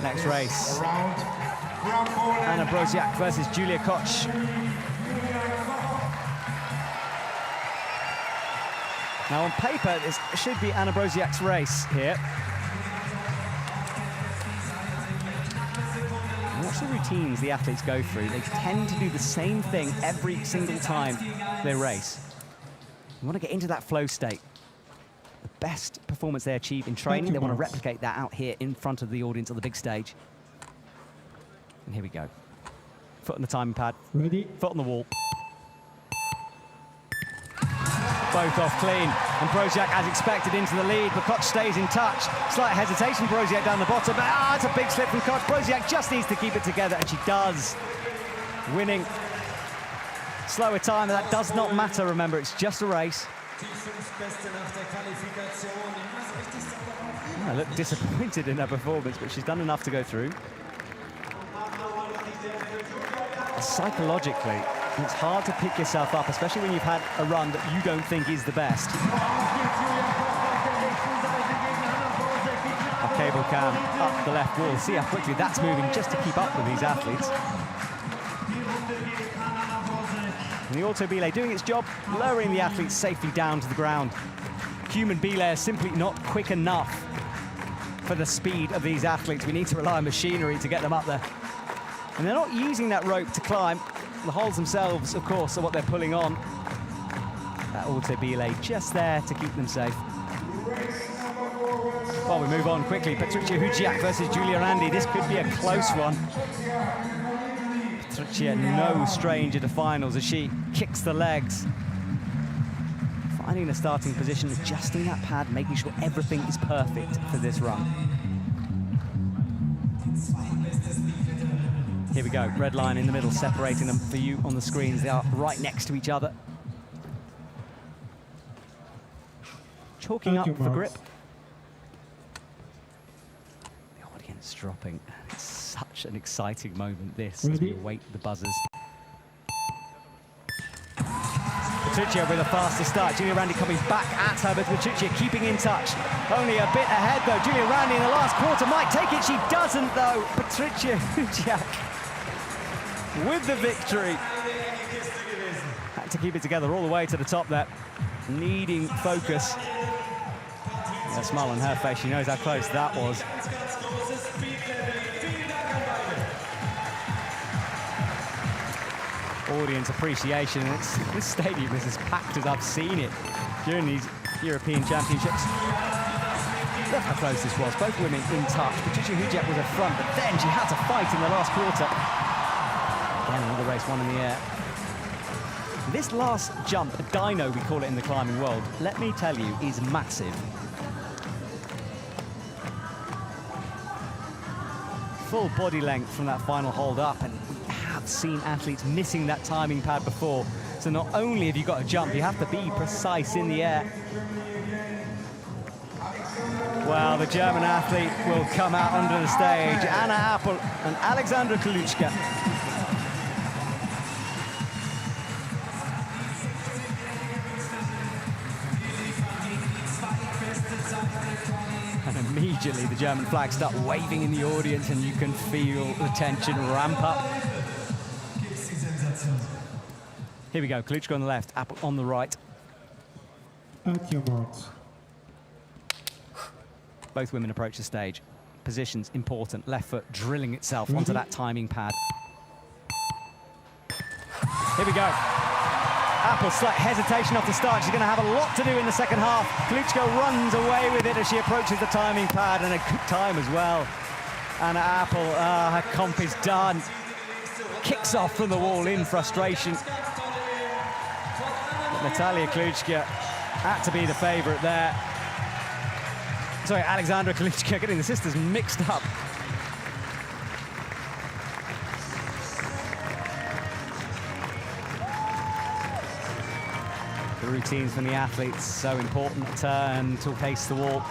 Next race. Anna Broziak versus Julia Koch. Now on paper, this should be Anna Broziak's race here. Watch the routines the athletes go through. They tend to do the same thing every single time they race. You want to get into that flow state. The best performance they achieve in training, they want to replicate that out here in front of the audience on the big stage. And here we go. Foot on the timing pad. Ready? Foot on the wall. Both off clean. And Broziak, as expected, into the lead, but Koch stays in touch. Slight hesitation, Broziak down the bottom. But, it's a big slip from Koch. Broziak just needs to keep it together, and she does. Winning. Slower time, that does not matter, remember, it's just a race. I look disappointed in her performance, but she's done enough to go through. Psychologically, it's hard to pick yourself up, especially when you've had a run that you don't think is the best. A cable cam up the left wall. See how quickly that's moving just to keep up with these athletes. And the auto belay doing its job, lowering the athletes safely down to the ground. Human belay is simply not quick enough for the speed of these athletes. We need to rely on machinery to get them up there. And they're not using that rope to climb. The holes themselves, of course, are what they're pulling on. That auto belay just there to keep them safe. Well, we move on quickly. Patricia Hujiak versus Julia Randi. This could be a close one. Patricia, no stranger to finals as she kicks the legs. Finding the starting position, adjusting that pad, making sure everything is perfect for this run. Here we go, red line in the middle, separating them for you on the screens. They are right next to each other. Chalking up for grip. The audience dropping. It's such an exciting moment, this, as we await the buzzers. Patricia with a faster start. Julia Randi coming back at her, but Patricia keeping in touch. Only a bit ahead, though. Julia Randi in the last quarter might take it. She doesn't, though. Patricia Hujiak with the victory. Had to keep it together all the way to the top there. Needing focus. A smile on her face. She knows how close that was. Audience appreciation. This stadium is as packed as I've seen it during these European Championships. Look how close this was. Both women in touch. Patricia Hujiak was at front, but then she had to fight in the last quarter. Again, another race, one in the air. This last jump, a dyno we call it in the climbing world, let me tell you, is massive. Full body length from that final hold up, and we have seen athletes missing that timing pad before. So not only have you got to jump, you have to be precise in the air. Well, the German athlete will come out onto the stage. Anna Appel and Alexandra Kaluchka. And immediately the German flag start waving in the audience, and you can feel the tension ramp up. Here we go, Kaluchka on the left, Apple on the right. At your marks. Both women approach the stage. Positions important, left foot drilling itself onto that timing pad. Here we go. Apple, slight hesitation off the start. She's going to have a lot to do in the second half. Kaluchka runs away with it as she approaches the timing pad, and a good time as well. And Apple, her comp is done. Kicks off from the wall in frustration. But Natalia Kaluchka had to be the favourite there. Sorry, Alexandra Kaluchka getting the sisters mixed up. The routines from the athletes, so important. Turn to face the wall.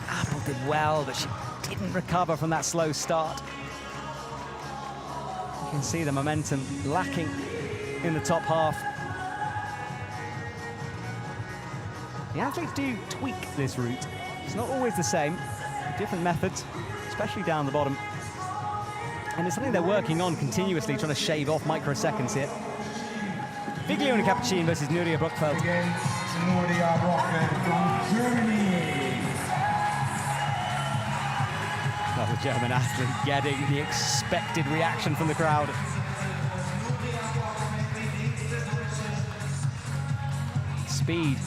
Apple did well, but she didn't recover from that slow start. You can see the momentum lacking in the top half. The athletes do tweak this route. It's not always the same, different methods, especially down the bottom. And it's something they're working on continuously, trying to shave off microseconds here. Viglione Capuchin versus Nuria Brockfeld. Nuria Brockfeld from Germany. Well, the German athlete getting the expected reaction from the crowd. Speed,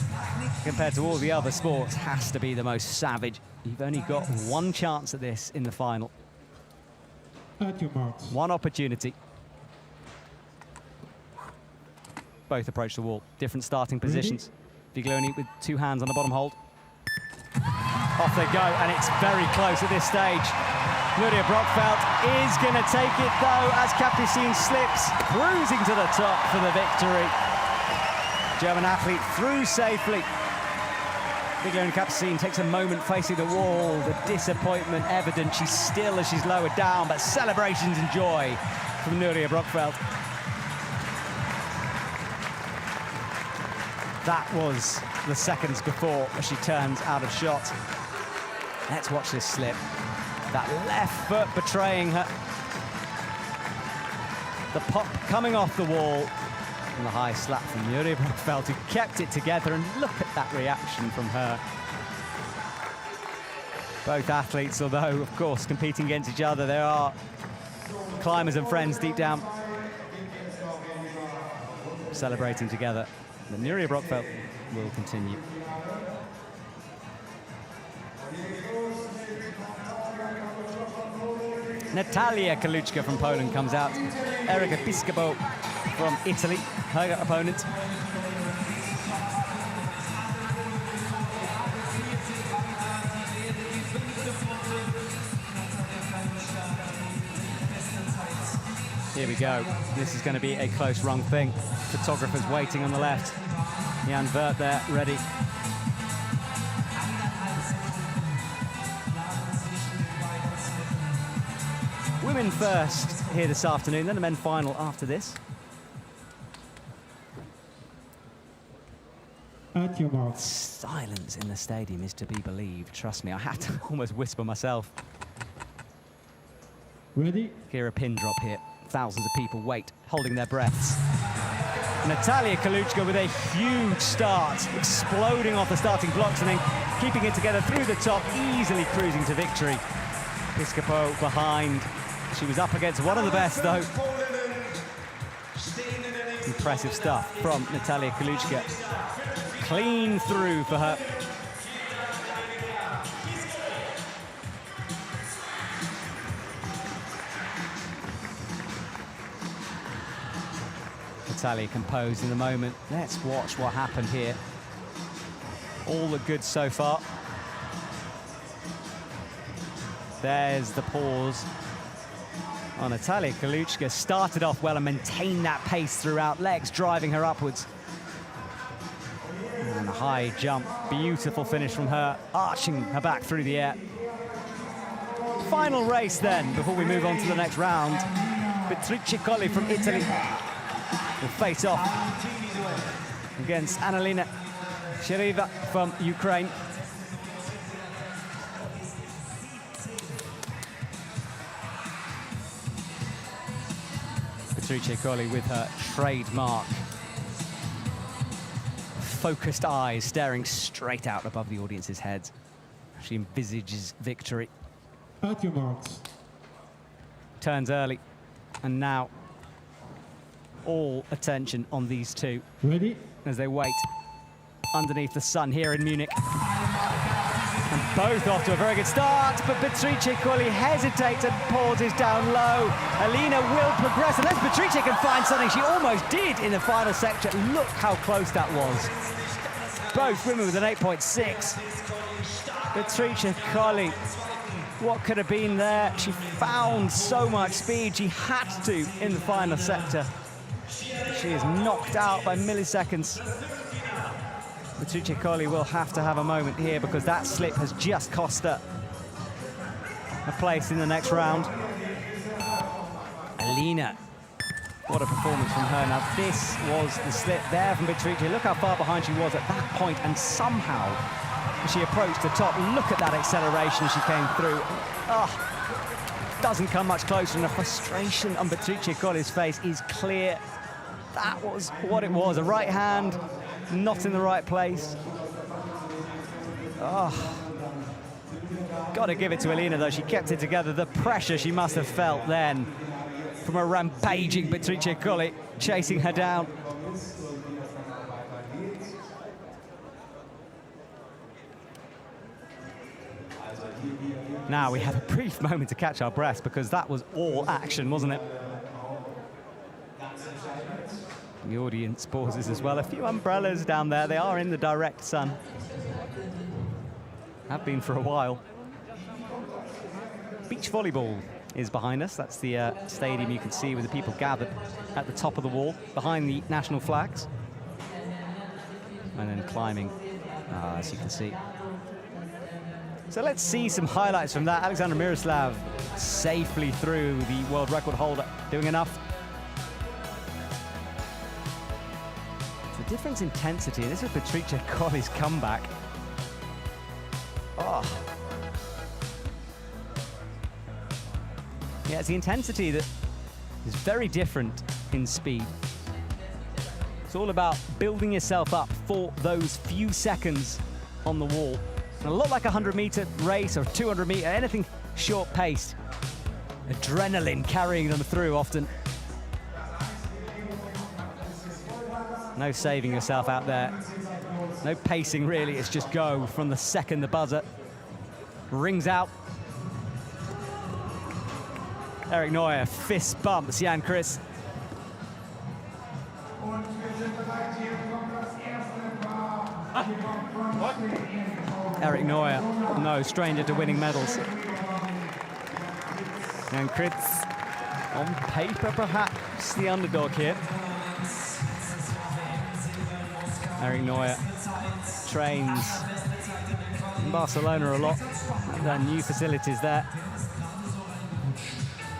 compared to all the other sports, has to be the most savage. You've only got one chance at this in the final. At your marks. One opportunity. Both approach the wall. Different starting positions. Viglione with two hands on the bottom hold. Off they go, and it's very close at this stage. Nuria Brockfeld is going to take it, though, as Capuchin slips, cruising to the top for the victory. German athlete through safely. Viglione Capuchin takes a moment facing the wall. The disappointment evident. She's still as she's lowered down, but celebrations and joy from Nuria Brockfeld. That was the seconds before as she turns out of shot. Let's watch this slip. That left foot betraying her. The pop coming off the wall. And the high slap from Nuria Brockfeld, who kept it together, and look at that reaction from her. Both athletes, although, of course, competing against each other, there are climbers and friends deep down. Celebrating together. But Nuria Brockfeld will continue. Natalia Kaluchka from Poland comes out. Erika Piscopo from Italy, her opponent. Here we go. This is going to be a close run thing. Photographers waiting on the left. Jan Vert there, ready. Women first here this afternoon, then the men final after this. At your marks. Silence in the stadium is to be believed. Trust me, I had to almost whisper myself. Ready? Hear a pin drop here. Thousands of people wait, holding their breaths. Natalia Kaluchka with a huge start, exploding off the starting blocks and then keeping it together through the top, easily cruising to victory. Piscopo behind. She was up against one of the best, though. Impressive stuff from Natalia Kaluchka. Clean through for her. Natalia composed in the moment. Let's watch what happened here. All the good so far. There's the pause. Oh, Natalia Kaluchka started off well and maintained that pace throughout, legs driving her upwards. And a high jump, beautiful finish from her, arching her back through the air. Final race then, before we move on to the next round. Beatrice Colli from Italy will face off against Annalina Sheriva from Ukraine. Beatrice Colli with her trademark focused eyes staring straight out above the audience's heads. She envisages victory. At your marks. Turns early, and now all attention on these two Ready? as they wait underneath the sun here in Munich. And both off to a very good start, but Beatrice Colli hesitates and pauses down low. Alina will progress, unless Beatrice can find something. She almost did in the final section. Look how close that was. Both women with an 8.6. Beatrice Colli, what could have been there? She found so much speed. She had to in the final sector. She is knocked out by milliseconds. Beatrice Colli will have to have a moment here because that slip has just cost her a place in the next round. Alina, what a performance from her. Now this was the slip there from Beatrice. Look how far behind she was at that point, and somehow as she approached the top, look at that acceleration as she came through. Doesn't come much closer, and the frustration on Beatrice Colli's face is clear. That was what it was, a right hand not in the right place. Got to give it to Alina though, she kept it together. The pressure she must have felt then from a rampaging Beatrice Colli chasing her down. Now we have a brief moment to catch our breath because that was all action, wasn't it? The audience pauses as well. A few umbrellas down there. They are in the direct sun. Have been for a while. Beach volleyball is behind us. That's the stadium you can see with the people gathered at the top of the wall behind the national flags. And then climbing, as you can see. So let's see some highlights from that. Alexandra Miroslav safely through, the world record holder, doing enough. The difference in intensity, this is Beatrice Colli's comeback. Yeah, it's the intensity that is very different in speed. It's all about building yourself up for those few seconds on the wall. And a lot like a 100-meter race or 200-meter, anything short-paced. Adrenaline carrying them through often. No saving yourself out there. No pacing, really. It's just go from the second the buzzer rings out. Eric Neuer fist bumps Jan Chris. Eric Neuer, no stranger to winning medals. Jan Chris, on paper perhaps the underdog here. Eric Neuer trains in Barcelona a lot. Their new facilities there.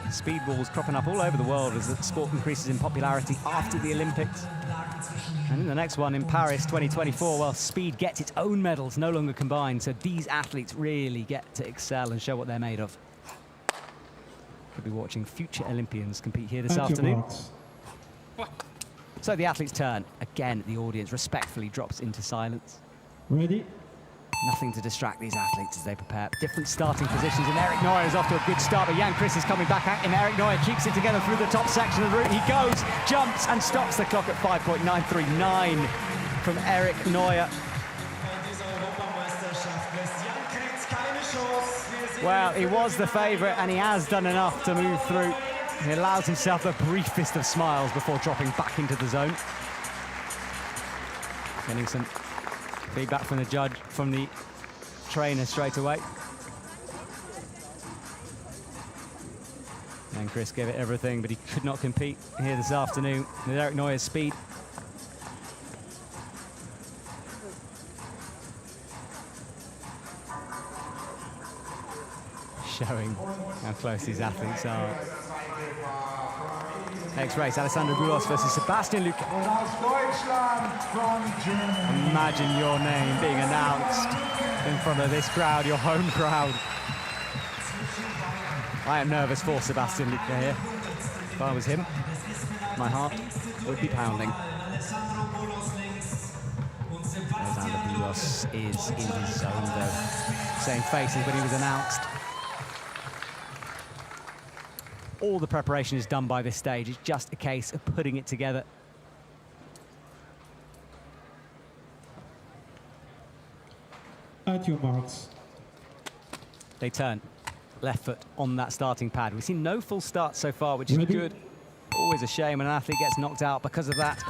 Speed walls cropping up all over the world as the sport increases in popularity after the Olympics. And in the next one in Paris 2024, well, speed gets its own medals, no longer combined. So these athletes really get to excel and show what they're made of. Could be watching future Olympians compete here this afternoon. So the athlete's turn. Again, the audience respectfully drops into silence. Ready? Nothing to distract these athletes as they prepare. Different starting positions, and Eric Neuer is off to a good start, but Jan Chris is coming back at him. Eric Neuer keeps it together through the top section of the route. He goes, jumps, and stops the clock at 5.939 from Eric Neuer. Well, he was the favourite, and he has done enough to move through. He allows himself the briefest of smiles before dropping back into the zone. Getting some feedback from the judge, from the trainer straight away. And Chris gave it everything, but he could not compete here this afternoon with Eric Neuer's speed. Showing how close these athletes are. Next race, Alessandro Gulos versus Sebastian Luque. Imagine your name being announced in front of this crowd, your home crowd. I am nervous for Sebastian Luque here. If I was him, my heart would be pounding. Alexander Boulos is in his zone, though. Same faces when he was announced. All the preparation is done by this stage. It's just a case of putting it together. At your marks. They turn. Left foot on that starting pad. We've seen no full start so far, which is good. Always a shame when an athlete gets knocked out because of that.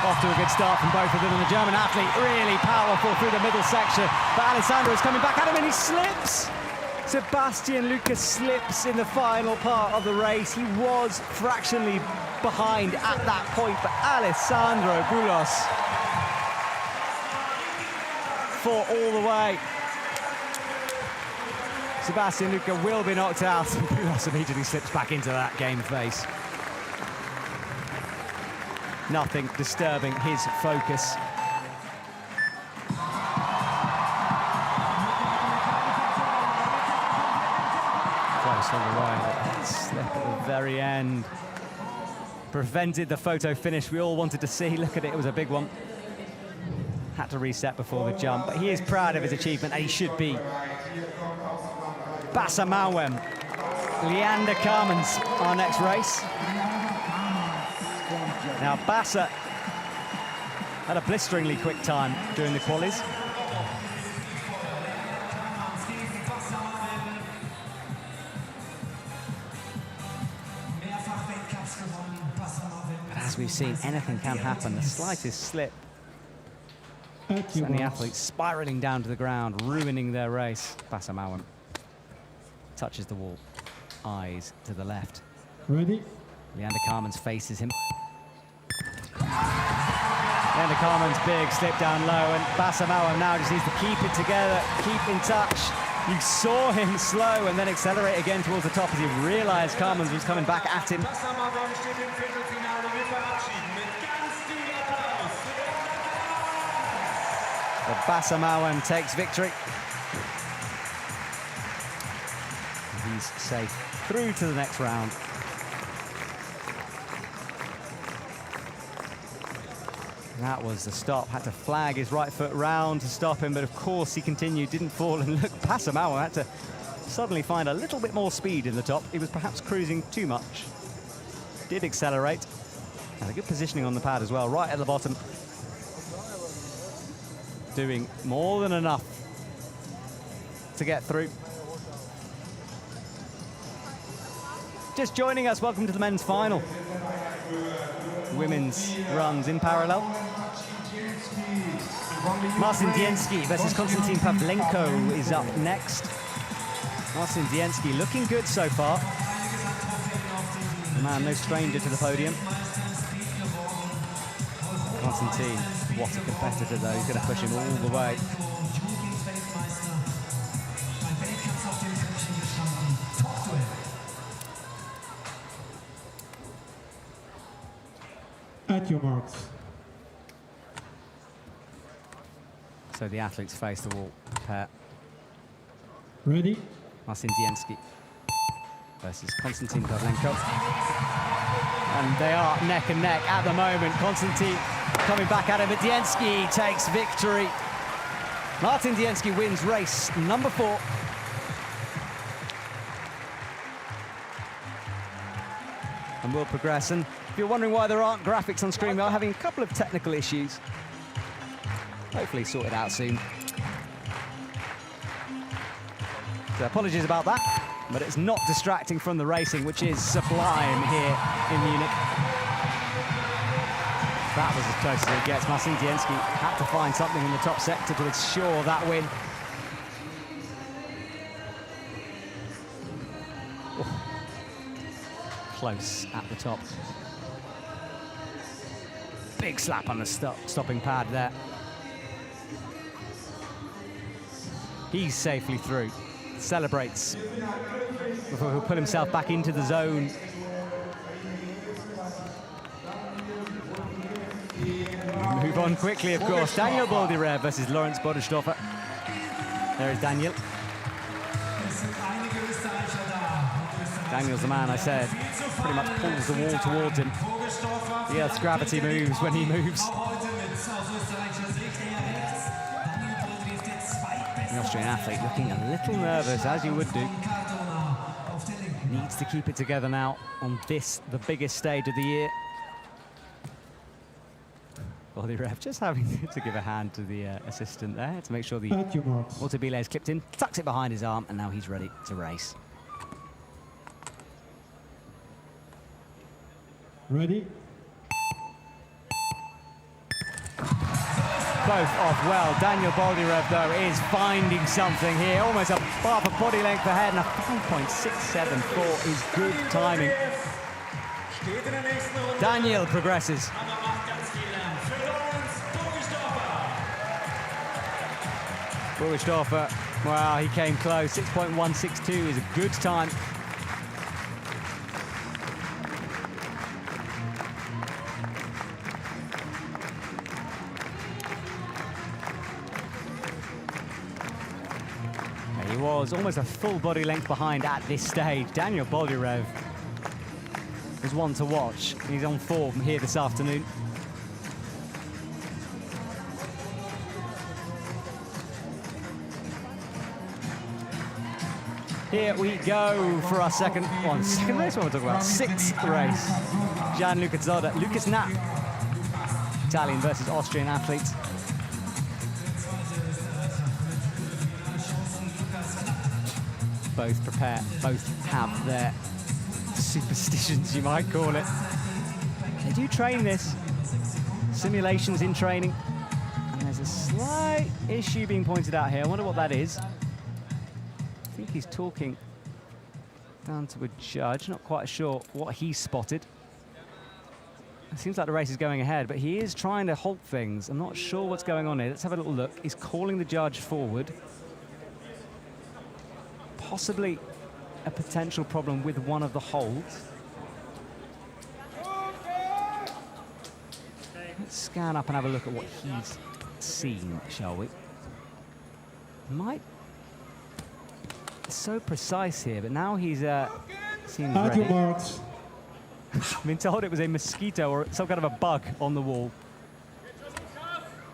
Off to a good start from both of them, and the German athlete really powerful through the middle section. But Alessandro is coming back at him and he slips. Sebastian Lucas slips in the final part of the race. He was fractionally behind at that point, but Alessandro Boulos fought all the way. Sebastian Luca will be knocked out, and Boulos immediately slips back into that game face. Nothing disturbing his focus. Close all the way, but that slip at the very end prevented the photo finish we all wanted to see. Look at it, it was a big one. Had to reset before the jump, but he is proud of his achievement, and he should be. Bassa Mawem, Leander Carmens, our next race. Now Bassa had a blisteringly quick time during the qualies. But as we've seen, anything can happen. The slightest slip, and the athletes spiraling down to the ground, ruining their race. Bassa Mawem touches the wall, eyes to the left. Ready? Leander Carmens faces him. Leander Carmens, big slip down low, and Bassa Mawem now just needs to keep it together, keep in touch. You saw him slow and then accelerate again towards the top as he realized Carmens was coming back at him. But Bassa Mawem takes victory. He's safe through to the next round. That was the stop. Had to flag his right foot round to stop him, but of course he continued, didn't fall. And look, Bassa Mawem had to suddenly find a little bit more speed in the top. He was perhaps cruising too much. Did accelerate. Had a good positioning on the pad as well, right at the bottom. Doing more than enough to get through. Just joining us, welcome to the men's final. Women's runs in parallel. Marcin Dienski versus Konstantin Pavlenko is up next. Marcin Dienski looking good so far. The man no stranger to the podium. Konstantin, what a competitor though, he's going to push him all the way. At your marks. So the athletes face the wall. Pair. Ready? Marcin Dienski versus Konstantin Pavlenko. And they are neck and neck at the moment. Konstantin coming back at him, but Dienski takes victory. Marcin Dienski wins race number 4. And will progress. And if you're wondering why there aren't graphics on screen, we are having a couple of technical issues. Hopefully sorted out soon. So apologies about that, but it's not distracting from the racing, which is sublime here in Munich. That was as close as it gets. Marcin Dienski had to find something in the top sector to ensure that win. Oh. Close at the top. Big slap on the stopping pad there. He's safely through. Celebrates before he'll put himself back into the zone. Move on quickly, of course. Daniel Boldirev versus Lorenz Bodenstoffer. There is Daniel. Daniel's the man I said. Pretty much pulls the wall towards him. The Earth's gravity moves when he moves. The Austrian athlete looking a little nervous, as you would do. Needs to keep it together now on this, the biggest stage of the year. Well, the ref just having to give a hand to the assistant there to make sure the automobile is clipped in, tucks it behind his arm, and now he's ready to race. Ready? Both off well. Daniel Boldyrev, though, is finding something here. Almost a half a body length ahead, and a 5.674 is good timing. Daniel progresses. Burgisdorfer, wow, he came close. 6.162 is a good time. He was almost a full body length behind at this stage. Daniel Boldyrev is one to watch. He's on form here this afternoon. Here we go for our second race. What am I talking about? Sixth race. Gianluca Zodda, Lucas Knapp. Italian versus Austrian athletes. Both prepare, both have their superstitions, you might call it. They do train this. Simulations in training. And there's a slight issue being pointed out here. I wonder what that is. I think he's talking down to a judge, not quite sure what he spotted. It seems like the race is going ahead, but he is trying to halt things. I'm not sure what's going on here. Let's have a little look. He's calling the judge forward. Possibly a potential problem with one of the holds. Let's scan up and have a look at what he's seen, shall we? Might so precise here, but now he's seems ready. I've been told it was a mosquito or some kind of a bug on the wall.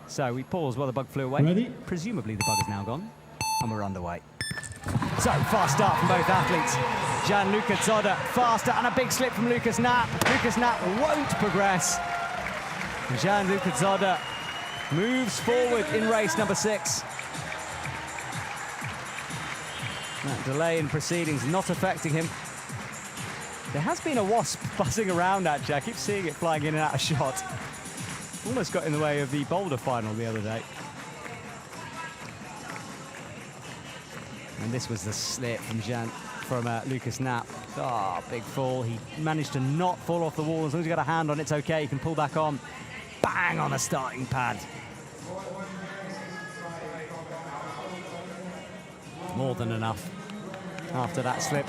So we paused while the bug flew away. Ready? Presumably the bug is now gone, and we're underway. So fast start from both athletes. Gianluca Zodda faster, and a big slip from Lucas Knapp. Lucas Knapp won't progress. Gianluca Zodda moves forward in race number 6. That delay in proceedings not affecting him. There has been a wasp buzzing around, actually. I keep seeing it flying in and out of shot. Almost got in the way of the boulder final the other day. And this was the slip from Lucas Knapp. Ah, big fall. He managed to not fall off the wall. As long as you got a hand on, it's okay. You can pull back on. Bang on the starting pad. More than enough after that slip.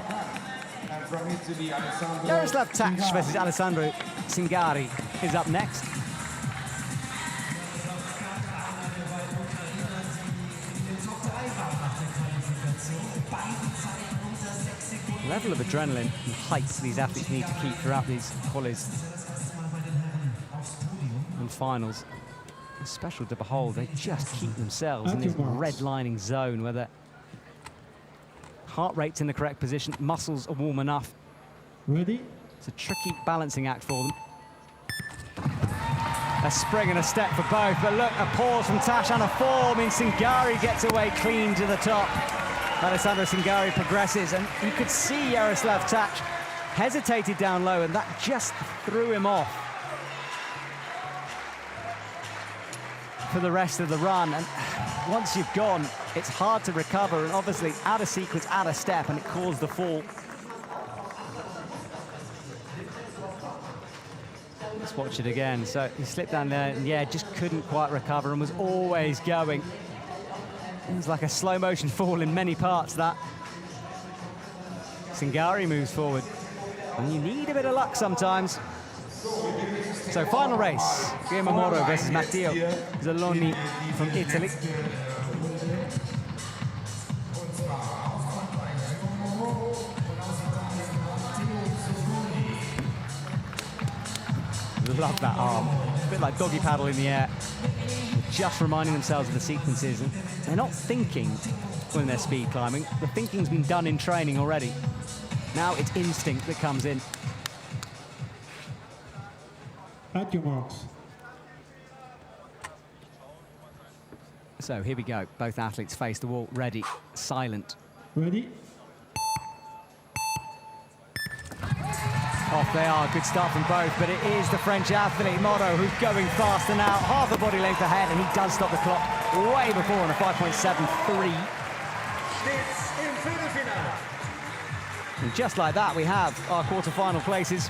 Jaroslav Tach versus Alessandro Cingari is up next. The level of adrenaline and hype these athletes need to keep throughout these qualies and finals is special to behold. They just keep themselves in this redlining zone where their heart rate's in the correct position, muscles are warm enough. Ready? It's a tricky balancing act for them. A spring and a step for both, but look, a pause from Tash and a fall means Cingari gets away clean to the top. Alessandro Cingari progresses, and you could see Jaroslav Tach hesitated down low, and that just threw him off for the rest of the run. And once you've gone, it's hard to recover, and obviously out of sequence, out of step, and it caused the fall. Let's watch it again. So he slipped down there, and yeah, just couldn't quite recover and was always going. It was like a slow motion fall in many parts, that. Cingari moves forward, and you need a bit of luck sometimes. So final race, Guillermo Moro versus Matteo Zaloni from Italy. Love that arm. A bit like doggy paddle in the air. Just reminding themselves of the sequences. And they're not thinking when they're speed climbing. The thinking's been done in training already. Now it's instinct that comes in. At your marks. So here we go. Both athletes face the wall, ready, silent. Ready? Off they are. Good start from both, but it is the French athlete, Moreau, who's going faster now. Half a body length ahead, and he does stop the clock way before on a 5.73. And just like that, we have our quarter-final places.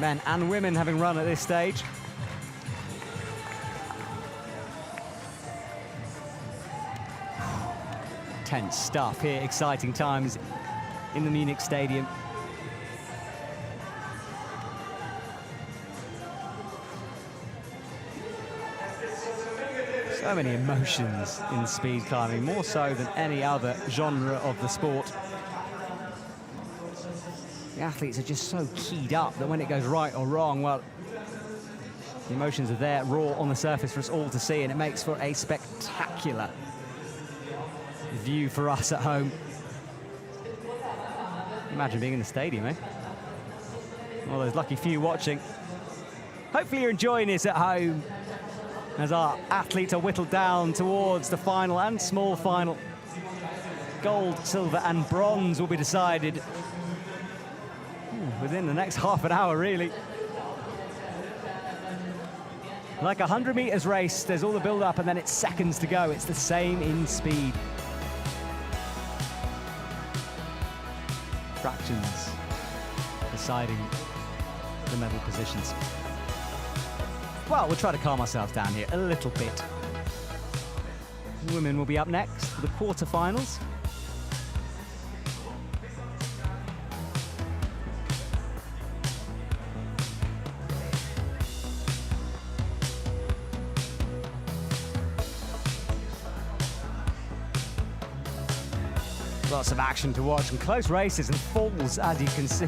Men and women having run at this stage. Tense stuff here, exciting times in the Munich stadium. So many emotions in speed climbing, more so than any other genre of the sport. The athletes are just so keyed up that when it goes right or wrong, well, the emotions are there, raw on the surface for us all to see, and it makes for a spectacular view for us at home. Imagine being in the stadium, eh? Well, those lucky few watching. Hopefully you're enjoying this at home as our athletes are whittled down towards the final and small final. Gold, silver and bronze will be decided within the next half an hour, really. Like a 100 meters race, there's all the build-up and then it's seconds to go. It's the same in speed. Fractions deciding the medal positions. Well, we'll try to calm ourselves down here a little bit. Women will be up next for the quarterfinals. Lots of action to watch and close races and falls, as you can see.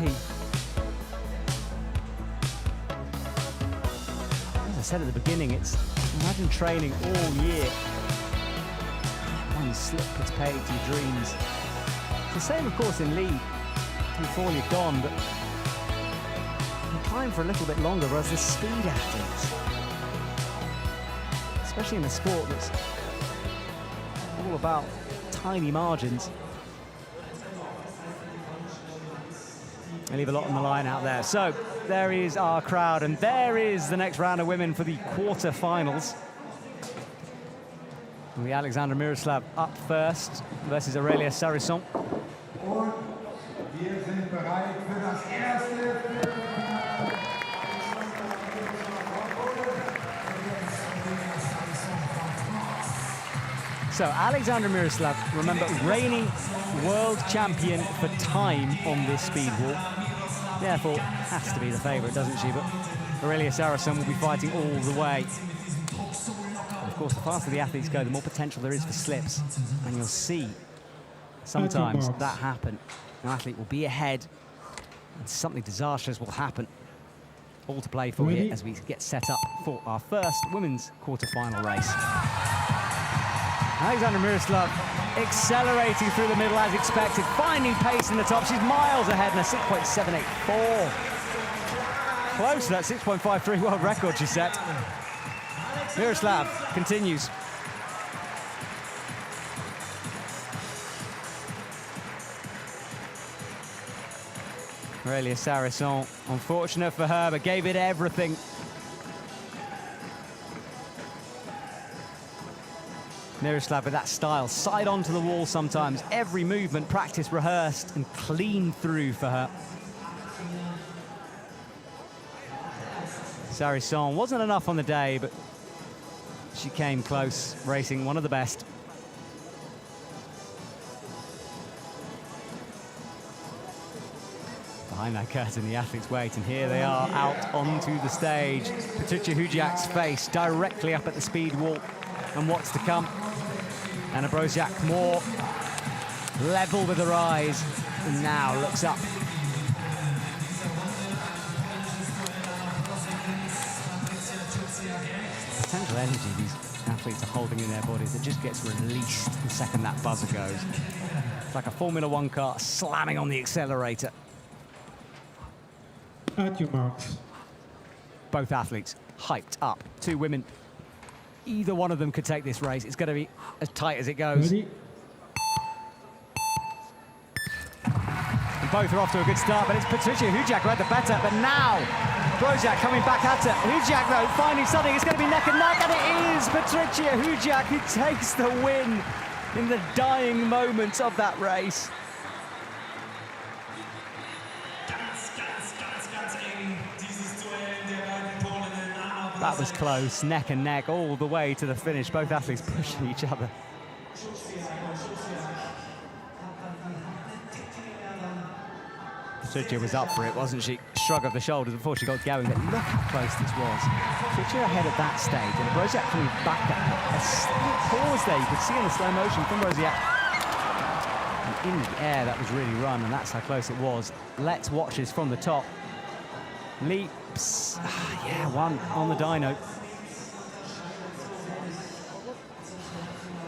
As I said at the beginning, it's imagine training all year. One slip puts pay to your dreams. It's the same, of course, in league before you're gone, but you climb for a little bit longer, whereas the speed athletes, especially in a sport that's all about tiny margins, they leave a lot on the line out there. So there is our crowd, and there is the next round of women for the quarter-finals. The Alexandra Miroslav up first versus Aurelia Sarisson. Und wir sind bereit für das erste. So Alexandra Miroslav, remember, reigning world champion for time on this speed wall. Therefore, has to be the favourite, doesn't she? But Aurelia Sarisson will be fighting all the way. And of course, the faster the athletes go, the more potential there is for slips. And you'll see sometimes that happen. An athlete will be ahead, and something disastrous will happen. All to play for here as we get set up for our first women's quarter-final race. Alexandra Miroslav accelerating through the middle as expected, finding pace in the top. She's miles ahead in a 6.784. Close to that 6.53 world record she set. Miroslav continues. Aurelia Sarisson, unfortunate for her, but gave it everything. Miroslav with that style, side onto the wall sometimes. Every movement practice rehearsed and clean through for her. Sarisson wasn't enough on the day, but she came close, racing one of the best. Behind that curtain, the athletes wait, and here they are out onto the stage. Patricia Hujiak's face directly up at the speed wall, and what's to come. Anna Broziak more level with her eyes, and now looks up. Potential energy these athletes are holding in their bodies, it just gets released the second that buzzer goes. It's like a Formula One car slamming on the accelerator. At your marks. Both athletes hyped up. Two women. Either one of them could take this race. It's going to be as tight as it goes. Ready? And both are off to a good start, but it's Patricia Hujak who had the better. But now, Brozak coming back at her. Hujak, though, finding something. It's going to be neck and neck, and it is Patricia Hujak who takes the win in the dying moments of that race. That was close, neck and neck, all the way to the finish. Both athletes pushing each other. Patricia was up for it, wasn't she? Shrug of the shoulders before she got going, but look how close this was. Patricia ahead at that stage, and Brozak coming back at her. A slight pause there, you could see in the slow motion from Brozak. And in the air, that was really run, and that's how close it was. Let's watch this from the top. Leaps, yeah, one on the dyno.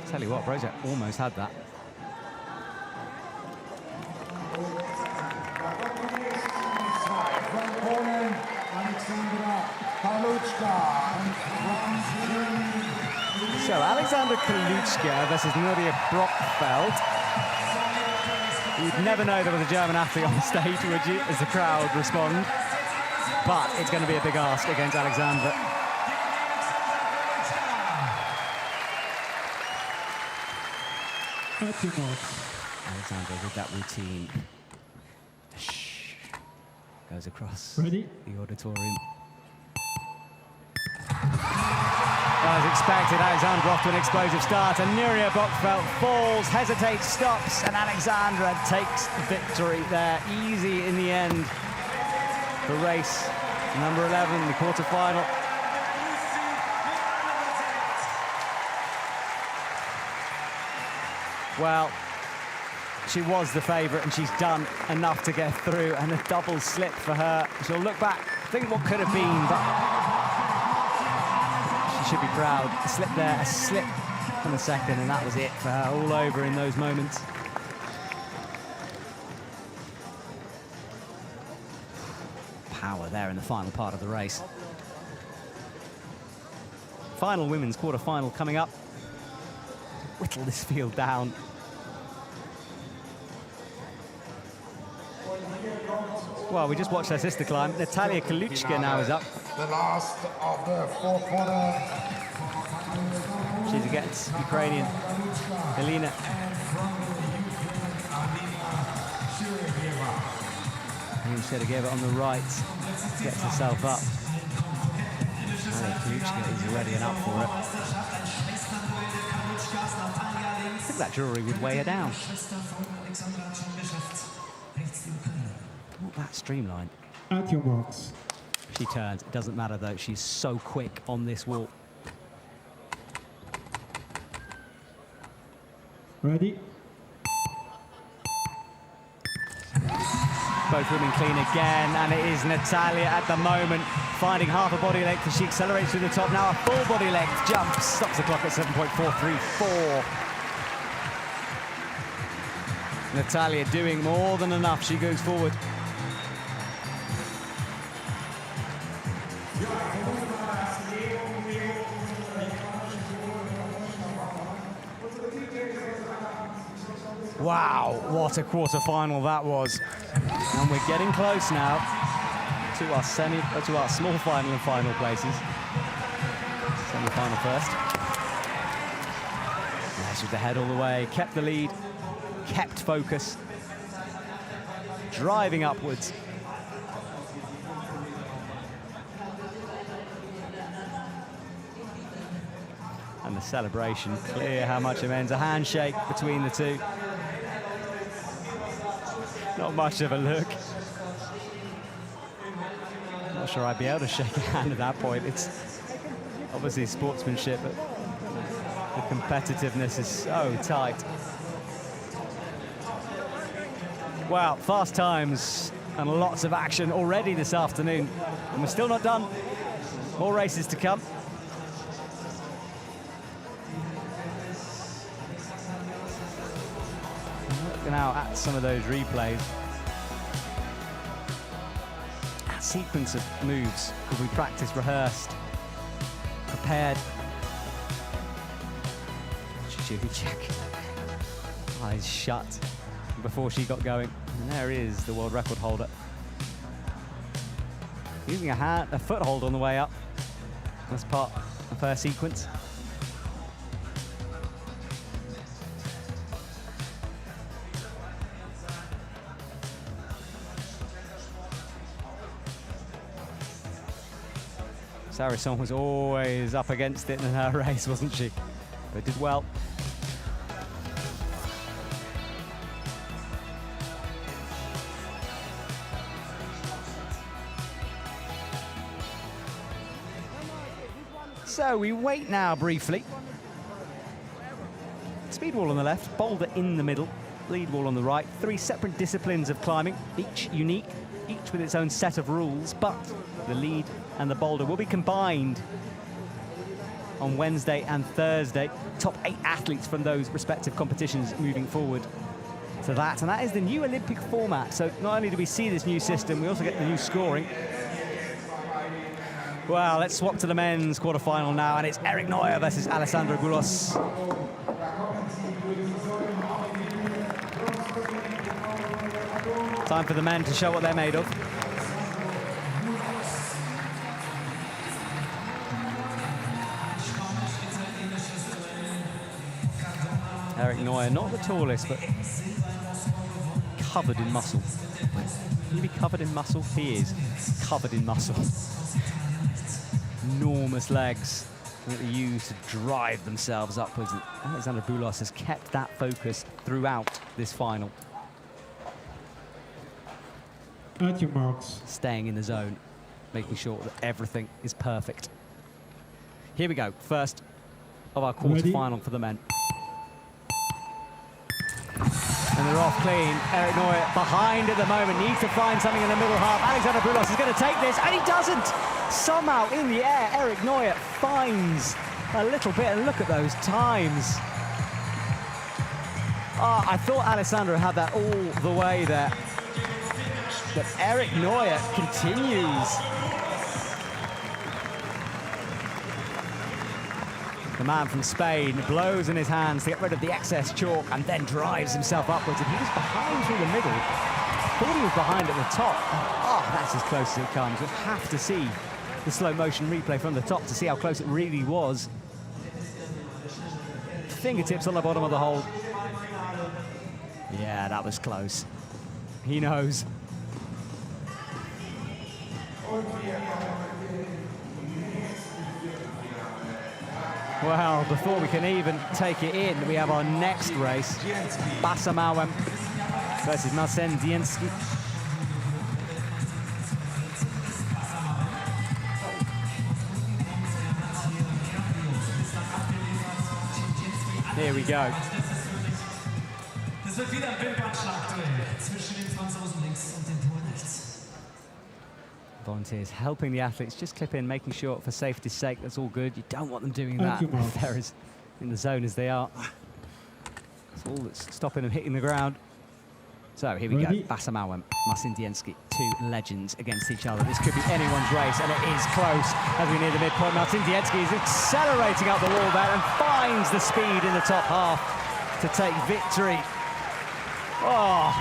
Tell you what, Brozak almost had that. So Alexandra Kaluchka versus Nuria Brockfeld. You'd never know there was a German athlete on the stage, would you, as the crowd respond? But it's going to be a big ask against Alexandra. Alexandra with that routine. Shh. Goes across Ready? the auditorium. As expected, Alexandra off to an explosive start, and Nuria Brockfeld falls, hesitates, stops, and Alexandra takes victory there. Easy in the end. The race, number 11, the quarterfinal. Well, she was the favourite, and she's done enough to get through, and a double slip for her. She'll look back, think what could have been, but she should be proud. A slip there, a slip on the second, and that was it for her, all over in those moments. Power there in the final part of the race. Final women's quarter-final coming up. Whittle this field down. Well, we just watched her sister climb. Natalia Kaluchka now is up. The last of the fourth quarter. She's against Ukrainian Elena. Shirageva on the right, gets herself up. Natalia Kaluchka is ready and up for it. I think that jewellery would weigh her down. Not that streamlined. At your marks. She turns. It doesn't matter though. She's so quick on this wall. Ready? Both women clean again, and it is Natalia at the moment finding half a body length as she accelerates to the top. Now a full body length jump, stops the clock at 7.434. Natalia doing more than enough. She goes forward. Wow, what a quarter-final that was. And we're getting close now to our small final and final places. Semi-final first. Nice with the head all the way, kept the lead, kept focus, driving upwards. And the celebration, clear how much it means. A handshake between the two. Not much of a look. Not sure I'd be able to shake a hand at that point. It's obviously sportsmanship, but the competitiveness is so tight. Well, fast times and lots of action already this afternoon. And we're still not done. More races to come. Looking out at some of those replays. That sequence of moves could be practiced, rehearsed, prepared. Julie check. Eyes shut before she got going. And there is the world record holder. Using a foothold on the way up. That's part of her sequence. Saracen was always up against it in her race, wasn't she? But did well. So we wait now briefly. Speed wall on the left, boulder in the middle, lead wall on the right. 3 separate disciplines of climbing, each unique, each with its own set of rules, but the lead and the boulder will be combined on Wednesday and Thursday. Top 8 athletes from those respective competitions moving forward to that. And that is the new Olympic format. So not only do we see this new system, we also get the new scoring. Well, let's swap to the men's quarterfinal now, and it's Eric Neuer versus Alessandro Bulos. Time for the men to show what they're made of. Eric Neuer, not the tallest, but covered in muscle. Can he be covered in muscle? He is covered in muscle. Enormous legs that they use to drive themselves upwards. And Alexander Bulos has kept that focus throughout this final. At your marks. Staying in the zone, making sure that everything is perfect. Here we go, first of our quarter-final for the men. And they're off clean. Eric Neuer behind at the moment, needs to find something in the middle half. Alexander Bulos is going to take this, and he doesn't! Somehow in the air, Eric Neuer finds a little bit, and look at those times. Oh, I thought Alessandro had that all the way there. But Eric Neuer continues. The man from Spain blows in his hands to get rid of the excess chalk and then drives himself upwards. And he was behind through the middle. Thought he was behind at the top. Oh, that's as close as it comes. We'll have to see the slow motion replay from the top to see how close it really was. Fingertips on the bottom of the hole. Yeah, that was close. He knows. Well, before we can even take it in, we have our next race. Bassa Małym versus Marcin Dienski. Here we go. Es wird wieder ein Wimpernschlagduell zwischen den Franzosen links und den Polen rechts. Volunteers helping the athletes, just clip in, making sure for safety's sake that's all good. You don't want them doing that if they're as in the zone as they are. That's all that's stopping them hitting the ground. So here we go, Bassa Małym, Marcin Dienski, 2 legends against each other. This could be anyone's race, and it is close as we near the midpoint. Marcin Dienski is accelerating up the wall there and finds the speed in the top half to take victory. Oh,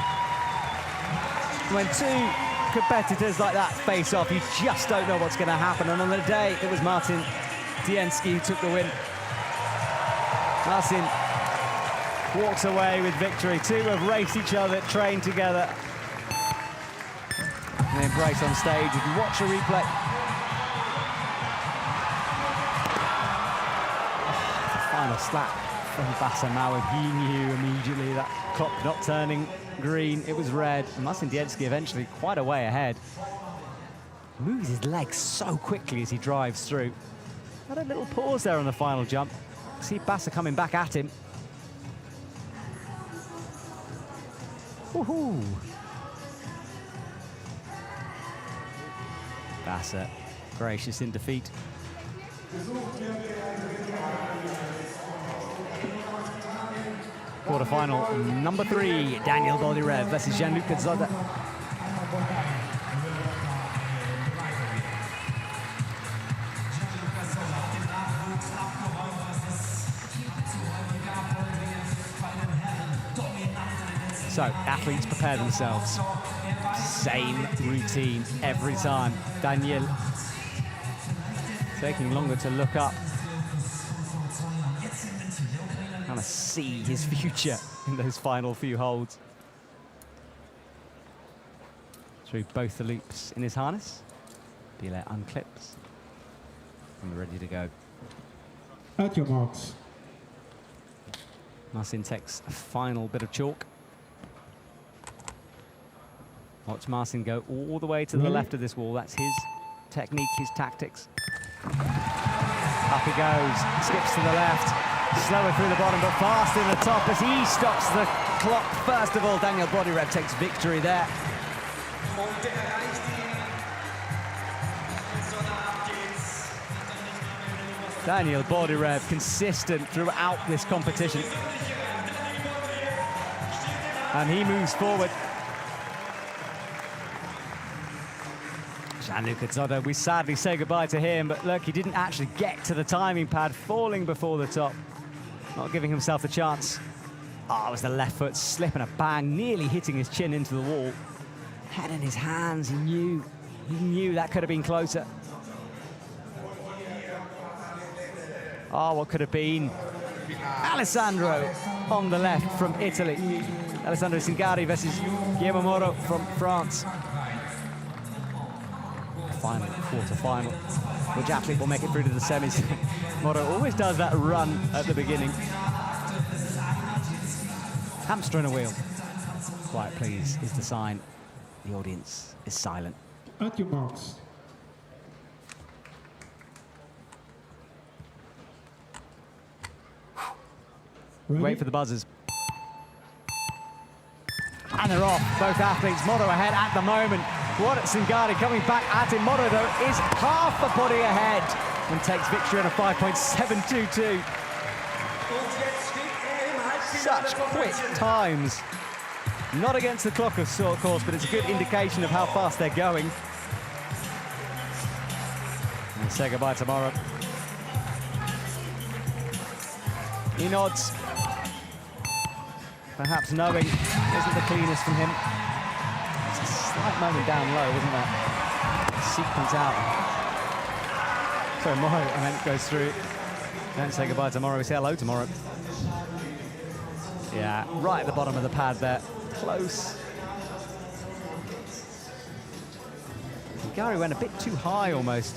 when 2 competitors like that face off, you just don't know what's going to happen. And on the day, it was Marcin Dienski who took the win. Marcin walks away with victory. 2 have raced each other, trained together. And they embrace on stage. If you watch a replay, the final slap from Bassa Małym, he knew immediately that clock not turning green, it was red. Marcin Dienski eventually quite a way ahead. He moves his legs so quickly as he drives through. Had a little pause there on the final jump. See Bassa coming back at him. Woohoo! Basser, gracious in defeat. Quarterfinal number 3, Daniel Bodirev versus Jean-Luc Zoda. So, athletes prepare themselves. Same routine every time. Daniel taking longer to look up. Kind of see his future in those final few holds. Through both the loops in his harness. Billet unclips. And we're ready to go. At your marks. Marcin takes a final bit of chalk. Watch Marcin go all the way to the left of this wall. That's his technique, his tactics. Up he goes, skips to the left. Slower through the bottom, but fast in the top as he stops the clock. First of all, Daniel Bodirev takes victory there. Daniel Bodirev consistent throughout this competition. And he moves forward. Jean-Luc Zoda, we sadly say goodbye to him, but look, he didn't actually get to the timing pad, falling before the top. Not giving himself the chance. Oh, it was the left foot slip and a bang, nearly hitting his chin into the wall. Head in his hands, he knew that could have been closer. Oh, what could have been? Alessandro on the left from Italy. Alessandro Cingari versus Guillermo Moro from France. Final, quarter-final. Which athlete will make it through to the semis? Moro always does that run at the beginning. Hamster in a wheel. Quiet, please, is the sign. The audience is silent. At your marks. Wait for the buzzers. And they're off, both athletes. Moro ahead at the moment. What Cingari coming back at him. Moro, though, is half a body ahead and takes victory on a 5.722. Such quick times. Not against the clock, of course, but it's a good indication of how fast they're going. And say goodbye to Moro. He nods. Perhaps knowing isn't the cleanest from him. It's a slight moment down low, wasn't there? Sequence out. So Moro, and then it goes through. Don't say goodbye to Moro, we say hello to Moro. Yeah, right at the bottom of the pad there. Close. Cingari went a bit too high almost.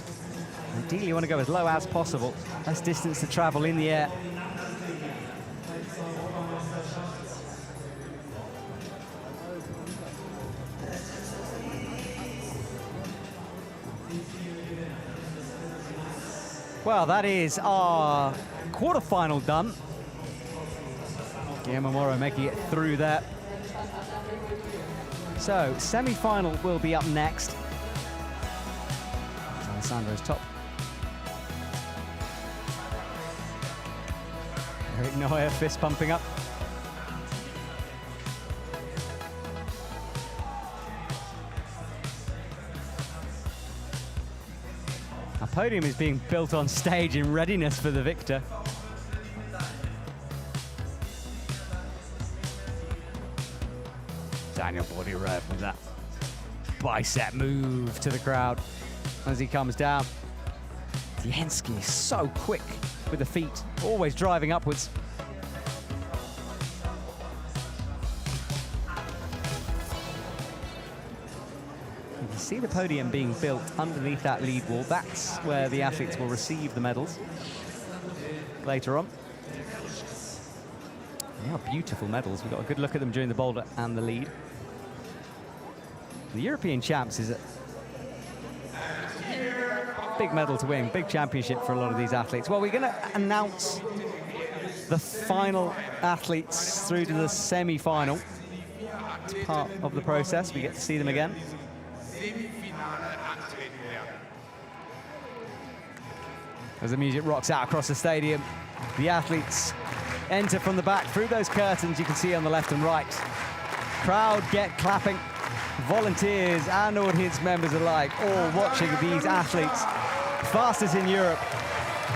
Ideally you want to go as low as possible. Less distance to travel in the air. Well, that is our quarterfinal done. Guillermo Moro making it through there. So, semi-final will be up next. Alessandro's top. Eric Neuer fist pumping up. Our podium is being built on stage in readiness for the victor. Daniel Bodirev with that bicep move to the crowd as he comes down. Zienski is so quick with the feet, always driving upwards. You can see the podium being built underneath that lead wall. That's where the athletes will receive the medals later on. They are beautiful medals. We got a good look at them during the boulder and the lead. The European Champs is a big medal to win, big championship for a lot of these athletes. Well, we're going to announce the final athletes through to the semi-final. It's part of the process. We get to see them again. As the music rocks out across the stadium, the athletes enter from the back through those curtains you can see on the left and right. Crowd get clapping. Volunteers and audience members alike all watching these athletes, fastest in Europe,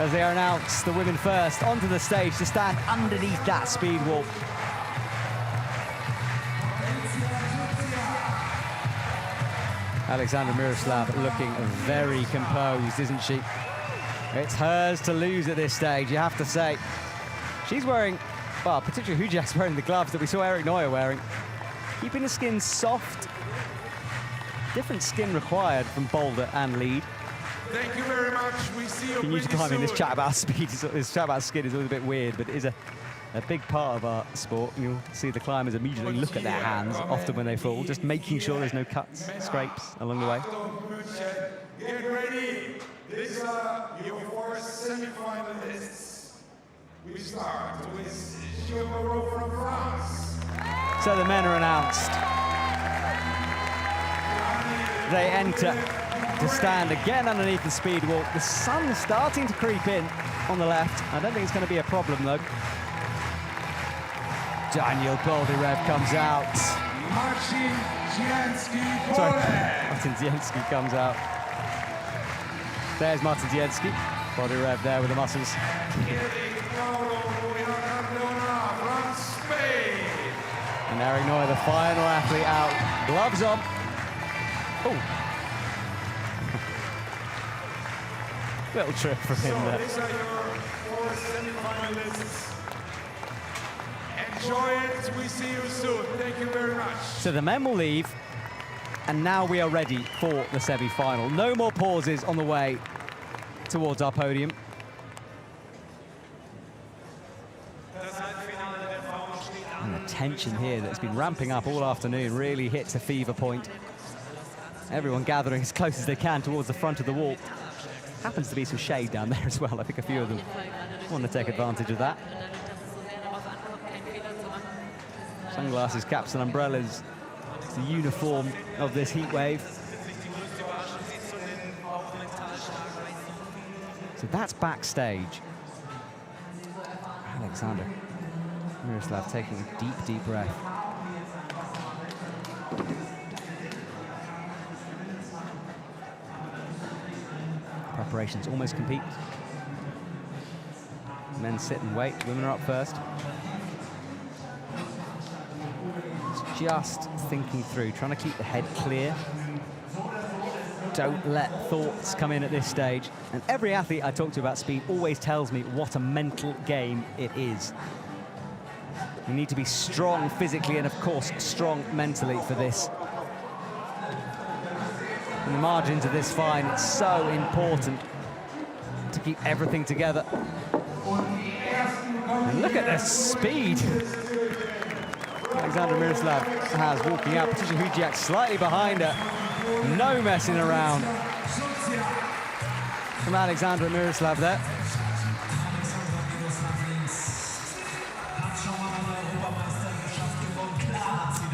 as they are announced, the women first, onto the stage to stand underneath that speed wall. Alexandra Miroslav looking very composed, isn't she? It's hers to lose at this stage, you have to say. She's wearing, well, particularly Hujak's wearing the gloves that we saw Eric Neuer wearing. Keeping the skin soft. Different skin required from boulder and lead. Thank you very much. We see you Can use climbing. This chat about speed, this chat about skin is always a bit weird, but it is a big part of our sport. You'll see the climbers immediately look at their hands, often when they fall, just making sure there's no cuts, scrapes along the way. Get ready. These are your 4 semi-finalists. We start with Gilles from France. So the men are announced. They enter to stand again underneath the speed wall. The sun's starting to creep in on the left. I don't think it's going to be a problem, though. Daniel Boldyrev comes out. Marcin Zienski, Sorry, Martin Zienski comes out. There's Martin Zienski. Boldyrev there with the muscles. And Eric Neuer, the final athlete out. Gloves on. Oh. Little trip from him there. These are your 4 semi-finalists. Enjoy it. We see you soon. Thank you very much. So the men will leave, and now we are ready for the semi-final. No more pauses on the way towards our podium. And the tension here that's been ramping up all afternoon really hits a fever point. Everyone gathering as close as they can towards the front of the wall. Happens to be some shade down there as well. I think a few of them want to take advantage of that. Sunglasses, caps and umbrellas. It's the uniform of this heat wave. So that's backstage. Alexandra Miroslav taking a deep, deep breath. Preparations almost complete. Men sit and wait. Women are up first. Just thinking through, trying to keep the head clear. Don't let thoughts come in at this stage. And every athlete I talk to about speed always tells me what a mental game it is. You need to be strong physically and, of course, strong mentally for this. In the margins of this fine, it's so important to keep everything together. And look at the speed Alexandra Miroslav has walking out. Patricia Hujiak slightly behind her. No messing around from Alexandra Miroslav there.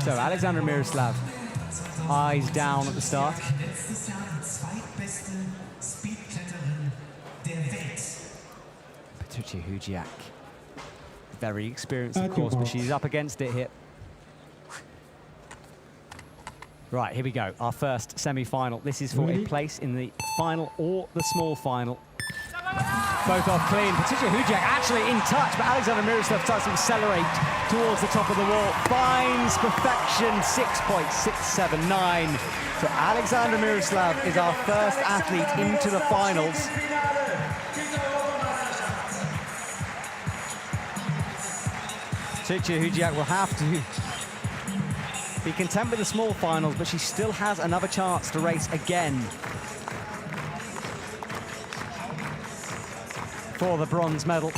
So Alexandra Miroslav, eyes down at the start. Patricia Hujiak, very experienced, of course, but she's up against it here. Right, here we go, our first semi-final. This is for a place in the final or the small final. Both off clean. Patricia Hujiak actually in touch, but Alexandra Miroslav starts to accelerate towards the top of the wall. Finds perfection, 6.679. So Alexandra Miroslav is our first athlete into the finals. Patricia Hujiak will have to be content with the small finals, but she still has another chance to race again for the bronze medal.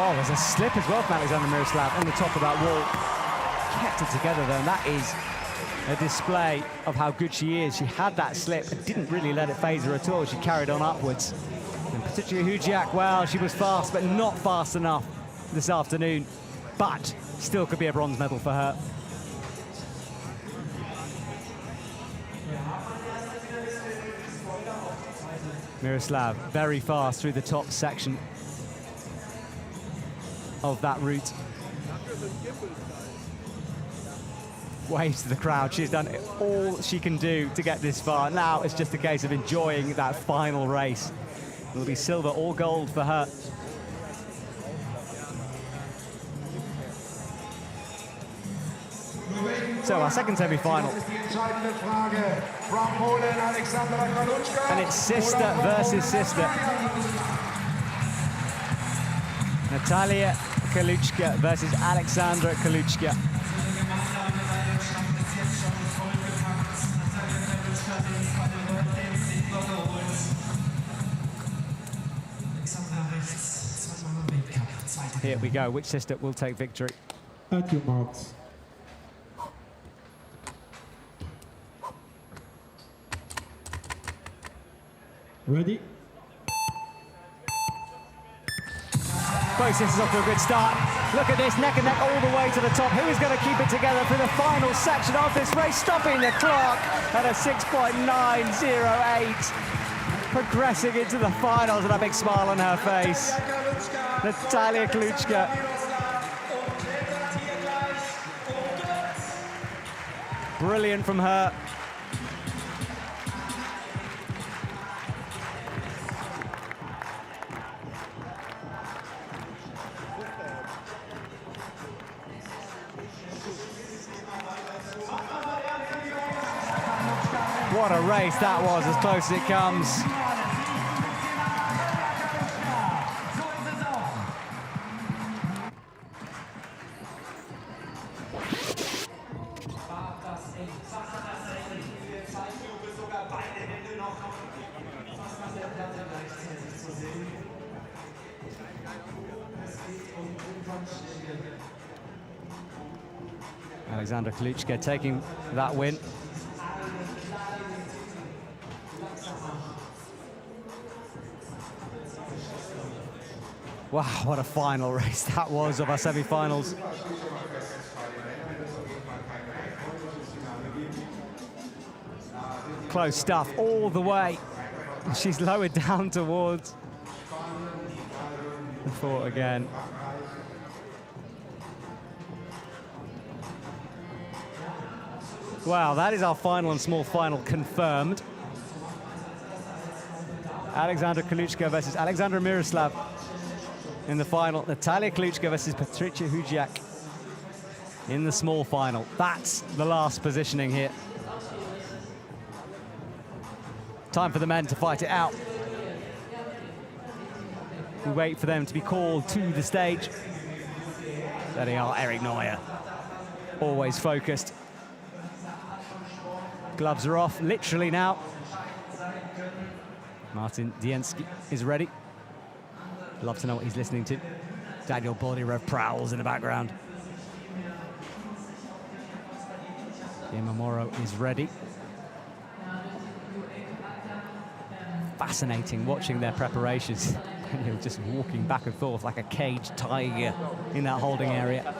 Oh, there's a slip as well from Alexandra Miroslav on the top of that wall. Kept it together though, and that is a display of how good she is. She had that slip and didn't really let it phase her at all. She carried on upwards. And Patricia Hujiak, well, she was fast, but not fast enough this afternoon. But still could be a bronze medal for her. Miroslav, very fast through the top section of that route. Waves to the crowd. She's done all she can do to get this far. Now it's just a case of enjoying that final race. It'll be silver or gold for her. So our second semi-final. And it's sister versus sister. Natalia Kaluchka versus Alexandra Kaluchka. Here we go. Which sister will take victory? At your marks. Ready? Both sisters off to a good start. Look at this, neck and neck all the way to the top. Who is going to keep it together for the final section of this race? Stopping the clock at a 6.908. Progressing into the finals with a big smile on her face. Natalia Kaluchka. Brilliant from her. What a race that was, as close as it comes. Alexandra Kaluchka taking that win. Wow, what a final race that was of our semi-finals. Close stuff all the way. She's lowered down towards the fort again. Wow, that is our final and small final confirmed. Alexandra Kaluchka versus Alexandra Miroslav in the final. Natalia Kaluchka versus Patricia Hujiak in the small final. That's the last positioning here. Time for the men to fight it out. We wait for them to be called to the stage. There they are, Eric Neuer. Always focused. Gloves are off, literally now. Martin Diensky is ready. Love to know what he's listening to. Daniel Bordyrev prowls in the background. Yamamoro is ready. Fascinating watching their preparations. Just walking back and forth like a caged tiger in that holding area.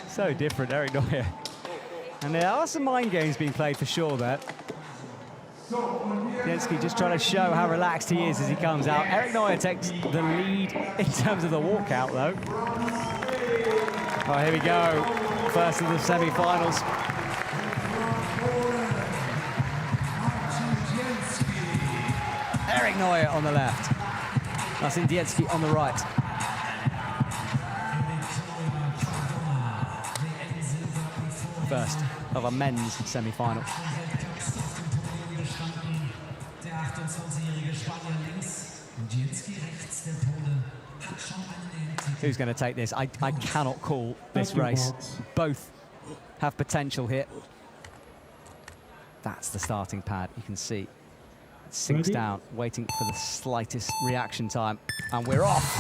So different, Eric Neuer. And there are some mind games being played for sure there. Diensky just trying to show how relaxed he is as he comes out. Eric Neuer takes the lead in terms of the walkout, though. Oh, here we go. First of the semi-finals. Eric Neuer on the left. Martin Diensky on the right. First of a men's semi-final. Who's going to take this? I cannot call this race. Both have potential here. That's the starting pad. You can see it sinks down, waiting for the slightest reaction time. And we're off.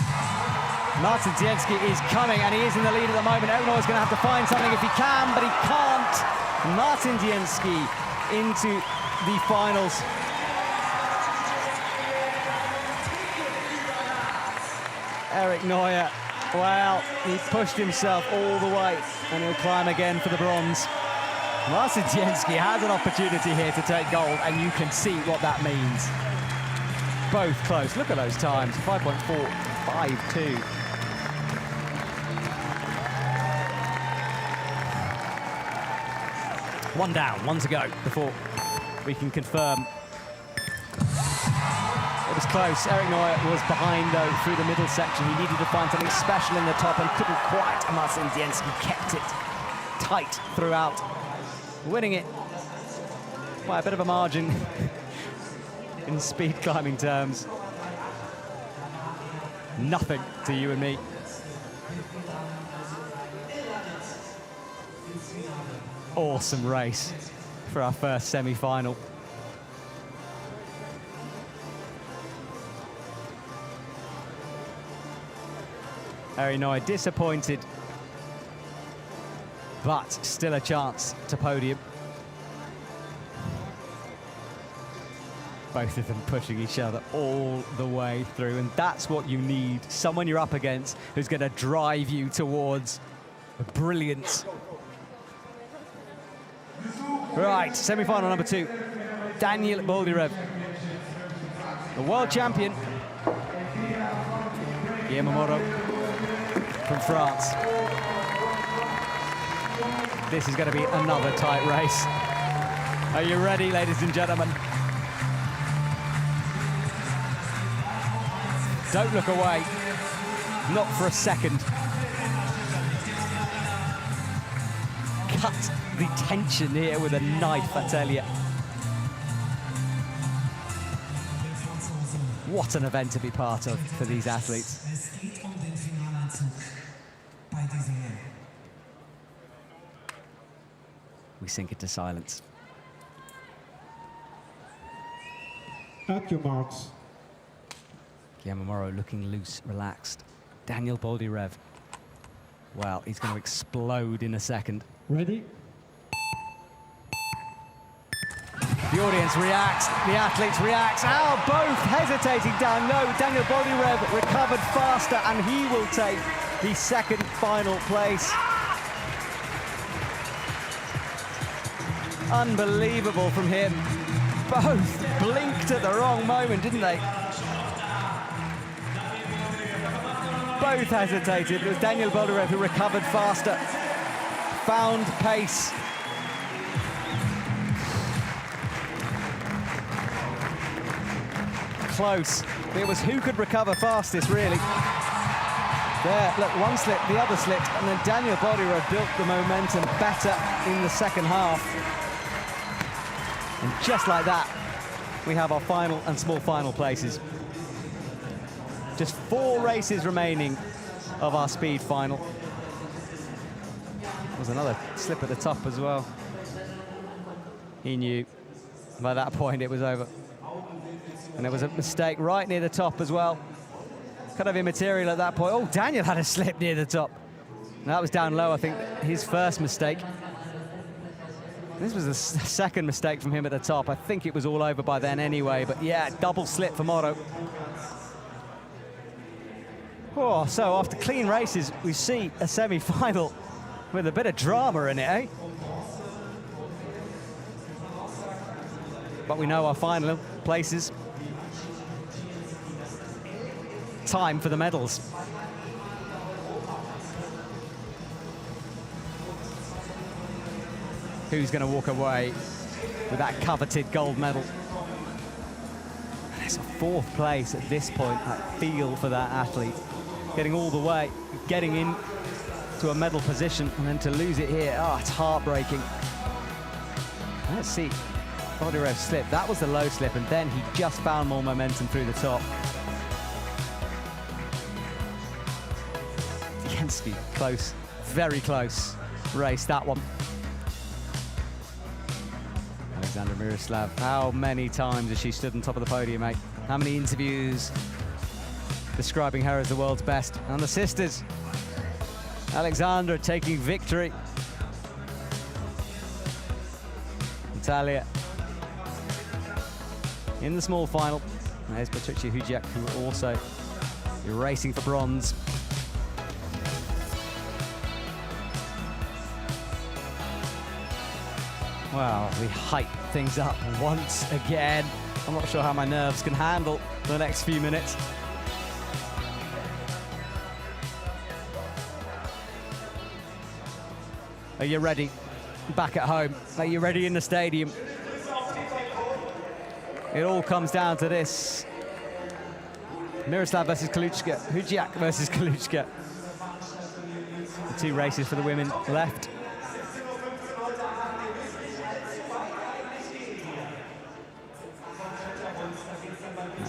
Martin Diensky is coming, and he is in the lead at the moment. Eleanor is going to have to find something if he can, but he can't. Martin Diensky into the finals. Eric Neuer, well, he pushed himself all the way, and he'll climb again for the bronze. Martin Diensky has an opportunity here to take gold, and you can see what that means. both close. Look at those times, 5.4, 5.2. One down, one to go before we can confirm. It was close. Eric Neuer was behind, though, through the middle section. He needed to find something special in the top and couldn't quite. Marcin Zienski kept it tight throughout, winning it by a bit of a margin in speed climbing terms. Nothing to you and me. Awesome race for our first semi-final. Harry Neuer disappointed, but still a chance to podium. Both of them pushing each other all the way through, and that's what you need. Someone you're up against who's going to drive you towards brilliance. Right, semi-final number 2. Daniel Boldyrev, the world champion. Guillermo Moro from France. This is going to be another tight race. Are you ready, ladies and gentlemen? Don't look away, not for a second. Cut the tension here with a knife, I tell you. What an event to be part of for these athletes. We sink into silence. At your marks. Guillermo Moro looking loose, relaxed. Daniel Boldyrev. Well, he's going to explode in a second. Ready? The audience reacts, the athletes react. Oh, both hesitating down low. Daniel Boldyrev recovered faster, and he will take the second final place. Unbelievable from him. Both blinked at the wrong moment, didn't they? Both hesitated. It was Daniel Boldyrev who recovered faster, found pace. Close. It was who could recover fastest, really. There, look, one slipped, the other slipped, and then Daniel Boldyrev built the momentum better in the second half. And just like that, we have our final and small final places. Just 4 races remaining of our speed final. There was another slip at the top as well. He knew by that point it was over. And there was a mistake right near the top as well. Kind of immaterial at that point. Oh, Daniel had a slip near the top. And that was down low, I think, his first mistake. This was the second mistake from him at the top. I think it was all over by then anyway, but yeah, double slip for Moro. Oh, so after clean races, we see a semi-final with a bit of drama in it, eh? But we know our final places. Time for the medals. Who's going to walk away with that coveted gold medal? And it's a 4th place at this point. I feel for that athlete. Getting all the way, getting in to a medal position, and then to lose it here, oh, it's heartbreaking. Let's see, Boldyrev slipped. That was the low slip, and then he just found more momentum through the top. Zienski, close, very close race, that one. Alexandra Miroslav, how many times has she stood on top of the podium, mate? How many interviews describing her as the world's best? And the sisters, Alexandra taking victory. Natalia in the small final. There's Patricia Hujiak, who also racing for bronze. Wow, we hype things up once again. I'm not sure how my nerves can handle the next few minutes. Are you ready? Back at home. Are you ready in the stadium? It all comes down to this. Miroslav versus Kaluchka, Hujiak versus Kaluchka. The two races for the women left.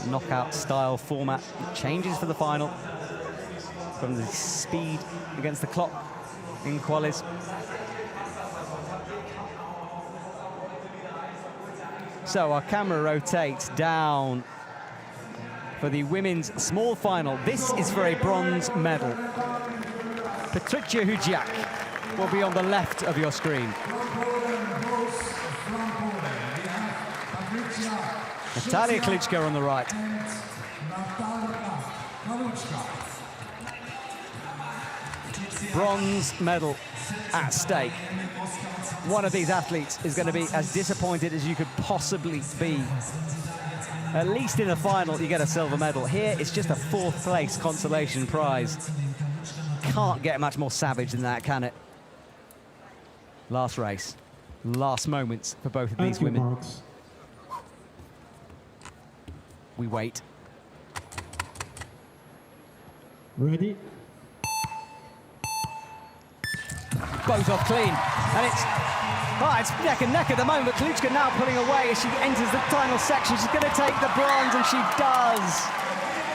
Knockout style format changes for the final from the speed against the clock in qualis. So our camera rotates down for the women's small final. This is for a bronze medal. Patricia Hujiak will be on the left of your screen. Natalia Kaluchka on the right. Bronze medal at stake. One of these athletes is going to be as disappointed as you could possibly be. At least in the final, you get a silver medal. Here, it's just a fourth place consolation prize. Can't get much more savage than that, can it? Last race, last moments for both of these women. Marks. We wait. Ready? Both off clean, and it's neck and neck at the moment. Kaluchka now pulling away as she enters the final section. She's going to take the bronze, and she does.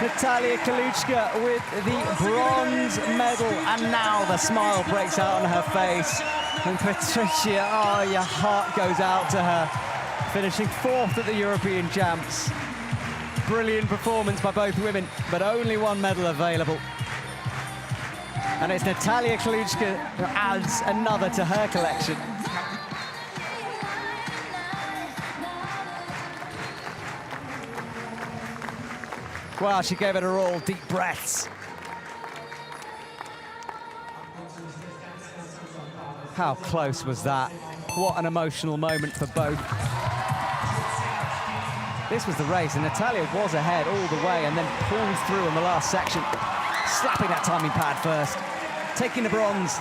Natalia Kaluchka with the bronze medal, and now the smile breaks out on her face. And Patricia, oh, your heart goes out to her, finishing fourth at the European Champs. Brilliant performance by both women, but only one medal available. And it's Natalia Kaluchka who adds another to her collection. Wow, she gave it her all, deep breaths. How close was that? What an emotional moment for both. This was the race, and Natalia was ahead all the way and then pulled through in the last section, slapping that timing pad first, taking the bronze.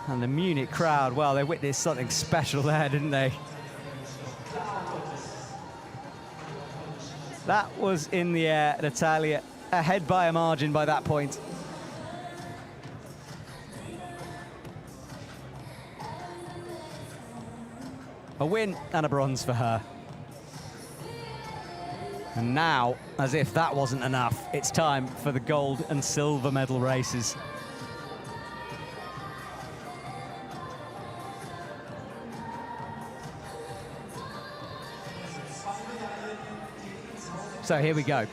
And the Munich crowd, well, they witnessed something special there, didn't they? That was in the air, Natalia, ahead by a margin by that point. A win and a bronze for her. And now, as if that wasn't enough, it's time for the gold and silver medal races. So here we go.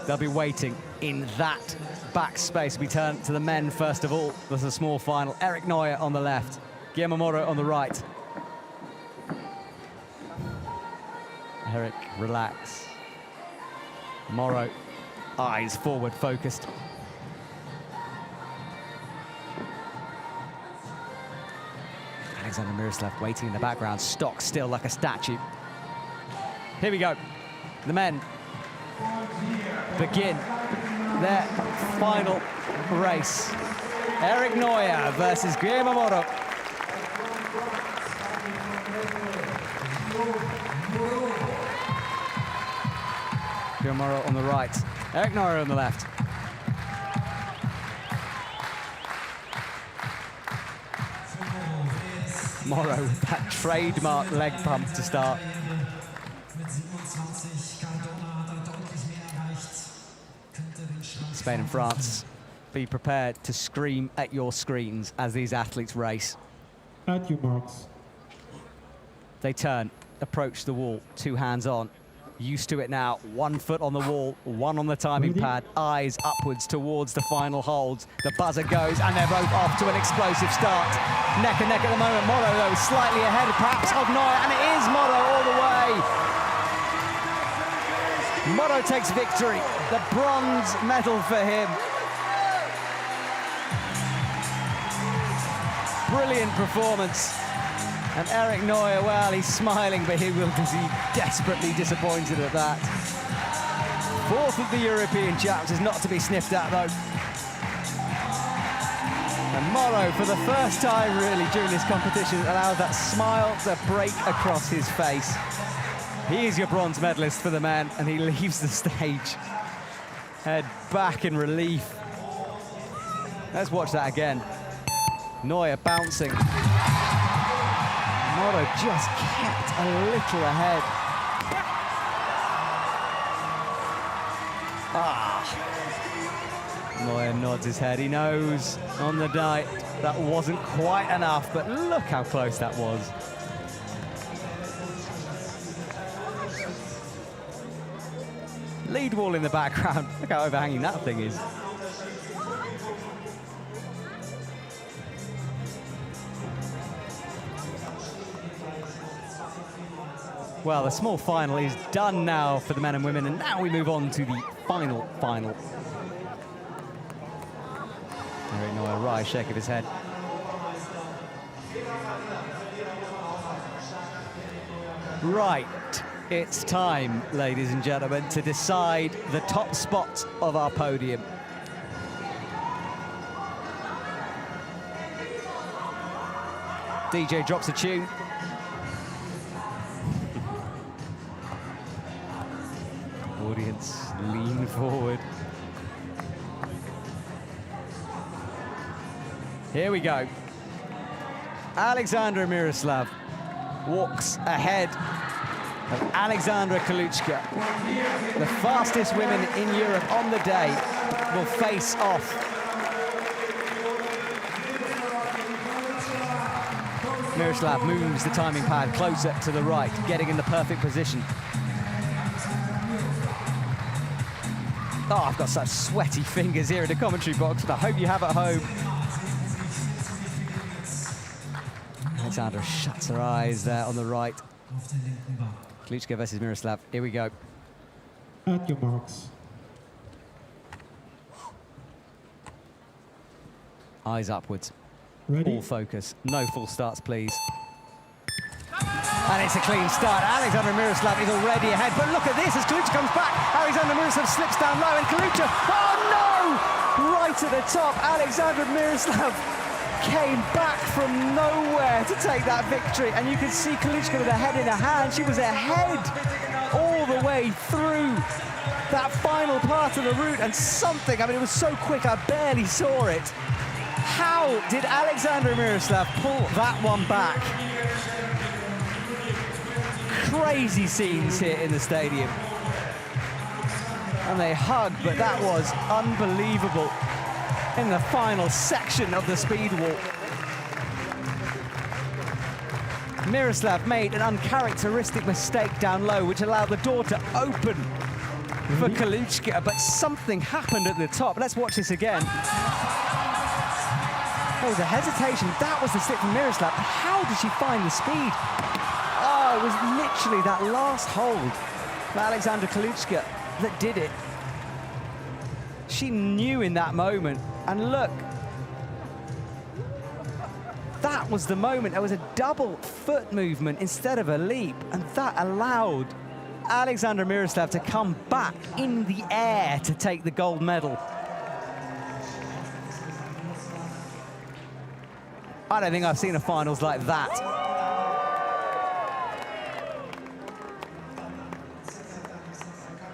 They'll be waiting in that back space. We turn to the men first of all. There's a small final. Eric Neuer on the left. Guillermo Moro on the right. Eric, relax. Moro, eyes forward, focused. Alexander Miroslav waiting in the background, stock still like a statue. Here we go. The men begin their final race. Eric Neuer versus Guillermo Moro. Guillermo Moro on the right, Eric Neuer on the left. Moro with that trademark leg pump to start. Spain and France, be prepared to scream at your screens as these athletes race. At you, Marks. They turn, approach the wall, two hands on. Used to it now, 1 foot on the wall, one on the timing pad, eyes upwards towards the final holds. The buzzer goes, and they're both off to an explosive start. Neck and neck at the moment. Moro, though, slightly ahead, perhaps, of Neuer, and it is Moro all the way. Moro takes victory, the bronze medal for him. Brilliant performance. And Eric Neuer, well, he's smiling, but he will be desperately disappointed at that. Fourth of the European champs is not to be sniffed at, though. And Morrow, for the first time, really, during this competition, allows that smile to break across his face. He is your bronze medalist for the men, and he leaves the stage. Head back in relief. Let's watch that again. Neuer bouncing. Morrow just kept a little ahead. Neuer nods his head. He knows on the night that wasn't quite enough, but look how close that was. Lead wall in the background. Look how overhanging that thing is. Well, the small final is done now for the men and women, and now we move on to the final. Eric Neuer, right shake of his head. Right, it's time, ladies and gentlemen, to decide the top spot of our podium. DJ drops a tune. Audience lean forward. Here we go. Alexandra Miroslav walks ahead of Alexandra Kaluchka. The fastest women in Europe on the day will face off. Miroslav moves the timing pad closer to the right, getting in the perfect position. Oh, I've got such sweaty fingers here in the commentary box, but I hope you have at home. Alexandra shuts her eyes there on the right. Kaluchka versus Miroslav. Here we go. At your marks. Eyes upwards. Ready? All focus. No false starts, please. And it's a clean start. Alexandra Miroslav is already ahead, but look at this as Kaluchka comes back. Alexandra Miroslav slips down low, and Kaluchka, oh no! Right at the top, Alexandra Miroslav came back from nowhere to take that victory, and you can see Kaluchka with her head in her hand. She was ahead all the way through that final part of the route, and something, I mean, it was so quick I barely saw it. How did Alexandra Miroslav pull that one back? Crazy scenes here in the stadium. And they hug, but that was unbelievable in the final section of the speed walk. Miroslav made an uncharacteristic mistake down low, which allowed the door to open for Kaluchka, but something happened at the top. Let's watch this again. There was a hesitation. That was the slip from Miroslav. How did she find the speed? Oh, it was literally that last hold for Alexandra Kaluchka that did it. She knew in that moment, and look, that was the moment. There was a double foot movement instead of a leap, and that allowed Alexandra Miroslav to come back in the air to take the gold medal. I don't think I've seen a finals like that.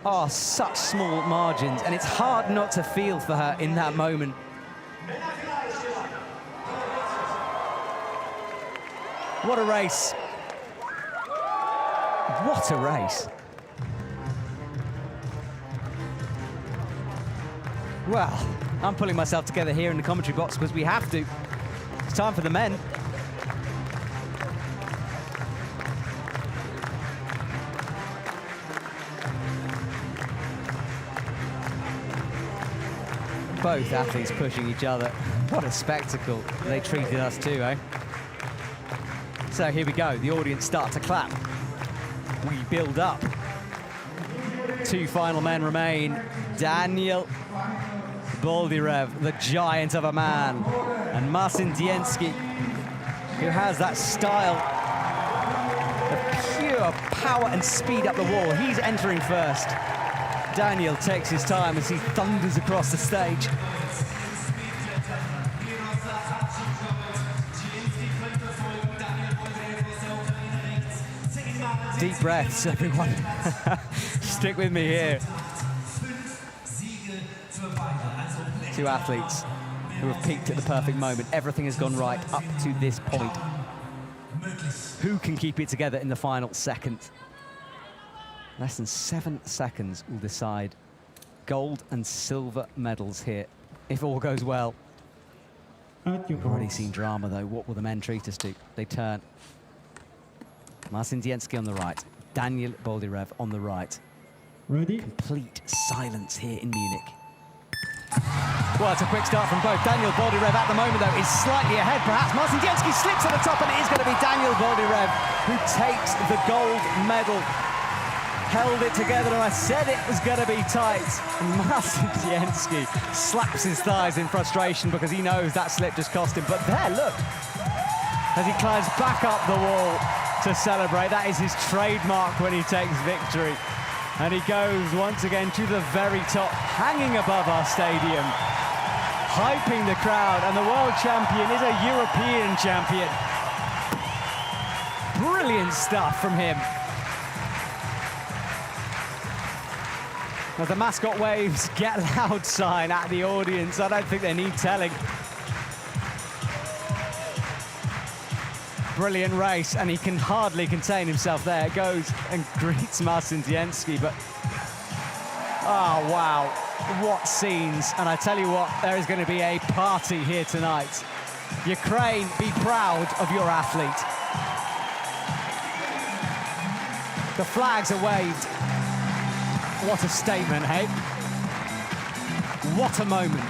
Oh, such small margins, and it's hard not to feel for her in that moment. What a race. What a race. Well, I'm pulling myself together here in the commentary box because we have to. It's time for the men. Both athletes pushing each other. What a spectacle. They treated us too, eh? So here we go. The audience start to clap. We build up. Two final men remain. Daniel Boldyrev, the giant of a man, and Marcin Dienski, who has that style show of power and speed up the wall. He's entering first. Daniel takes his time as he thunders across the stage. Deep breaths, everyone. Stick with me here. Two athletes who have peaked at the perfect moment. Everything has gone right up to this point. Who can keep it together in the final second? Less than 7 seconds will decide gold and silver medals here, if all goes well. We've already seen drama, though. What will the men treat us to? They turn. Marcin Dienski on the right. Daniel Boldyrev on the right. Ready? Complete silence here in Munich. Well, it's a quick start from both. Daniel Boldyrev at the moment, though, is slightly ahead, perhaps. Marcin Dienski slips at the top, and it is going to be Daniel Boldyrev who takes the gold medal. Held it together, and I said it was going to be tight. And Marcin Dienski slaps his thighs in frustration because he knows that slip just cost him. But there, look, as he climbs back up the wall to celebrate. That is his trademark when he takes victory. And he goes once again to the very top, hanging above our stadium, hyping the crowd, and the world champion is a European champion. Brilliant stuff from him. Now the mascot waves get loud sign at the audience. I don't think they need telling. Brilliant race, and he can hardly contain himself there. Goes and greets Marcin Dienski, but oh wow, what scenes. And I tell you what, there is going to be a party here tonight. Ukraine, be proud of your athlete. The flags are waved. What a statement, hey? What a moment.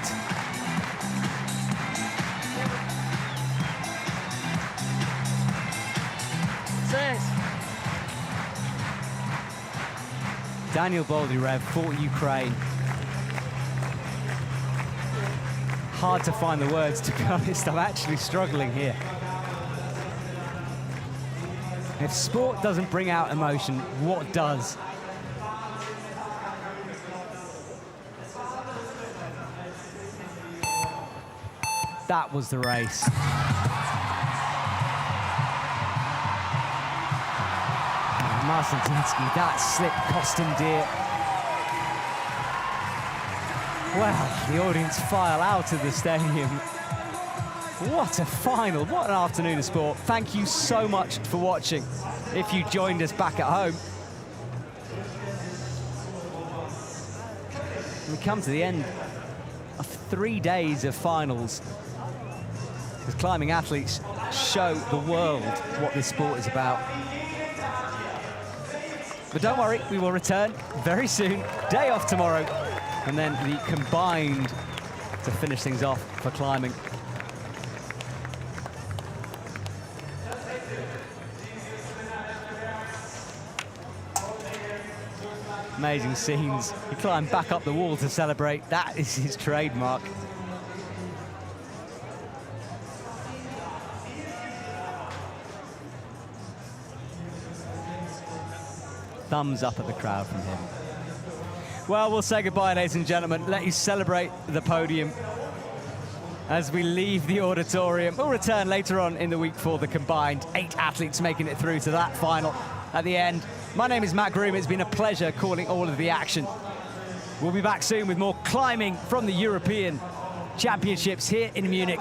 Daniel Boldyrev for Ukraine. Hard to find the words, to be honest. I'm actually struggling here. If sport doesn't bring out emotion, what does? That was the race. Marcin Dienski, that slip cost him dear. Well, the audience file out of the stadium. What a final, what an afternoon of sport. Thank you so much for watching. If you joined us back at home. We come to the end of 3 days of finals. As climbing athletes show the world what this sport is about. But don't worry, we will return very soon. Day off tomorrow. And then the combined to finish things off for climbing. Amazing scenes. He climbed back up the wall to celebrate. That is his trademark. Thumbs up at the crowd from him. Well, we'll say goodbye, ladies and gentlemen. Let you celebrate the podium as we leave the auditorium. We'll return later on in the week for the combined 8 athletes making it through to that final at the end. My name is Matt Groom. It's been a pleasure calling all of the action. We'll be back soon with more climbing from the European Championships here in Munich.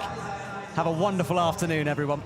Have a wonderful afternoon, everyone.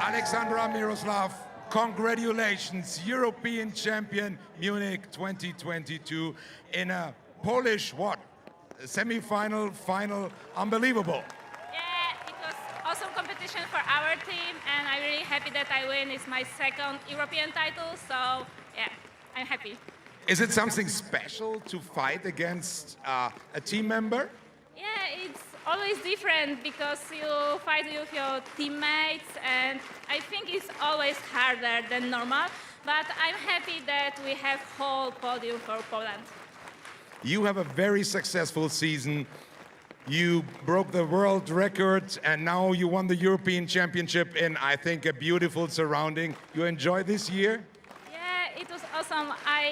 Alexandra Miroslav, congratulations, European champion Munich 2022 in a Polish, semi-final, final, unbelievable. Yeah, it was awesome competition for our team, and I'm really happy that I win. It's my second European title, so yeah, I'm happy. Is it something special to fight against a team member? Yeah, it's always different because you fight with your teammates, and I think it's always harder than normal, but I'm happy that we have whole podium for Poland. You have a very successful season. You broke the world record and now you won the European Championship in, I think, a beautiful surrounding. You enjoy this year? Yeah, it was awesome. I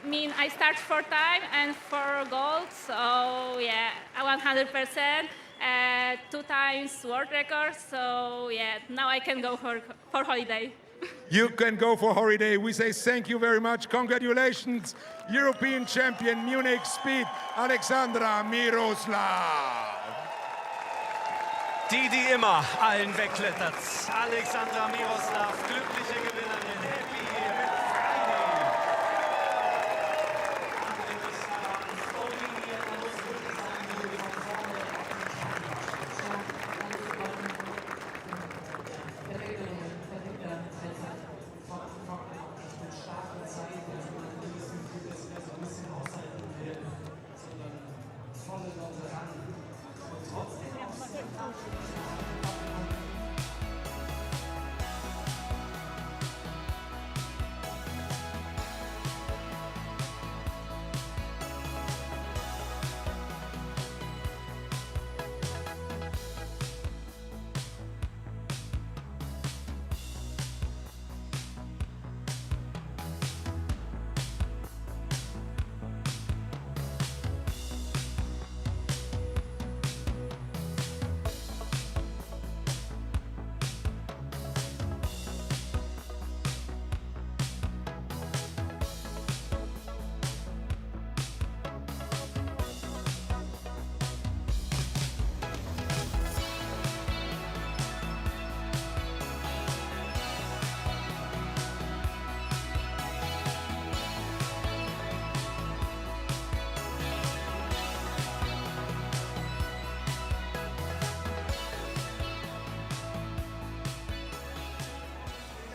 mean, I start 4 times and 4 gold, so yeah, 100%. 2 times world record, so yeah, now I can go for holiday. You can go for holiday. We say thank you very much. Congratulations, European champion Munich Speed, Alexandra Miroslav. Die immer allen wegklettert. Alexandra Miroslav, glückliche Gewinnerin.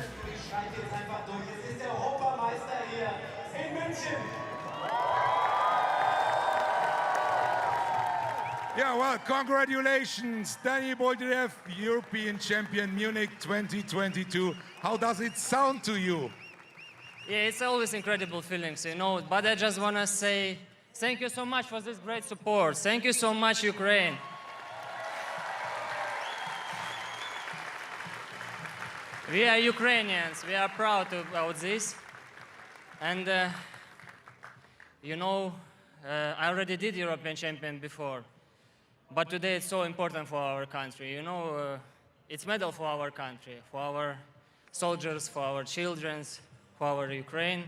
Happy Friday. Jetzt einfach durch. Es ist der Europameister hier in München. Yeah, well, congratulations, Danny Boldirev, European champion Munich 2022. How does it sound to you? Yeah, it's always incredible feelings, you know, but I just want to say thank you so much for this great support. Thank you so much, Ukraine. We are Ukrainians. We are proud about this. And, you know, I already did European champion before. But today it's so important for our country. You know, it's medal for our country, for our soldiers, for our children, for our Ukraine.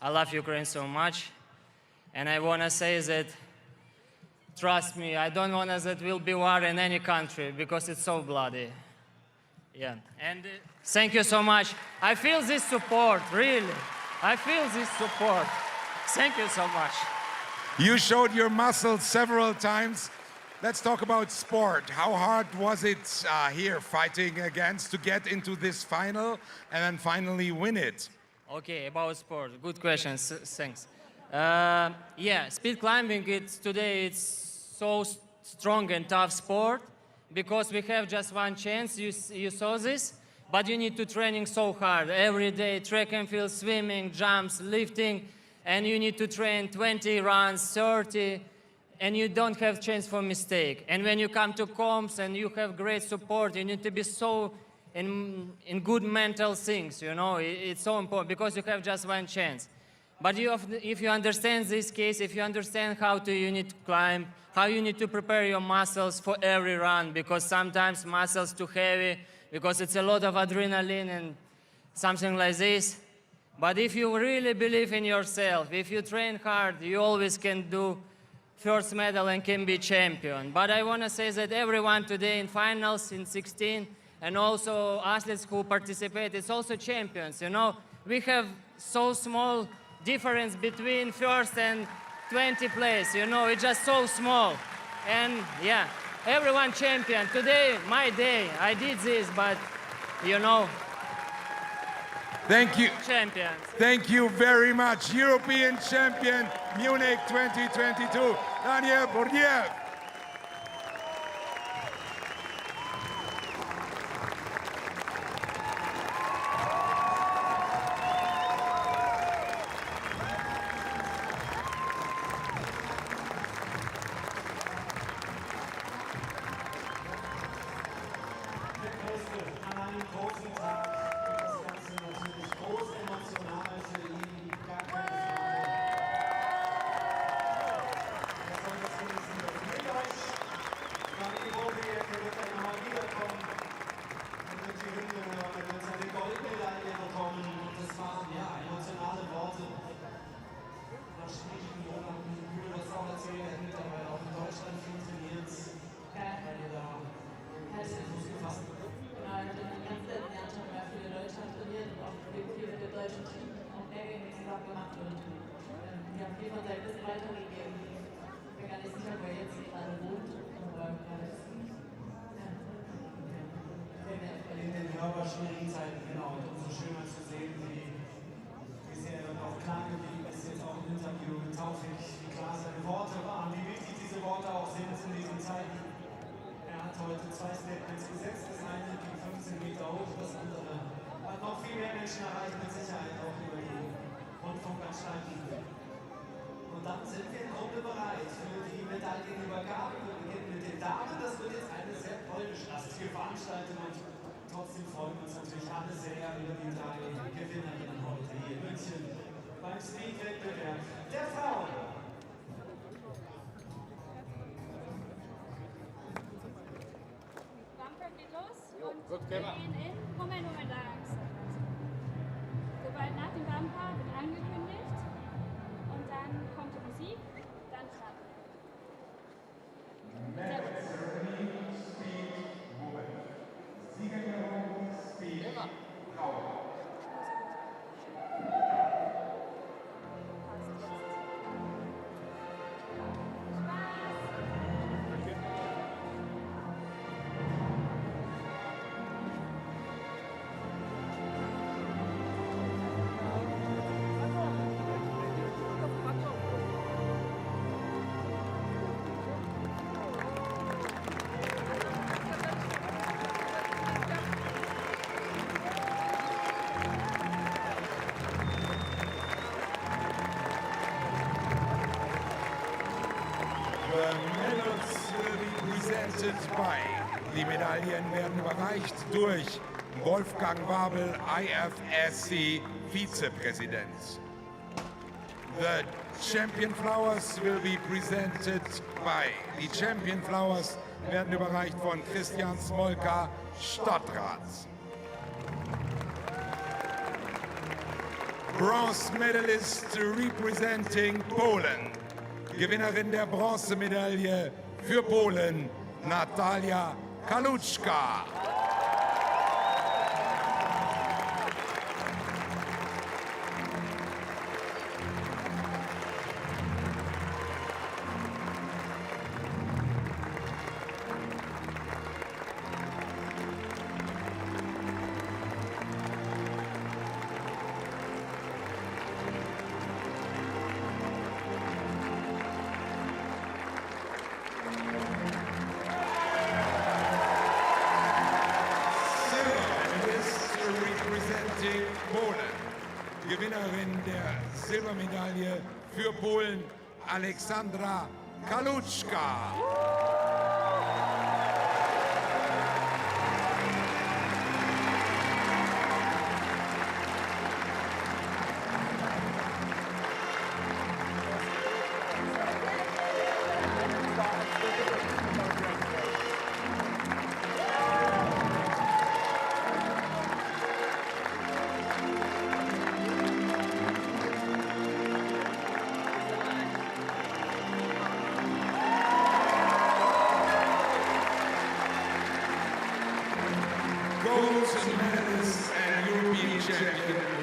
I love Ukraine so much. And I want to say that, trust me, I don't want that will be war in any country because it's so bloody. Yeah, and thank you so much. I feel this support, really. I feel this support. Thank you so much. You showed your muscles several times. Let's talk about sport. How hard was it here fighting against to get into this final and then finally win it? Okay, about sport. Good questions. Thanks. Yeah, speed climbing. Today it's so strong and tough sport because we have just one chance. You saw this, but you need to training so hard every day. Track and field, swimming, jumps, lifting, and you need to train 20 runs, 30. And you don't have chance for mistake. And when you come to comps and you have great support, you need to be so in good mental things, you know. It's so important because you have just one chance. But if you understand this case, if you understand how you need to climb, how you need to prepare your muscles for every run, because sometimes muscles too heavy, because it's a lot of adrenaline and something like this. But if you really believe in yourself, if you train hard, you always can do first medal and can be champion. But I want to say that everyone today in finals in 16 and also athletes who participate, it's also champions, you know. We have so small difference between first and 20 place, you know, it's just so small. And yeah, everyone champion. Today, my day, I did this, but you know, Thank you. champions. Thank you very much. European champion Munich 2022, Daniel Bourdiev. Schwierigen Zeiten, genau. Und umso schöner zu sehen, wie sehr er auch klar geblieben ist, jetzt auch im Interview mit Taufik, wie klar seine Worte waren, wie wichtig diese Worte auch sind in diesen Zeiten. Er hat heute 2 Statements gesetzt, das eine ging 15 Meter hoch, das andere hat noch viel mehr Menschen erreicht, mit Sicherheit auch über die Rundfunkanstalten. Und dann sind wir im Grunde bereit für die Medaillenübergabe. Wir beginnen mit den Damen, das wird jetzt eine sehr polnisch-lastige Veranstaltung. Trotzdem freuen wir uns natürlich alle sehr über die 3 Gewinnerinnen heute hier in München beim Speed-Wettbewerb der Frauen. Bumper geht los und wir gehen in Moment langsam. Sobald nach dem Bumper wird angekündigt und dann kommt die Musik, dann starten wir. Sehr gut. The medals will be presented by. Die Medaillen werden überreicht durch Wolfgang Wabel, IFSC Vizepräsident. The Champion Flowers will be presented by. Die Champion Flowers werden überreicht von Christian Smolka, Stadtrat. Bronze medalist representing Poland. Gewinnerin der Bronzemedaille für Polen, Natalia Kaluczka. Gewinnerin der Silbermedaille für Polen, Aleksandra Kaluczka.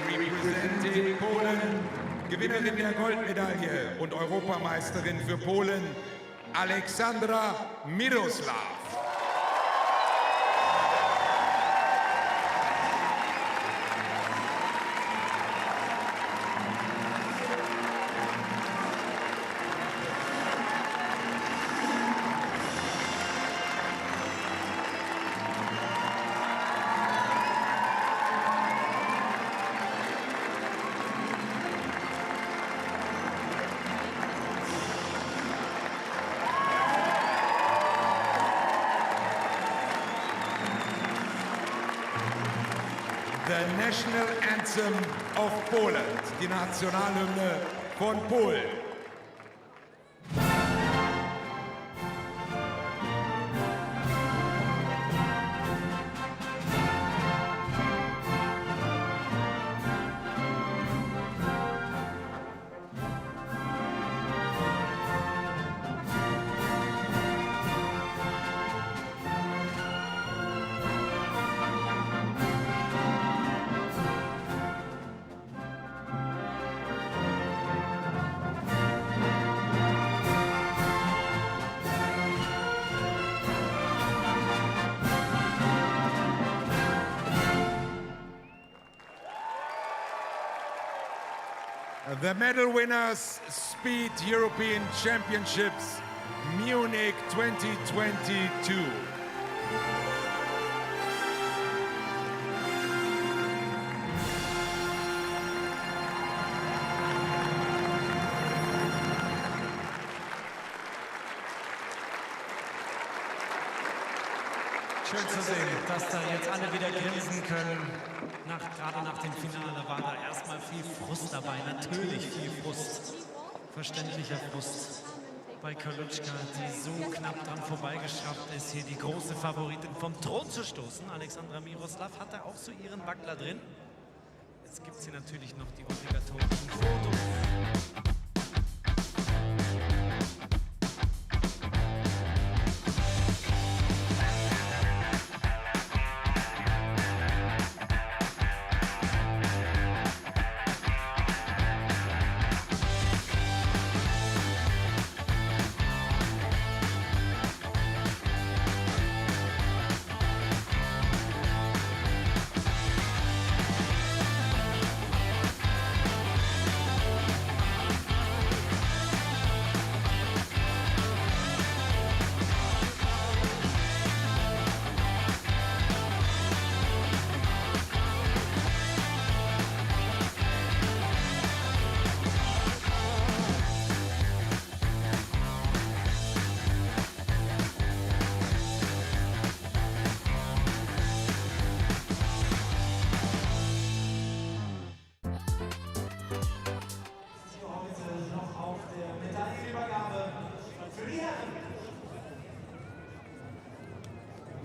Representing Polen, Gewinnerin der Goldmedaille und Europameisterin für Polen, Aleksandra Miroslav. The national anthem of Poland, die Nationalhymne von Polen. The medal winners, Speed European Championships, Munich 2022. Schön zu sehen, dass da jetzt alle wieder grinsen können. Gerade nach dem Finale war da erstmal viel Frust dabei, natürlich viel Frust, verständlicher Frust bei Kalutschka, die so knapp dran vorbeigeschafft ist, hier die große Favoritin vom Thron zu stoßen. Alexandra Miroslav hatte auch so ihren Wackler drin. Jetzt gibt es hier natürlich noch die obligatorischen Fotos.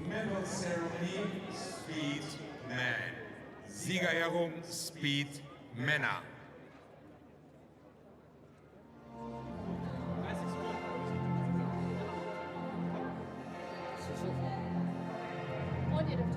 Medal Ceremony, Speed Man. Siegerehrung, Speed Männer. Und ihr dürft.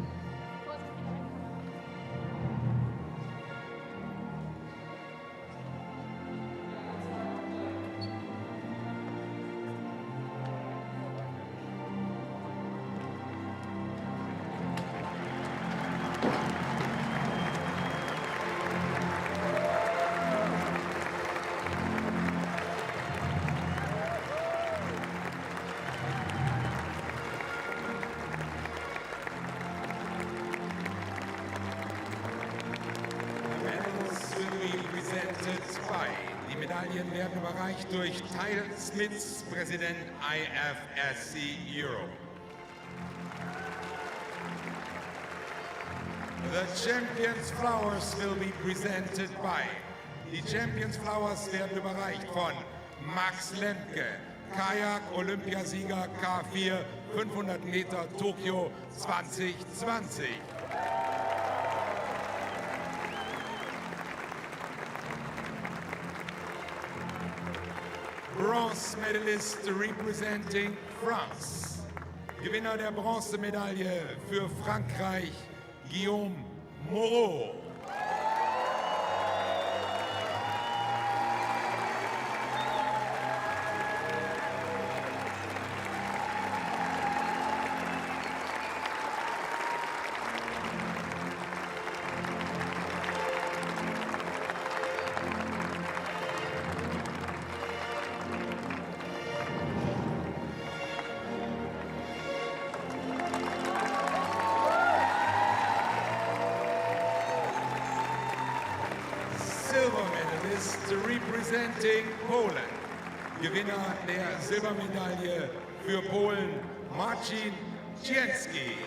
Vorsicht, wieder weg. Die Medaillen werden überreicht durch Tyler Smits, Präsident IFSC Europe. The Champions Flowers will be presented by. Die Champions Flowers werden überreicht von Max Lemke, Kajak-Olympiasieger K4, 500 Meter Tokio 2020. Bronze medalist representing France. Gewinner der Bronzemedaille für Frankreich, Guillaume Moreau. Silver medalist representing Poland. Gewinner der Silbermedaille für Polen, Marcin Cienski.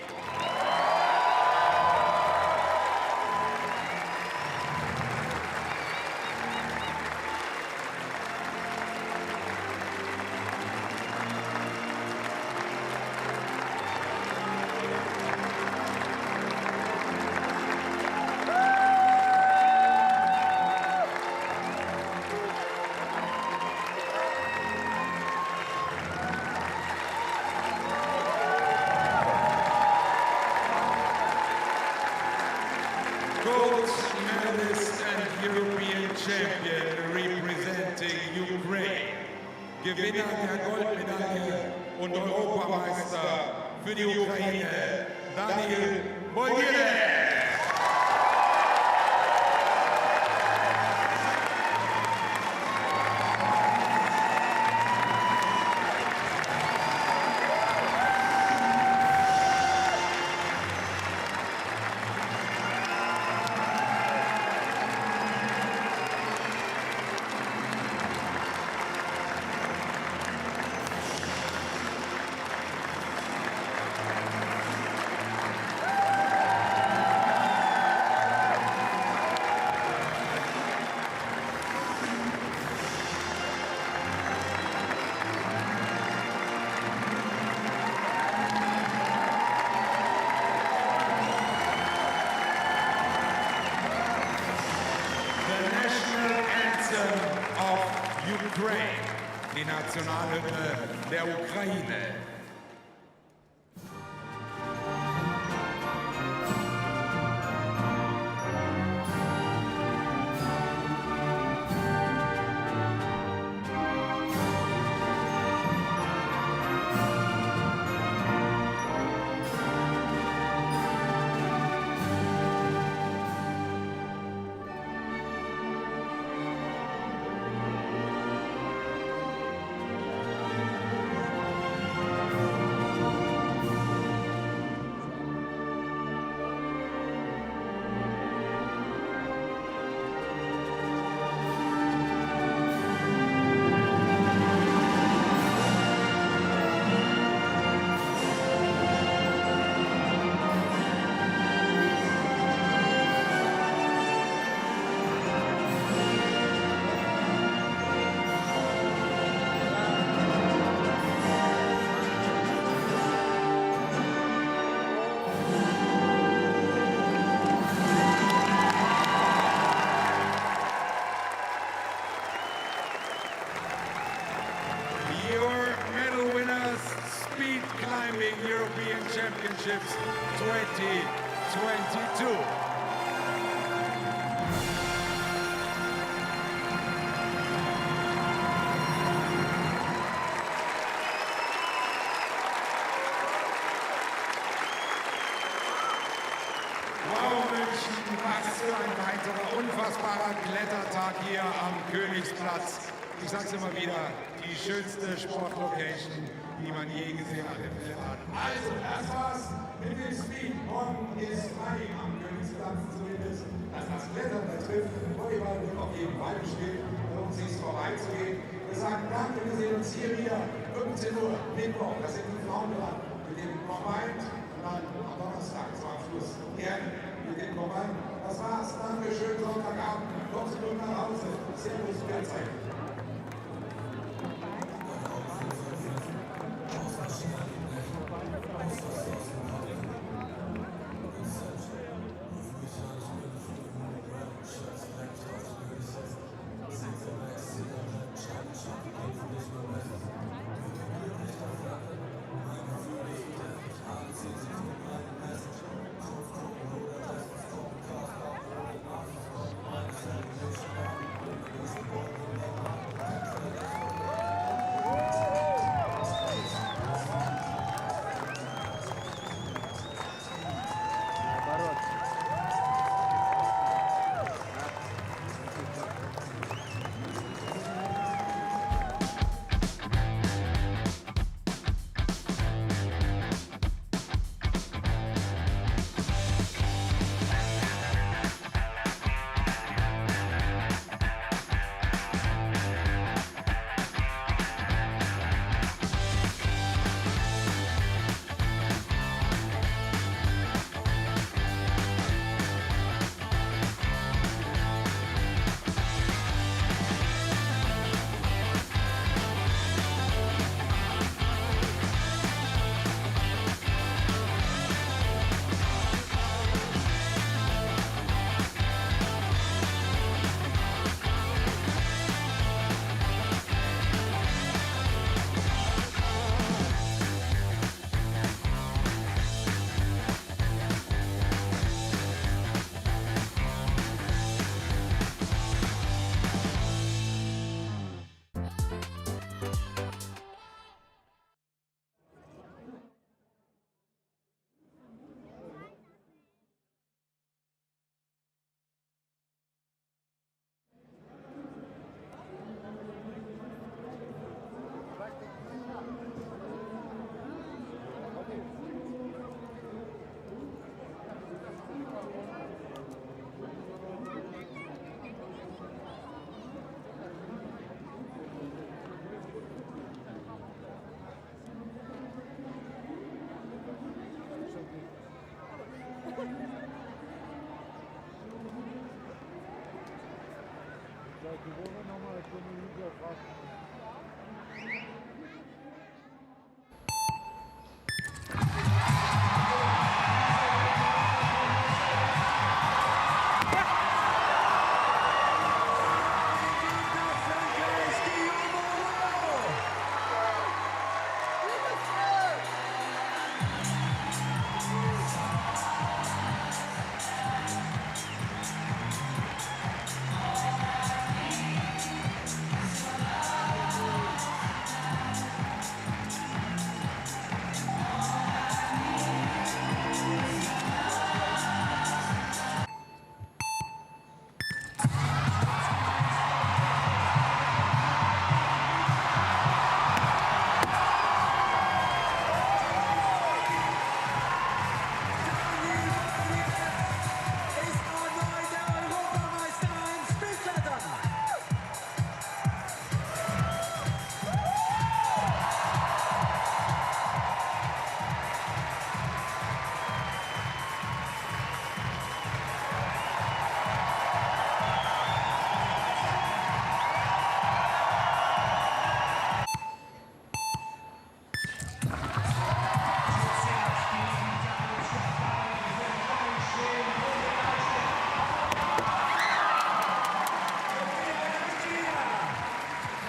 medalist and European champion representing Ukraine. Gewinner der Goldmedaille und Europameister für die Ukraine, Daniel Boljerev. Ukraine, die Nationalhymne der Ukraine. European Championships 2022. Wow, München, was für ein weiterer unfassbarer Klettertag hier am Königsplatz. Ich sag's immer wieder, die schönste Sportlocation, die man je gesehen hat im Klettern. Also, das war's mit dem Speed. Morgen ist frei am Königsplatz, zumindest was das Klettern betrifft. Volleyball wird auf jeden Fall gespielt, um sich vorbeizugehen. Wir sagen Danke, wir sehen uns hier wieder 15 Uhr, Mittwoch. Das sind die Frauen dran mit dem Combined und dann am Donnerstag zum Abschluss gerne mit dem Combined. Das war's. Danke, schönen Sonntagabend. Kommt Sie gut nach Hause. Servus, Bierzeit.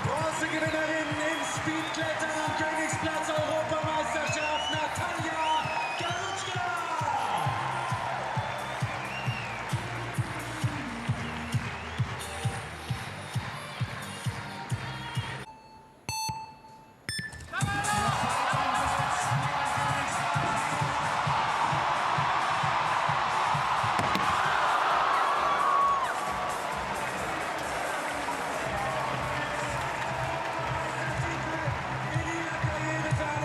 Bronzegewinnerin im Speedklettern am Königsplatz Europameisterschaft, Natalia Galutschka. In ihrer Karriere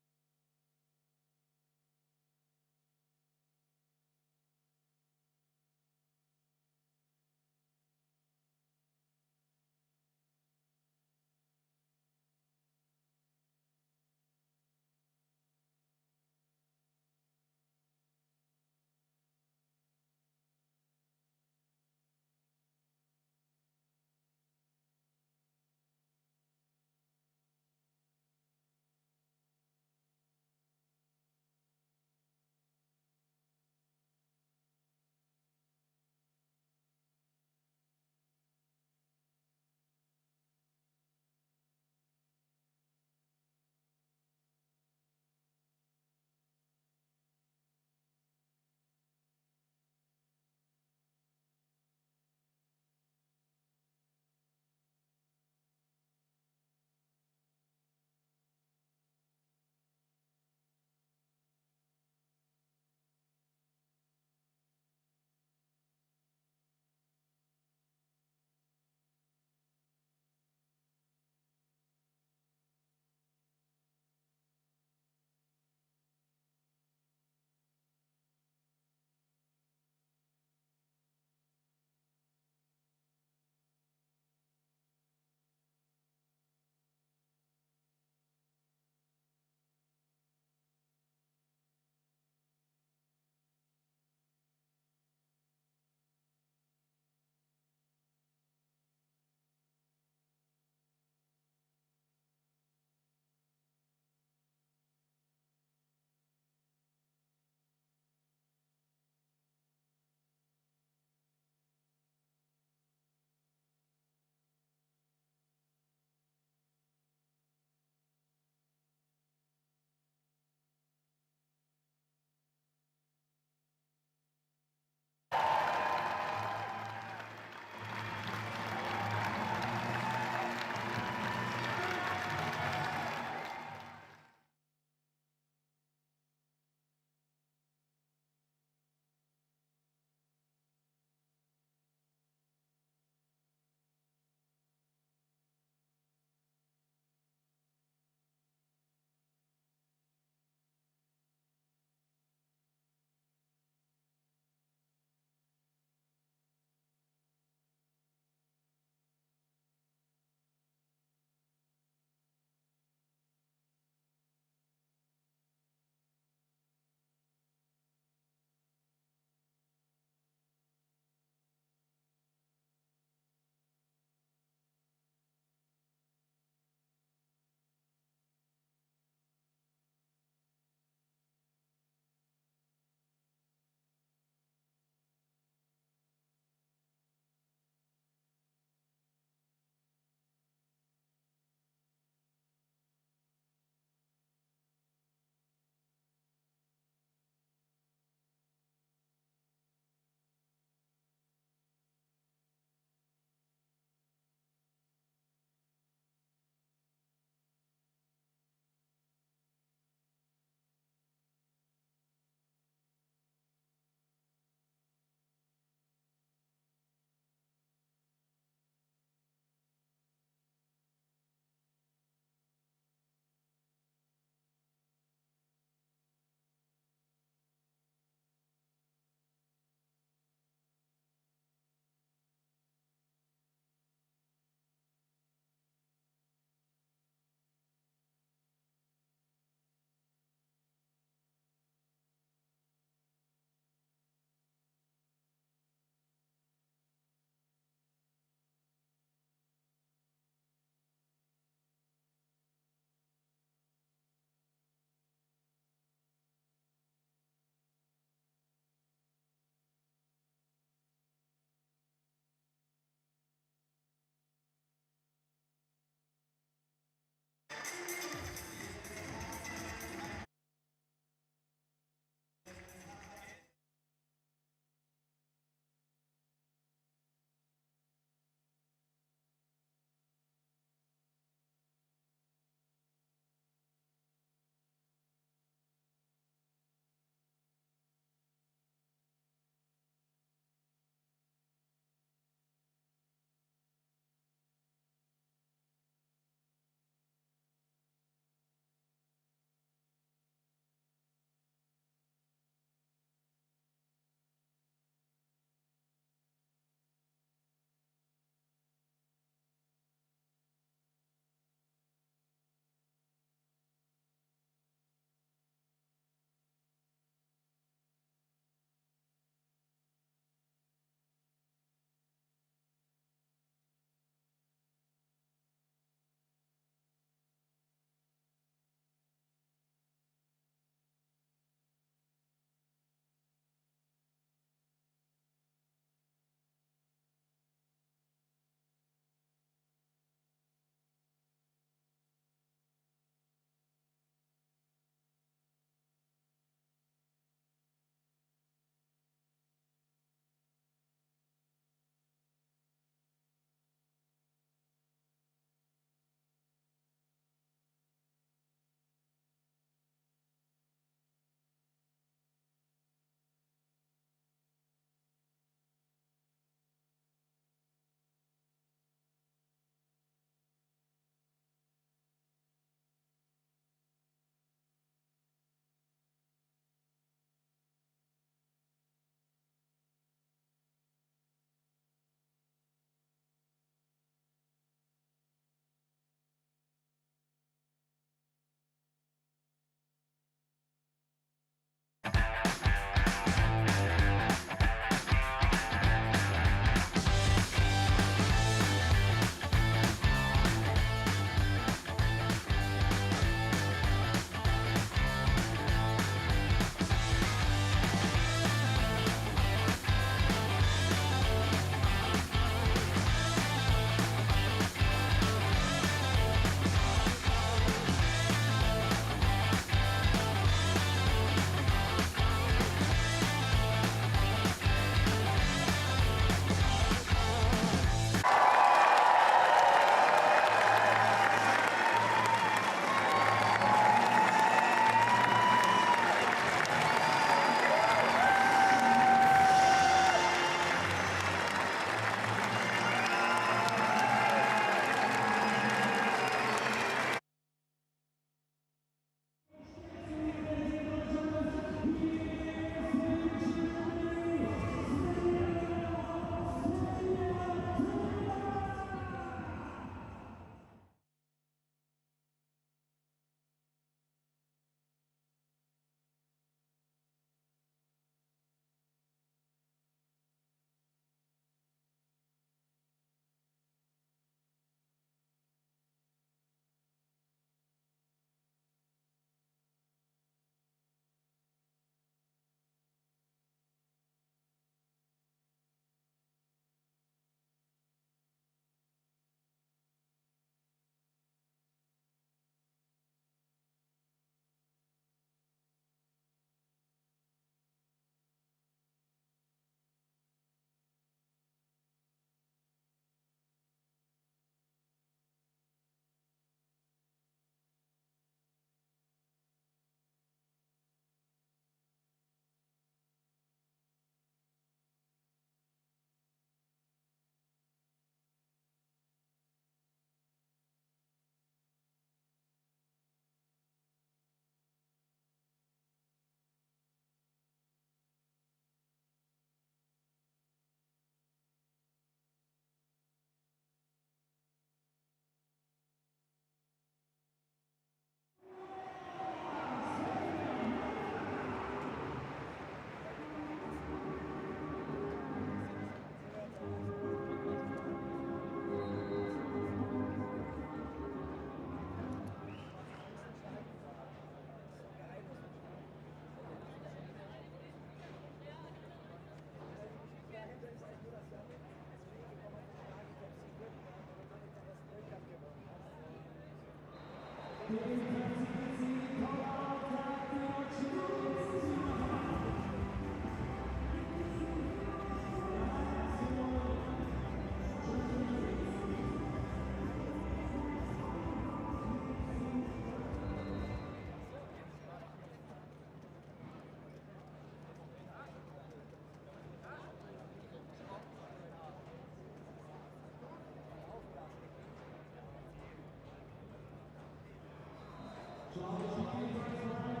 Qualification.